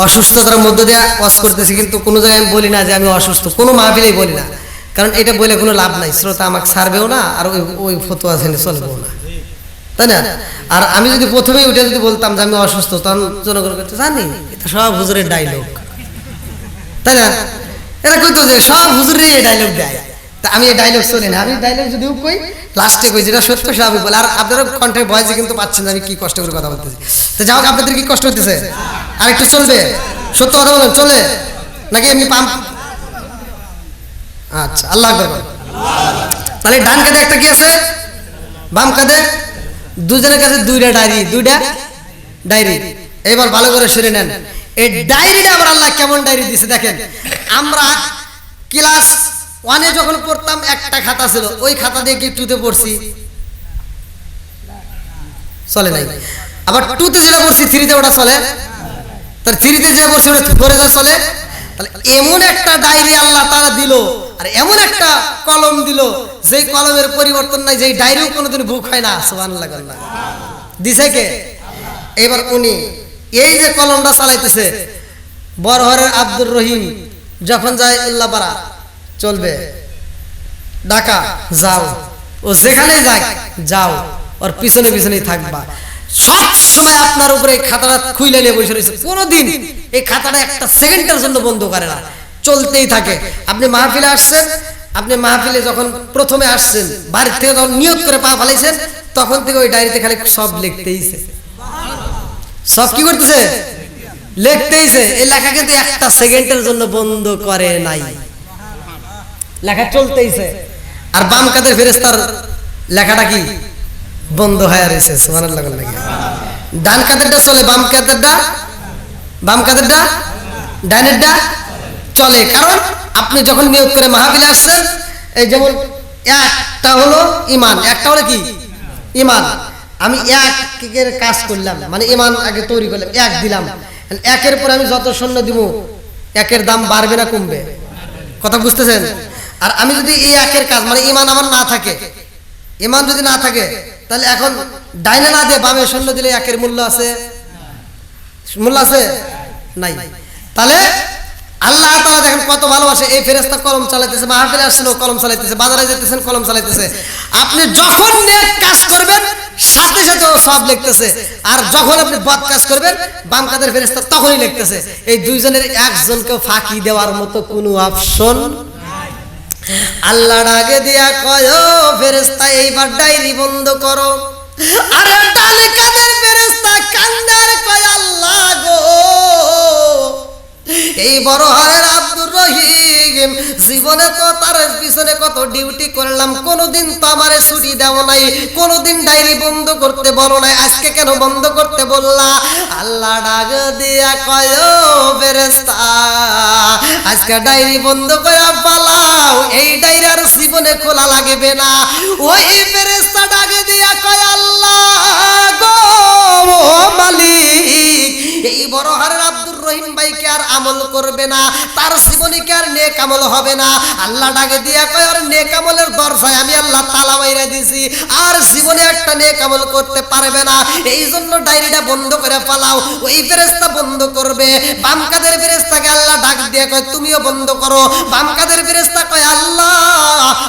Speaker 1: অসুস্থতার মধ্য দিয়ে ওয়াজ করতেছি, কিন্তু কোনো জায়গায় আমি বলি না যে আমি অসুস্থ, কোনো মাহফিলেই বলি না, কারণ এটা বলে কোনো লাভ নাই। শ্রোতা আমাকে ছাড়বেও না, আর ওই ফতোয়া ছেলে চলবেও না, তাই না? আর আমি যদি প্রথমেই উঠে যদি বলতাম যে আমি অসুস্থ, তখন জনগণ করতে জানি এটা সব হুজুরের ডায়লগ, তাই না? এরা কইতো যে সব হুজুরের এই ডায়লগ দেয়, তা আমি এই ডায়লগ চলি না। আমি ডায়লগ যদিও কই, লাস্টে কই যেটা সত্য সেটা আমি বলি। আর আপনারা কণ্ঠে ভয়েসে কিন্তু পাচ্ছেন যে আমি কি কষ্ট করে কথা বলতেছি। তো যাই হোক, আপনাদের কি কষ্ট হইতেছে? আর একটু চলবে? সত্য কথা বলেন, চলে নাকি এমনি পাম্প? আচ্ছা, আল্লাহ আকবার। তাহলে ডান কাঁধে একটা কি আছে, বাম কাঁধে, দুজনের কাছে দুইটা ডায়েরি। এবার ভালো করে শুনে নেন, এই ডায়েরিটা আবার আল্লাহ কেমন ডায়েরি দিছে দেখেন। আমরা ক্লাস 1-এ যখন পড়তাম একটা খাতা ছিল, ওই খাতা দিয়ে কি 2-তে পড়ছি? চলে নাই। আবার 2-তে যেটা পড়ছি 3-তে ওটা চলে? তাহলে 3-তে যে পড়ছি ওটা 4-এ চলে? তাহলে এমন একটা ডায়েরি আল্লাহ তাআলা দিল, আর এমন একটা কলম দিল যেই কলমের পরিবর্তন নাই, যেই ডায়েরিও কোনোদিন ভুক হয় না। সুবহানাল্লাহ। দিছে কে? এবার উনি এই যে কলমটা চালাইতেছে, বরহরের আব্দুর রহিম যখন যায় উল্লাপাড়া চলবে, ঢাকা যাও, ও যেখানে যায় যাও, ওর পিছনে পিছনেই থাকবা। সব সময় আপনার উপরে এই খাতাটা খুইলে নিয়ে বসে রয়েছে, কোনোদিন এই খাতাটা একটা সেকেন্ডের জন্য বন্ধ করে না, চলতেই থাকে। আপনি মাহফিলে আসছেন, আপনি মাহফিলে যখন প্রথমে আসছেন, বাড়ির থেকে যখন নিয়ত করে পা ফেলাইছেন, তখন থেকে ওই ডায়েরিতে খালি সব লিখতেইছে। সব কি করতেছে? লিখতেইছে। এই লেখা কিন্তু একটা সেকেন্ডের জন্য বন্ধ করে নাই, লেখা চলতেইছে। আর বাম কাদের ফেরেশতার লেখাটা কি বন্ধ হয়ে রয়েছে। সুবহানাল্লাহ। ডান কাদেরটা চলে, বাম কাদেরটা ডাইনেরটা চলে। কারণ আপনি যখন নিয়ত করে মাহফিলে আসছেন, এই যেমন একটা হলো ইমান, একটা হলো কি ইমান। আমি একের কাজ করলাম, মানে ইমান আগে তৈরি করলাম, এক দিলাম। একের পরে আমি যত শূন্য দিব, একের দাম বাড়বে না কমবে? কথা বুঝতেছেন? আর আমি যদি এই একের কাজ, মানে ইমান আমার না থাকে, ইমান যদি না থাকে, তাহলে এখন ডাইনে না দিয়ে বামে শূন্য দিলে একের মূল্য আছে? মূল্য আছে? নাই। তাহলে আল্লাহ তাআলা দেখেন কত ভালোবাসে। এই ফেরেশতা কলম চালাইতেছে, মাহফিলে আসছেন ও কলম চালাইতেছে, বাজারে যেতেছেন কলম চালাইতেছে। আপনি যখন নেক কাজ করবেন সাথে সাথে ও সব লিখতেছে, আর যখন আপনি বদ কাজ করবেন বাম কাদের ফেরেশতা তখনই লিখতেছে। এই দুইজনের একজনকে ফাঁকি দেওয়ার মতো কোনো অপশন নাই। আল্লাহ ডাকে দিয়া কয়, ও ফেরেশতা এইবার ডায়েরি বন্ধ করো। আর ডানে কাদের ফেরেশতা কান্দার কয়, আল্লাহ গো, এই বড় হারের আব্দুর রহিম জীবনে তো তার পিছনে কত ডিউটি করলাম, কোনোদিন তো আমারে ছুটি দেও নাই, কোনোদিন ডায়েরি বন্ধ করতে বলো নাই, আজকে কেন বন্ধ করতে বললা? আল্লাহ ডাক দিয়া কয়, ও ফেরেশতা আজকে ডায়েরি বন্ধ করে পালাও, এই ডায়েরি আর জীবনে খোলা লাগবে না। ওই ফেরেশতা ডাক দিয়া কয়, আল্লাহ গো মালিক, এই বড় হারের আব্দুর রহিম ভাইকে আর আমল করবে না, তার জীবনে কি আর নেক আমল হবে না। আল্লাহ ডাকে দিয়া কয়, আর নেক আমলের দরজায় আমি আল্লাহ তালা মাইরা দিছি, আর জীবনে একটা নেক আমল করতে পারবে না। এই জন্য ডায়েরিটা বন্ধ করে পালাও। ওই ফেরেশতা বন্ধ করবে। বাম কাদের ফেরেশতাকে আল্লাহ ডাক দিয়ে কয়, তুমিও বন্ধ করো। বাম কাদের ফেরেশতা কয়, আল্লাহ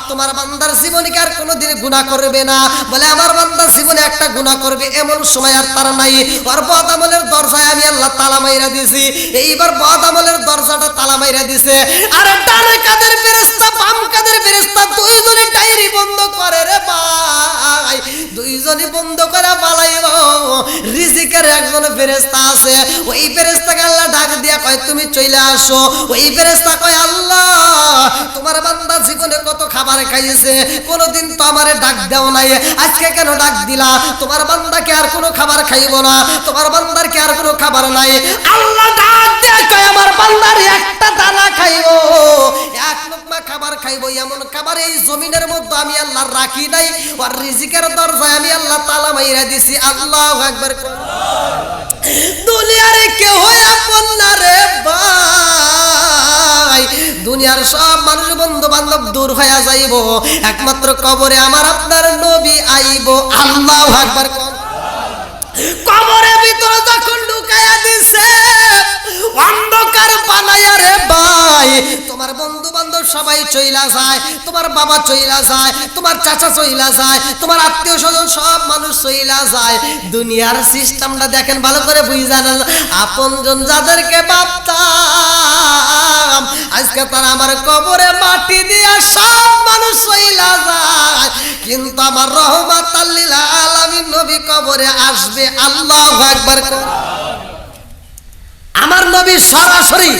Speaker 1: তোমার বান্দার জীবনে কি আর কোনোদিন গুনাহ করবে না? বলে আমার বান্দার জীবনে একটা গুনাহ করবে এমন সময় আর তার নাই। আর বদ আমলের দরজায় আমি আল্লাহ তালা মাইরা দিছি। এইবার বদ আমলের দরজাটা তালা মাইরা দিছে। আর ডানে কাদের ফেরেশতা বাম কাদের ফেরেশতা দুইজনে ডায়েরি বন্ধ করে রে ভাই, দুইজনই বন্ধ করে পালাইব। রিজিকের একজন ফেরেশতা আছে, ওই ফেরেশতাকে আল্লাহ ডাক দিয়া কয়, তুমি চলে আসো। ওই ফেরেশতা কয়, আল্লাহ তোমার বান্দা জীবনে কত খাবার খাইছে, কোনোদিন তো আমারে ডাক দাও নাই, আজকে কেন ডাক দিলা? তোমার বান্দাকে আর কোনো খাবার খাইব না, তোমার বান্দার কি আর কোনো খাবার নাই? আল্লাহ ডাক দিয়া কয়, আমার বান্দার একটা দানা খাইব, এক লোকমা খাবার খাইব, এমন খাবার এই জমিনের মধ্যে আমি আল্লাহ রাখি নাই। আর রিজিকের দরজায় আমি আল্লাহ তালা মাইরা দিছি। আল্লাহু আকবার। দুনিয়ারে কেউ আপন না রে ভাই, দুনিয়ার সব মানুষ বন্ধু বান্ধব দূর হয়ে যাইব, একমাত্র কবরে আমার আপনার নবী আইব। আল্লাহু আকবার। কবরের ভিতরে যখন ঢুকাইয়া দিছে, অন্ধকার বানায়া রে ভাই, তোমার বন্ধু বান্ধব সবাই চইলা যায়, তোমার বাবা চইলা যায়, তোমার চাচা চইলা যায়, তোমার আত্মীয় স্বজন সব মানুষ চইলা যায়। দুনিয়ার সিস্টেমটা দেখেন ভালো করে বুঝান। আপনজন যাদেরকে ভাবতাম, আজকে তারা আমার কবরে মাটি দিয়া সব মানুষ চইলা যায়, কিন্তু আমার রহমাতাল লিল আলামিন নবী কবরে আসবে। আল্লাহু আকবার। আমার নবী সরাসরি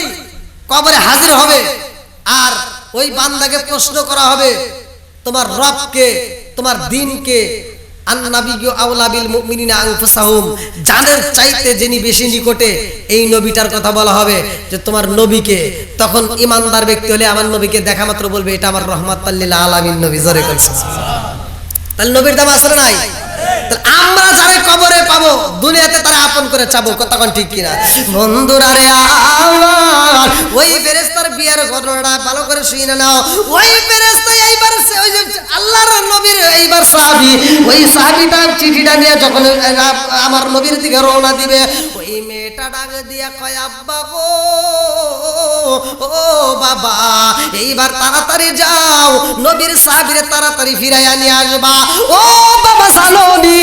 Speaker 1: কবরে হাজির হবে, আর ওই বান্দাকে প্রশ্ন করা হবে, তোমার রবকে, তোমার দ্বীনকে, আন-নাবিয়্যু আওলা বিল মুমিনিনা আনফুসাহুম, জানের চাইতে যিনি বেশি নিকটে, এই নবীটার কথা বলা হবে যে তোমার নবীকে। তখন ইমানদার ব্যক্তি হলে আমার নবীকে দেখা মাত্র বলবে, এটা আমার রহমাতাল লিল আলামিন নবী। জোরে বলছে। তাহলে নবীর দাম আছে না নাই? আমরা যারা কবরে পাবো দুনিয়াতে তারা আপন করে চাবো, কথা কোন ঠিক কিনা? বন্ধুরা রে আমার, ওই ফেরেশতার বিয়ার ঘটনাটা ভালো করে শুনে নাও। ওই ফেরেশতা এইবার ওই যে আল্লাহর নবীর এইবার সাহাবী, ওই সাহাবীটা চিঠিটা নিয়ে যখন আমার নবীর দিকে রওনা দিবে, ওই মেয়েটা ডাক দিয়া কয় আব্বা গো, ও বাবা এইবার তাড়াতাড়ি যাও, নবীর সাহাবীরে তাড়াতাড়ি ফিরাইয়া নিয়ে আসবা। ও বাবা জানোনি,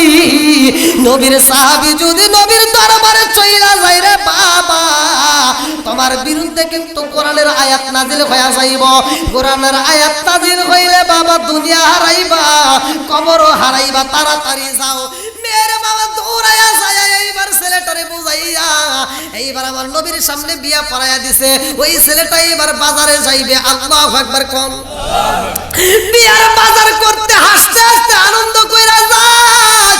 Speaker 1: নবীর সাহাবী যদি নবীর দরবারে চইলা যায় রে বাবা, তোমার বিরুদ্ধে কিন্তু কোরআনের আয়াত নাজিল হইয়া যাইব। কোরআনের আয়াত নাজিল হইলে বাবা দুনিয়া হারাইবা, কবরও হারাইবা, তাড়াতাড়ি যাও। মেরে বাবা দৌড়াইয়া যায়, এইবার ছেলেটারে বুঝাইয়া এইবার আমার নবীর সামনে বিয়া পড়াইয়া দিছে। ওই ছেলেটা এবার বাজারে যাইবে, আল্লাহু আকবার কোন। বিয়ার বাজার করতে হাসতে হাসতে আনন্দ কইরা যায়।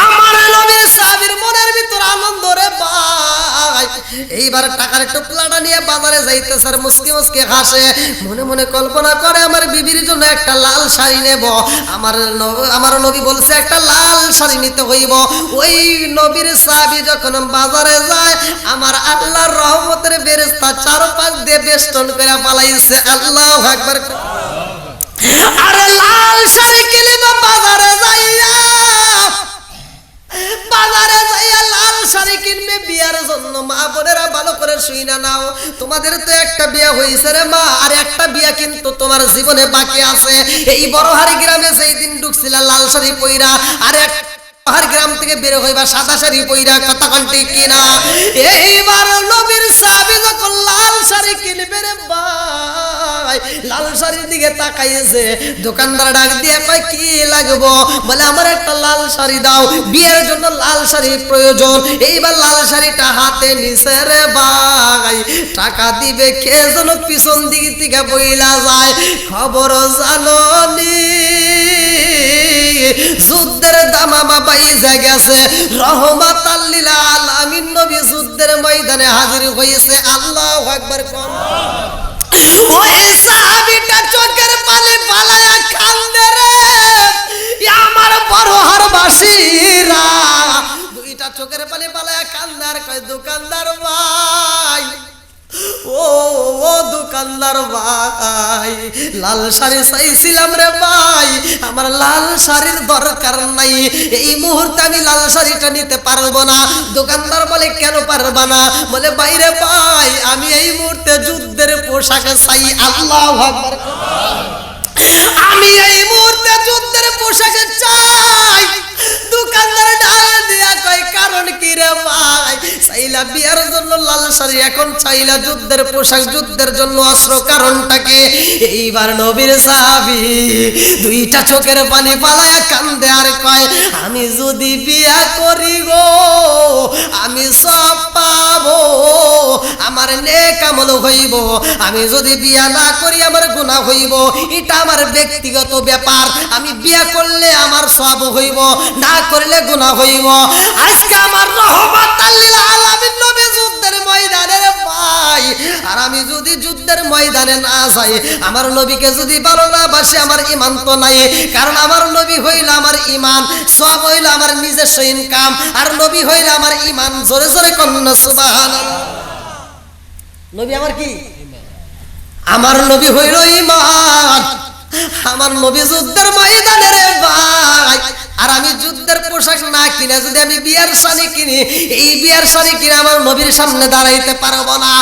Speaker 1: আমার নবীর সাহাবীর মনের ভিতর আনন্দ রে ভাই। এইবার টাকার টুকলাটা নিয়ে বাজারে যাইতেছে আর মুসকি মুসকি হাসে, মনে মনে কল্পনা করে আমার বিবির জন্য একটা লাল শাড়ি নেব। আমার নবী বলছে একটা লাল শাড়ি নিতে হইব। ওই নবীর সাহাবী যখন বাজারে যায়, আমার আল্লাহর রহমতের ফেরেশতা চারপাশ দিয়ে বেষ্টন করে পালাইছে, আল্লাহু আকবার। আরে লাল শাড়ি কিনবা বাজারে যাইয়া, বাজারে যাইয়া লাল শাড়ি কিনবে বিয়ার জন্য। মা বোনেরা ভালো করে শুইনা নাও, তোমাদের তো একটা বিয়া হইছে রে মা, আর একটা বিয়া কিন্তু তোমার জীবনে বাকি আছে। এই বড়হারি গ্রামে সেই দিন ঢুকছিলা লাল শাড়ি পইরা, আর এক পাহাড় গ্রাম থেকে বের হইবা সাদা শাড়ি পইরা, কথা কোন ঠিক কিনা? এইবার নবীর সাহাবী যখন লাল শাড়ি কিনবে রে ভাই, লাল শাড়ির দিকে তাকাইছে। দোকানদার ডাক দিয়ে কয় কি লাগবো? বলে আমার একটা লাল শাড়ি দাও, বিয়ের জন্য লাল শাড়ি প্রয়োজন। এইবার লাল শাড়িটা হাতে নিছে রে ভাই, টাকা দিবে কে যেন পিছন দিক থেকে বইলা যায়। খবর জানোনি, যুদ্ধের দামামা বাইজা গেছে, রহমাতাল লিল আলামিন নবী যুদ্ধের ময়দানে হাজির হইছে, আল্লাহু আকবার কোন। ওই সাহাবীটা চোখের পানি ফালায়া কান্দে রে, আমার বড়হার বাসীরা দুইটা চোখের পানি ফালায়া কান্দে আর কয় দোকানদার ভাই, ও দোকানদার ভাই, লাল শাড়ি চাইছিলাম রে ভাই, আমার লাল শাড়ির দরকার নাই, এই মুহূর্তে আমি লাল শাড়িটা নিতে পারবো না। দোকানদার বলে কেন পারবা না? বলে বাইরে ভাই আমি এই মুহূর্তে যুদ্ধের পোশাক চাই, আল্লাহু আকবার। আমি এই মুহূর্তে যুদ্ধের পোশাক চাই। দোকানদার ডাল দিয়া কয় কারণ কি রে ভাই? চাইলা বিয়ার জন্য লাল শাড়ি, এখন চাইলা যুদ্ধের পোশাক, যুদ্ধের জন্য অস্ত্র, কারণটা কি? এইবার নবীর সাহাবী দুইটা চোখের পানি পালায়া কান্দে আর কয় আমি যদি বিয়া করি গো আমি সব পাবো, আমার নেক আমল হইব। আমি যদি বিয়া না করি আমার গুনাহ হইব, এটা আমার ব্যক্তিগত ব্যাপার। আমি বিয়া করলে আমার সওয়াব হইব, না করলে গুনাহ হইব। আজকে আমার রহমাতাল লিল আলামিন নবী যুদ্ধের ময়দানে রে ভাই, আর আমি যদি যুদ্ধের ময়দানে না যাই, আমার নবীকে যদি ভালো না বাসি, আমার ঈমান তো নাই। কারণ আমার নবী হইল আমার ঈমান, সওয়াব হইল আমার নিজস্ব ইনকাম, আর নবী হইল আমার ঈমান। জোরে জোরে কন্না সুবহানাল্লাহ। নবী আমার কি? আমার নবী হইল ঈমান। আমার নবী যুদ্ধের ময়দানে রে ভাই, আর আমি যুদ্ধের পোশাক না কিনে যদি আমি বিয়ার শাড়ি কিনি, এই বিয়ার শাড়ি কিনে আমার নবীর সামনে দাঁড়াইতে পারবো না।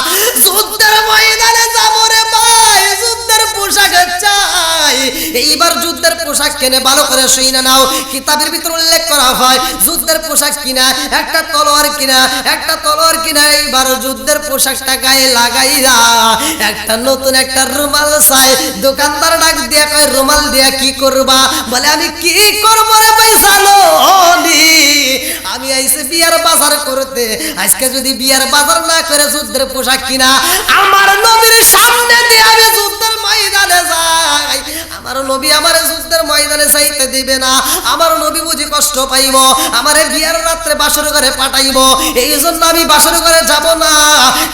Speaker 1: যুদ্ধের ময়দানে যাবো রে ভাই, যুদ্ধের পোশাক চাই। এইবার যুদ্ধের পোশাক কিনে ভালো করে শুইনা নাও, কিতাবের ভিতর উল্লেখ করা হয় যুদ্ধের পোশাক কিনা, একটা তলোয়ার কিনা, একটা তলোয়ার কিনা। এইবার যুদ্ধের পোশাকটা গায়ে লাগাইয়া একটা নতুন একটা রুমাল চাই। দোকানদার ডাক দিয়া কয় রুমাল দিয়া কি করবা? বলে আমি কি করবো রে ভাই জানো নি, আমি আইছি বিয়ার বাজার করতে। আজকে যদি বিয়ার বাজার না করে যুদ্ধের পোশাক কিনা, আমার নবীর সামনে দিয়ে আমি যুদ্ধের ময়দানে যাই, আমার নবী আমার যুদ্ধের ময়দানে যাইতে দিবে না। আমার নবী বুঝি কষ্ট পাইব, আমার বিয়ার রাত্রে বাসর ঘরে পাঠাইব। এই জন্য আমি বাসর ঘরে যাব না,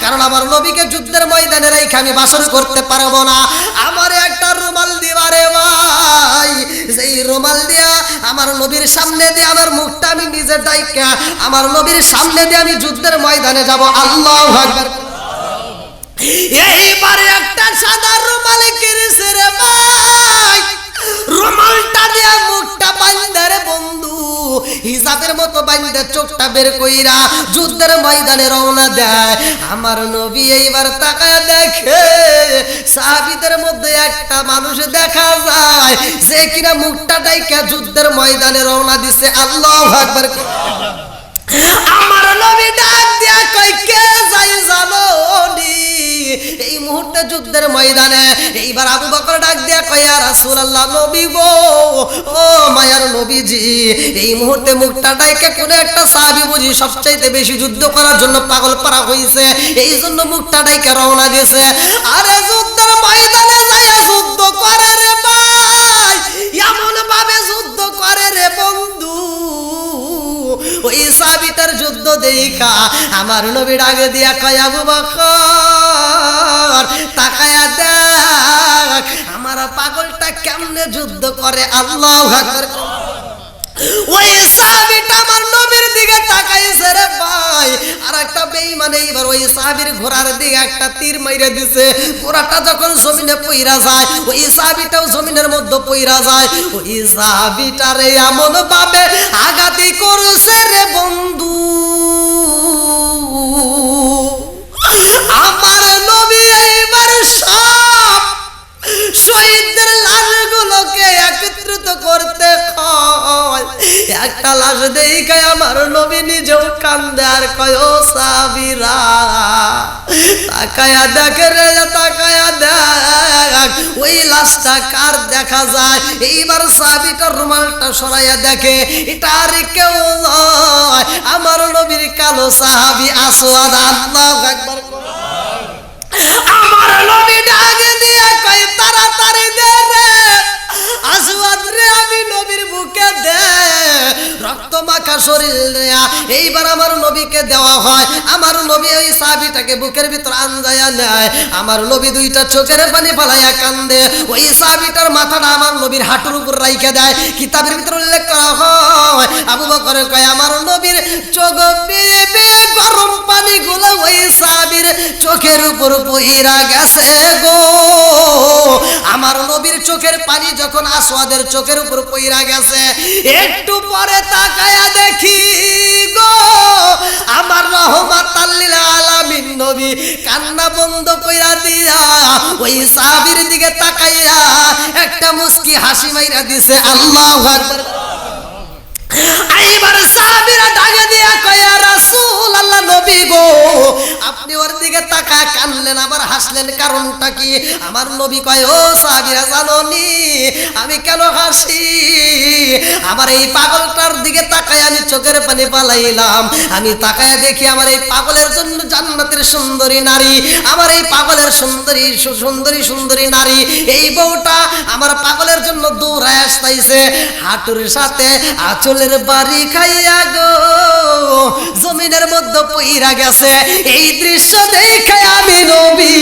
Speaker 1: কারণ আমার নবীকে যুদ্ধের ময়দানে রেখে আমি বাসর করতে পারবো না। আমার একটা রুমাল দিবা পারে ভাই, যেই রুমাল দিয়া আমার নবীর সামনে দিয়ে আমার মুখটা আমি নিজে ডাইকা আমার নবীর সামনে দিয়ে আমি যুদ্ধের ময়দানে যাব। আল্লাহু আকবার। এইবারে একটা সাদা রুমাল কিনেছে রে ভাই, রুমালটা দিয়ে মুখটা বাঁধা রে বন্ধু, হিজাবের মতো বাঁধা চোখটা বের কইরা যুদ্ধের ময়দানে রওনা দেয়। আমার নবী এইবার তাকায় দেখে সাহাবীদের মধ্যে একটা মানুষ দেখা যায় যে কিনা মুখটা ডাইকা যুদ্ধের ময়দানে রওনা দিছে। আল্লাহু আকবার। আমার নবী ডাক দিয়া কই কে যাই জানো নি এই মুহূর্তে যুদ্ধের ময়দানে? এইবার আবু বকর ডাক দিয়া কই ইয়া রাসূলুল্লাহ, নবী গো, ও মায়ার নবীজি, এই মুহূর্তে মুখটা ডাইকে কোন একটা সাহাবী বুঝি সবচাইতে বেশি যুদ্ধ করার জন্য পাগল পারা হইছে, এই জন্য মুখটা ডাইকে রওনা দিয়েছে। আরে যুদ্ধের ময়দানে যাইয়া যুদ্ধ করে রে ভাই, এমন ভাবে যুদ্ধ করে রে বন্ধু, ওই সাহাবীটার যুদ্ধ দেখা আমার নবী ডাক দিয়া কয় আবু বকর তাকায়া দেখ আমার পাগলটা কেমনে যুদ্ধ করে। আল্লাহু আকবার। ওই সাহাবীটা আমার নবীর দিকে তাকাইছে রে ভাই, আর একটা বেঈমান এইবার ওই সাহাবীর ঘোড়ার দিকে একটা তীর মাইরা দিছে। ঘোড়াটা যখন জমিনে পইরা যায় ওই সাহাবীটাও জমিনের মধ্যে পইরা যায়। ওই সাহাবীটারে এমন ভাবে আঘাতই করছে রে বন্ধু, আমার নবী এইবার সব শহীদদের লাশগুলোকে একত্রিত করতে হয়। একটা লাশ দেখে আমার নবী নিজেও কান্দে আর কয় ও সাহাবীরা তাকায়া দেখ রে, তাকায়া দেখ ওই লাশটা কার দেখা যায়। এইবার সাহাবীটার রুমালটা সরাইয়া দেখে এটা আর কেউ নয় আমার নবীর কালো সাহাবী আসওয়াদ। আল্লাহু আকবার। আমার নবী ডাক দিয়া কয় তাড়াতাড়ি দে রে আসওয়াদ রে, আমি নবীর বুকে দে, রক্ত মাখা শরীর দেয়া। এইবার আমার নবীকে দেওয়া হয়। আমার নবী ওই সাহাবীটাকে বুকের ভিতর আনজায়া নেয়। আমার নবী দুইটা চোখের পানি ফালাইয়া কান্দে। ওই সাহাবীটার মাথাটা আমার নবীর হাঁটুর উপর রাইখা দেয়। কিতাবের ভিতর উল্লেখ করা হয় আবু বকর কয় আমার নবীর চোখ বেয়ে বেয়ে গরম পানিগুলো ওই সাহাবীর চোখের উপর পইরা গেছে গো। আমার নবীর চোখের পানি যখন আসওয়াদের চোখের উপর পইরা গেছে, একটু পরে তাকায়া দেখি গো আমার রাহমাতাল লিল আলামিন নবী কান্না বন্ধ কইরা দিয়া ওই সাহাবীর দিকে তাকাইয়া একটা মুস্কি হাসি মাইরা দিছে। আল্লাহু আকবার। এইবার সাহাবীরা ডাকে দিয়া কয় ইয়া রাসূলুল্লাহ, নবী গো আপনি ওর দিকে তাকায় কানলেন আবার হাসলেন, কারণটা কি? আমার নবী কয় ও সাহাবীরা জানোনি আমি কেন হাসি? আমার এই পাগলটার দিকে তাকায় আমি চোখের পানি পালাইলাম। আমি তাকায় দেখি আমার এই পাগলের জন্য জান্নাতের সুন্দরী নারী, আমার এই পাগলের সুন্দরী সুন্দরী সুন্দরী নারী এই বউটা আমার পাগলের জন্য দৌড়ায় আসতেছে, হাঁটুর সাথে আঁচলের বাড়ি খাইয়া গো জমিনের মধ্যে পইরা গেছে। এই দৃশ্য দেখে আমি নবী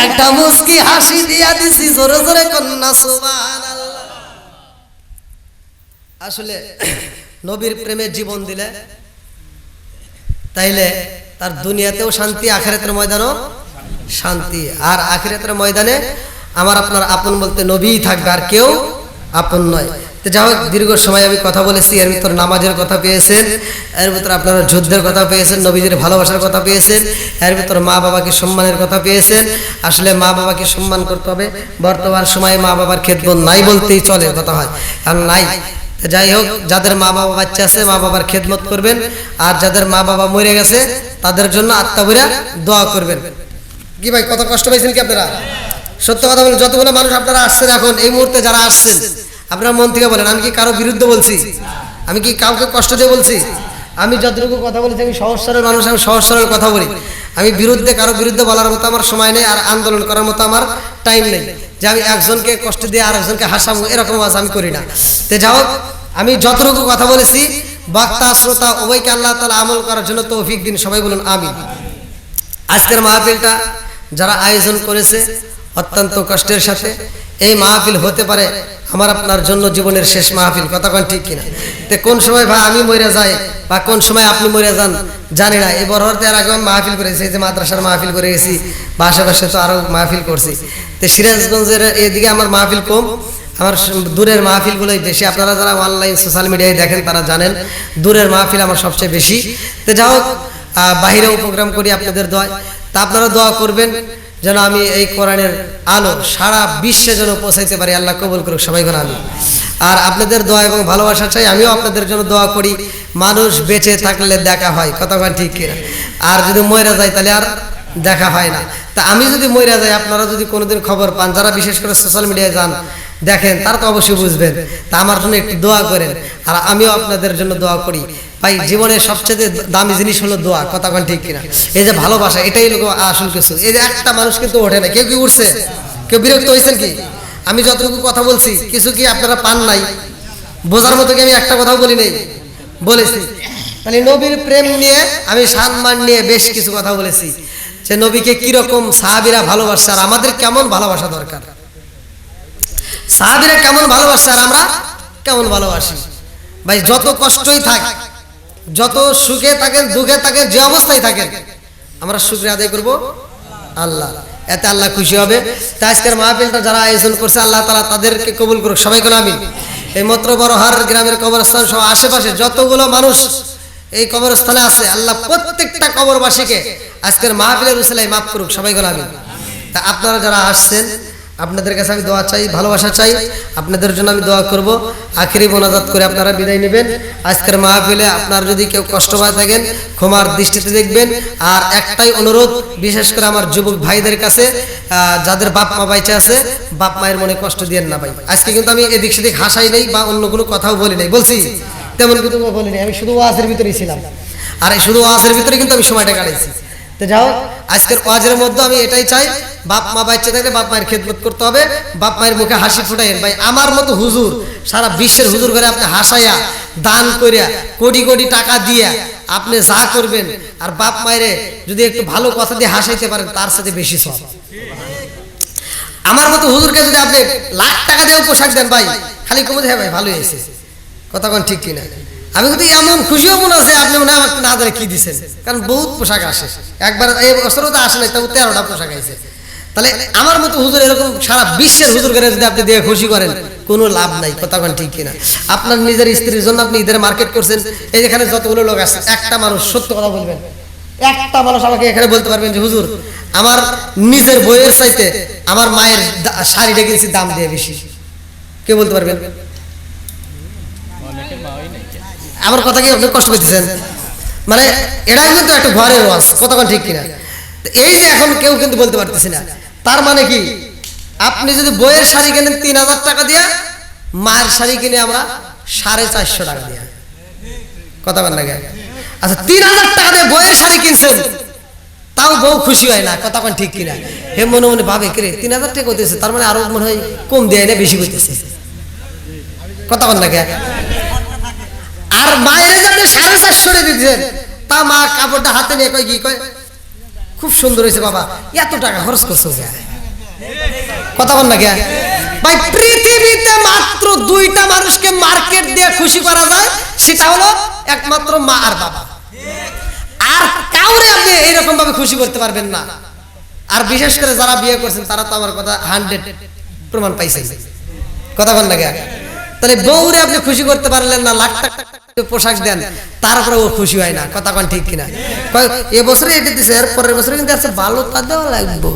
Speaker 1: একটা মুস্কি হাসি দিয়া দিছি, জোরে জোরে কন্যা সুবহানাল্লাহ। আসলে নবীর প্রেমে জীবন দিলে তাইলে তার দুনিয়াতেও শান্তি, আখিরাতের ময়দানেও শান্তি। আর আখিরাতের ময়দানে আমার আপনার আপন বলতে নবীই থাকবে, আর কেউ আপন নয়। তো যাই হোক, দীর্ঘ সময় আমি কথা বলেছি, এর ভিতর নামাজের কথা পেয়েছেন, এর ভিতর আপনারা যুদ্ধের কথা পেয়েছেন, নবীদের ভালোবাসার কথা পেয়েছেন, এর ভিতর মা বাবাকে সম্মানের কথা পেয়েছেন। আসলে মা বাবাকে সম্মান করতে হবে। বর্তমান সময়ে মা বাবার খেদমত নাই বলতেই চলে, কথা হয় কারণ নাই। যাই হোক, যাদের মা বাবা বাচ্চা আছে মা বাবার খেদমত করবেন, আর যাদের মা বাবা মরে গেছে তাদের জন্য আত্মা ভরে দোয়া করবেন। কি ভাই, কত কষ্ট পাইছেন কি আপনারা? সত্য কথা বলেন, যতগুলো মানুষ আপনারা আসছেন এখন এই মুহূর্তে যারা আসছেন আপনারা মন থেকে বলেন, আমি কি কারো বিরুদ্ধে বলছি? আমি কি কাউকে কষ্ট দিয়ে বলছি? আমি যতটুকু কথা বলেছি আমি সহজ সরল মানুষ, আমি সহজ সরল কথা বলি। আমি বিরুদ্ধে কারো বিরুদ্ধে বলার মতো আমার সময় নেই, আর আন্দোলন করার মতো আমার টাইম নেই যে আমি একজনকে কষ্ট দিয়ে আর একজনকে হাসাবো, এরকম আজ আমি করি না। তো যাই হোক, আমি যতটুকু কথা বলেছি বক্তা শ্রোতা উভয়কে আল্লাহ তাআলা আমল করার জন্য তৌফিক দিন। সবাই বলুন আমিন। আজকের মাহফিলটা যারা আয়োজন করেছে অত্যন্ত কষ্টের সাথে এই মাহফিল হতে পারে আমার আপনার জন্য জীবনের শেষ মাহফিল, কথা কোন ঠিক কিনা? তো কোন সময় ভাই আমি মরে যাই বা কোন সময় আপনি মরে যান জানি না। এই বড়হরতে এর আগে আমি মাহফিল করেছি, এই যে মাদ্রাসার মাহফিল করে গেছি বা আশেপাশে তো আরও মাহফিল করছি। তো সিরাজগঞ্জের এদিকে আমার মাহফিল কম, আমার দূরের মাহফিলগুলোই বেশি। আপনারা যারা অনলাইন সোশ্যাল মিডিয়ায় দেখেন তারা জানেন দূরের মাহফিল আমার সবচেয়ে বেশি। তো যাই হোক, বাহিরেও প্রোগ্রাম করি আপনাদের দোয়ায়। তা আপনারা দোয়া করবেন যেন আমি এই কোরআনের আলো সারা বিশ্বে যেন পৌঁছাইতে পারি, আল্লাহ কবুল করুক সবাই করে আমি। আর আপনাদের দোয়া এবং ভালোবাসা চাই, আমিও আপনাদের জন্য দোয়া করি। মানুষ বেঁচে থাকলে দেখা হয়, কথা বলেন ঠিক কিনা? আর যদি মরে যায় তাহলে আর দেখা হয় না। তা আমি যদি মরে যাই, আপনারা যদি কোনোদিন খবর পান, যারা বিশেষ করে সোশ্যাল মিডিয়ায় যান দেখেন, তারা তো অবশ্যই বুঝবেন। তা আমার জন্য একটু দোয়া করেন, আর আমিও আপনাদের জন্য দোয়া করি। ভাই জীবনের সবচেয়ে দামি জিনিস হলো দোয়া, কথা কোন ঠিক কিনা? এই যে ভালোবাসা, এটাই লোক আসল কিছু। এই যে একটা মানুষ কিন্তু ওঠে না, কেউ কি উঠছে? কেউ বিরক্ত হয়েছেন কি? আমি যতটুকু কথা বলছি কিছু কি আপনারা পান নাই? বোঝার মতো কি আমি একটা কথাও বলি নাই? বলেছি। মানে নবীর প্রেম নিয়ে, আমি সম্মান নিয়ে বেশ কিছু কথা বলেছি, যে নবীকে কিরকম সাহাবীরা ভালোবাসে আর আমাদের কেমন ভালোবাসা দরকার। সাহাবীরা কেমন ভালোবাসে আর আমরা কেমন ভালোবাসি। ভাই যত কষ্টই থাক, যত সুখে থাকেন দুঃখে থাকেন, যে অবস্থায় থাকেন, আমরা শুকরিয়া আদায় করব আল্লাহ, এতে আল্লাহ খুশি হবে। তাই আজকের মাহফিলটা যারা আয়োজন করছে আল্লাহ তাআলা তাদেরকে কবুল করুক, সবাই করে আমিন। এই মাত্র বড়হার গ্রামের কবরস্থান সহ আশেপাশে যতগুলো মানুষ এই কবরস্থানে আছে, আল্লাহ প্রত্যেকটা কবরবাসীকে আজকের মাহফিলের উসিলায় মাফ করুক, সবাই করে আমিন। তা আপনারা যারা আসছেন আপনাদের কাছে আমি দোয়া চাই, ভালোবাসা চাই, আপনাদের জন্য আমি দোয়া করব। আখিরি মোনাজাত করে আপনারা বিদায় নেবেন। আজকের মাহফিলে আপনার যদি কেউ কষ্ট পায় থাকেন ক্ষমার দৃষ্টিতে দেখবেন। আর একটাই অনুরোধ, বিশেষ করে আমার যুবক ভাইদের কাছে, যাদের বাপ মা বাইচে আছে, বাপ মায়ের মনে কষ্ট দিয়েন না ভাই। আজকে কিন্তু আমি এদিক সেদিক হাসাই নেই বা অন্য কোনো কথাও বলি নাই, বলছি তেমন কিন্তু বলিনি, আমি শুধু ওয়াজের ভিতরেই ছিলাম। আর এই শুধু ওয়াজের ভিতরে কিন্তু আমি সময়টা কাটাইছি। তো যাও, আজকের ওয়াজের মধ্যে আমি এটাই চাই, বাপ মা বাচ্চা থাকলে বাপ মায়ের খেদমত করতে হবে, বাপ মায়ের মুখে হাসি ফুটাইন। ভাই আমার মতো হুজুর, সারা বিশ্বের হুজুর করে আপনি হাসাইয়া দান করিয়া কোটি কোটি টাকা দিয়া আপনি যা করবেন, আর বাপ মায়ের যদি একটু ভালো কথা দিয়ে হাসাইতে পারেন তার সাথে বেশি সব। আমার মতো হুজুরকে যদি আপনি লাখ টাকা দিয়েও পোশাক দেন, ভাই খালি কমে হ্যাঁ ভাই ভালো হয়েছে, কথা কোন ঠিক কিনা? আমি কিন্তু এমন খুশিও মনে আছে আপনি মনে হয় আমাকে না ধরে কি দিচ্ছেন, কারণ বহুত পোশাক আসে, একবার এই বছরও তো আসে নাই, তবু 13টা পোশাক আইছে। তাহলে আমার মতো হুজুর এরকম সারা বিশ্বের হুজুর করে যদি আপনি দিয়ে খুশি করেন, কোনো লাভ নাই, কথা কোন ঠিক কিনা? আপনার নিজের স্ত্রীর জন্য আপনি ঈদের মার্কেট করছেন, এই যেখানে যতগুলো লোক আছে, একটা মানুষ সত্য কথা বলবেন, একটা মানুষ আমাকে এখানে বলতে পারবেন যে হুজুর আমার নিজের বইয়ের চাইতে আমার মায়ের শাড়িটা কিনছি দাম দিয়ে বেশি, কে বলতে পারবেন? আমার কথা কি আপনি কষ্ট পেতেছেন? মানে এটাও কিন্তু একটা ঘরের ওয়াজ, কথা কোন ঠিক কিনা? এই যে এখন কেউ কিন্তু বলতে পারতেছি না, তার মানে কি আপনি যদি বইয়ের শাড়ি কেনেন 3000 টাকা দিয়া, মায়ের শাড়ি কিনে আমরা 450 টাকা দিয়া, কথা বল না? আচ্ছা 3000 টাকা দিয়ে বইয়ের শাড়ি কিনছেন, তাও বউ খুশি হয় না, কথা কোন ঠিক কিনা? হে মনে মনে ভাবে কে 3000 টাকা করতেছে, তার মানে আরো মনে হয় কম দেয় না, বেশি করতেছে, কথা বল না? আর মায়ের আপনি 450 দিচ্ছেন, তা মা কাপড়টা হাতে নিয়ে কয় কি কয়, খুব সুন্দর হয়েছে বাবা, এত টাকা খরচ করছো, কথা বল না? ভাই পৃথিবীতে মাত্র 2টা মানুষকে মার্কেট দিয়ে খুশি করা যায়, সেটা হলো একমাত্র মা আর বাবা। আর কাউরে আপনি এইরকম ভাবে খুশি করতে পারবেন না। আর বিশেষ করে যারা বিয়ে করছেন তারা তো আমার কথা 100 প্রমাণ পাইছেন, কথা বল না? তাহলে বউরে আপনি খুশি করতে পারলেন না, লাখ টাকা পোশাক দেন, তারপরে ও খুশি হয় না, কথা কোন ঠিক কিনা? এবছরে এটা দিচ্ছে, এর পরের বছরে কিন্তু আছে ভালো তা দেওয়া লাগবে।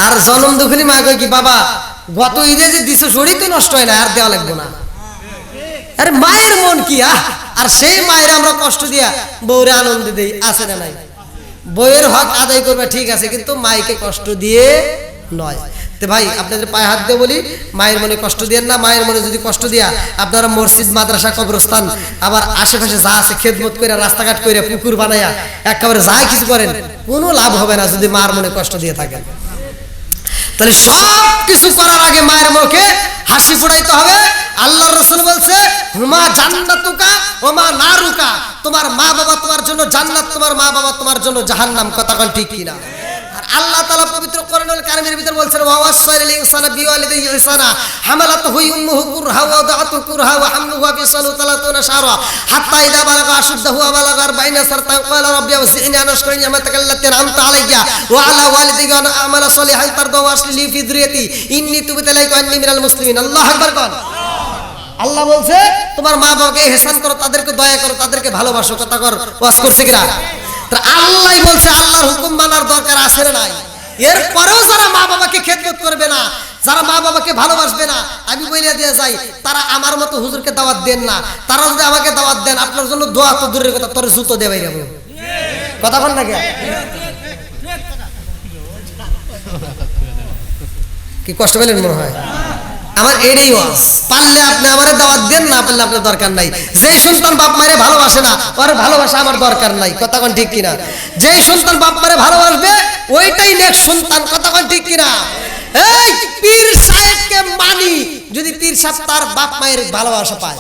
Speaker 1: আর জন্ম দুঃখিনী মা কয় কি, বাবা গত ঈদে যে দিছো শরীর তো নষ্ট হয় না, আর দেওয়া লাগবে না। আরে মায়ের মন কি, আর সেই মায়ের আমরা কষ্ট দিয়া বউরে আনন্দ দেই, আছে না নাই? বউয়ের হক আদায় করবে ঠিক আছে, কিন্তু মাইকে কষ্ট দিয়ে নয়। তো ভাই আপনাদের পায়ে হাত দিয়ে বলি, মায়ের মনে কষ্ট দিয়েন না। মায়ের মনে যদি কষ্ট দিয়া আপনারা মসজিদ মাদ্রাসা কবরস্থান আবার আশেপাশে যা আছে খেদমত করে, রাস্তাঘাট করে, পুকুর বানাইয়া একেবারে যাই কিছু করেন, কোনো লাভ হবে না যদি মার মনে কষ্ট দিয়ে থাকেন। তাহলে সব কিছু করার আগে মায়ের মুখে হাসি ফুটাইতে হবে। আল্লাহর রাসূল বলছে, হুমা জান্নাতুকা ওমা নারুকা, তোমার মা বাবা তোমার জন্য জান্নাত, তোমার মা বাবা তোমার জন্য জাহান্নাম, কথা কোন ঠিক কিনা? আর আল্লাহ তাআলা পবিত্র কোরআনুল কারীমের ভিতর বলছেন ওয়া ওয়াসাইনাল ইনসানা বিওয়ালিদাইহি ইহসানা হামালাতুহু উম্মুহু কুরহা ওয়া ওয়াদাতুহু কুরহা ওয়া হামলুহু ওয়া ফিসালুহু 30 শাহরা হাত্তা ইযা বালাগা আশুদ্দাহু ওয়া বালাগা 40 সারতান ক্বালা রাব্বি আওসি'নি আন আশকুরা নি'মাতাকা আল্লাতী আন'আমতা আলাইয়া ওয়া আলা ওয়ালিদাইয়া ওয়া আন আমালা সলিহান তারদাহু ওয়া আসলি ফি যুররিয়াতি ইন্নী তুবতু ইলাইকা আন্নী মিনাল মুসলিমিন। আল্লাহু আকবার কোন। আল্লাহ বলছে তোমার মা বাবাকে ইহসান করো, তাদেরকে দয়া করো, তাদেরকে ভালোবাসো। কথা কর ওয়াজ করছে কিনা? আল্লাহ বলছে আল্লাহর হুকুম মানার দরকার আছে না নাই? এরপরেও যারা মা বাবাকে খেদমত করবে না, যারা মা বাবাকে ভালোবাসবে না, আমি বলে দিয়ে যাই তারা আমার মতো হুজুরকে দাওয়াত দেন না। তারা যদি আমাকে দাওয়াত দেন আপনার জন্য দোয়া তো দূরের কথা, তোর জুতো দেবাই যাবো। কথা বল না কি কষ্ট পেলেন মনে হয়? আমার এরই ওয়াজ, পারলে আপনি আমারে দাওয়াত দেন, না পারলে আপনার দরকার নাই। যেই সন্তান বাপ মারে ভালোবাসে না ওর ভালোবাসা আমার দরকার নাই। কথা কোন ঠিক কিনা? যেই সন্তান বাপ মারে ভালোবাসবে ওইটাই নেক্সট সন্তান। কথা কোন ঠিক কিনা? এই পীর সাহেবকে মানি যদি পীর সাহেব তার বাপ মায়ের ভালোবাসা পায়।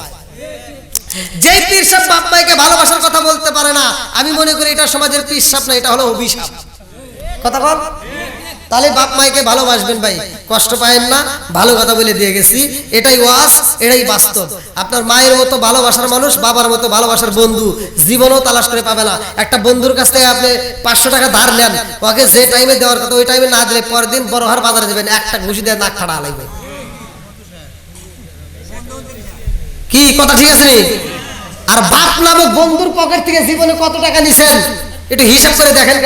Speaker 1: যেই পীর সাহেব বাপ মাকে ভালোবাসার কথা বলতে পারে না, আমি মনে করি এটা সমাজের পীর সাহেব না, এটা হলো অভিশাপ। কথা বল। তাহলে বাপ মাইকে ভালোবাসবেন ভাই, কষ্ট পায়েন না, ভালো কথা বলে দিয়ে গেছি। এটাই ওয়াজ, এটাই বাস্তব। আপনার মায়ের মতো ভালোবাসার মানুষ, বাবার মতো ভালোবাসার বন্ধু জীবনও তালাশ করে পাবে না। একটা বন্ধুর কাছ থেকে আপনি 500 টাকা ধার নেন, ওকে যে টাইমে দেওয়ার কথা ওই টাইমে না দিলে পরের দিন বড় হার বাজারে দেবেন, একটা ঘুষি দিয়ে নাক খাড়া লাগবে। কি কথা ঠিক আছে? আর বাপ নামক বন্ধুর পকেট থেকে জীবনে কত টাকা নিছেন একটু হিসাব করে দেখেন।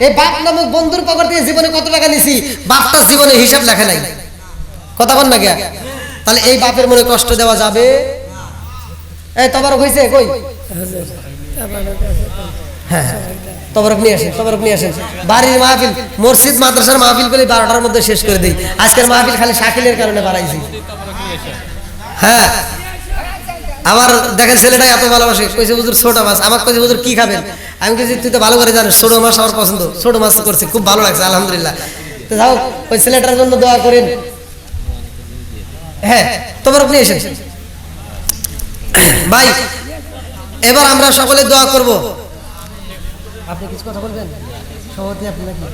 Speaker 1: এই বাপ নামক বন্ধুর পকেট থেকে জীবনে কত টাকা নিছি, বাপটার জীবনে হিসাব লেখা নাই। কথা বল না কে? তাহলে এই বাপের মনে কষ্ট দেওয়া যাবে? এই তবারক হয়েছে কই? হ্যাঁ তবারক নিয়ে আসেন, তবারক নিয়ে আসেন। বাড়ির মাহফিল, মসজিদ মাদ্রাসার মাহফিল করে 12টার মধ্যে শেষ করে দিই। আজকের মাহফিল খালি শাকিলের কারণে বাড়াইছি। হ্যাঁ আমার দেখেন ছেলেটাই এত ভালোবাসে, কইছে হুজুর ছোট মাছ। আমার কইছে হুজুর কি খাবেন? আমি কইছি তুই তো ভালো করে জানিস ছোট মাছ আমার পছন্দ, ছোট মাছ করছি, খুব ভালো লাগছে আলহামদুলিল্লাহ। তো যাও ওই ছেলেটার জন্য দোয়া করেন। হ্যাঁ তোমার আপনি এসেন ভাই, এবার আমরা সকলে দোয়া করব। আপনি কিছু কথা বলবেন? সভাপতি আপনি নাকি?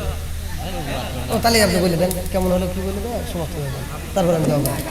Speaker 1: ও তাহলে আপনি বলে দেন কেমন হলো, কি বলবে সমাপ্ত হয়ে যাবে, তারপর আমি দোয়া করব।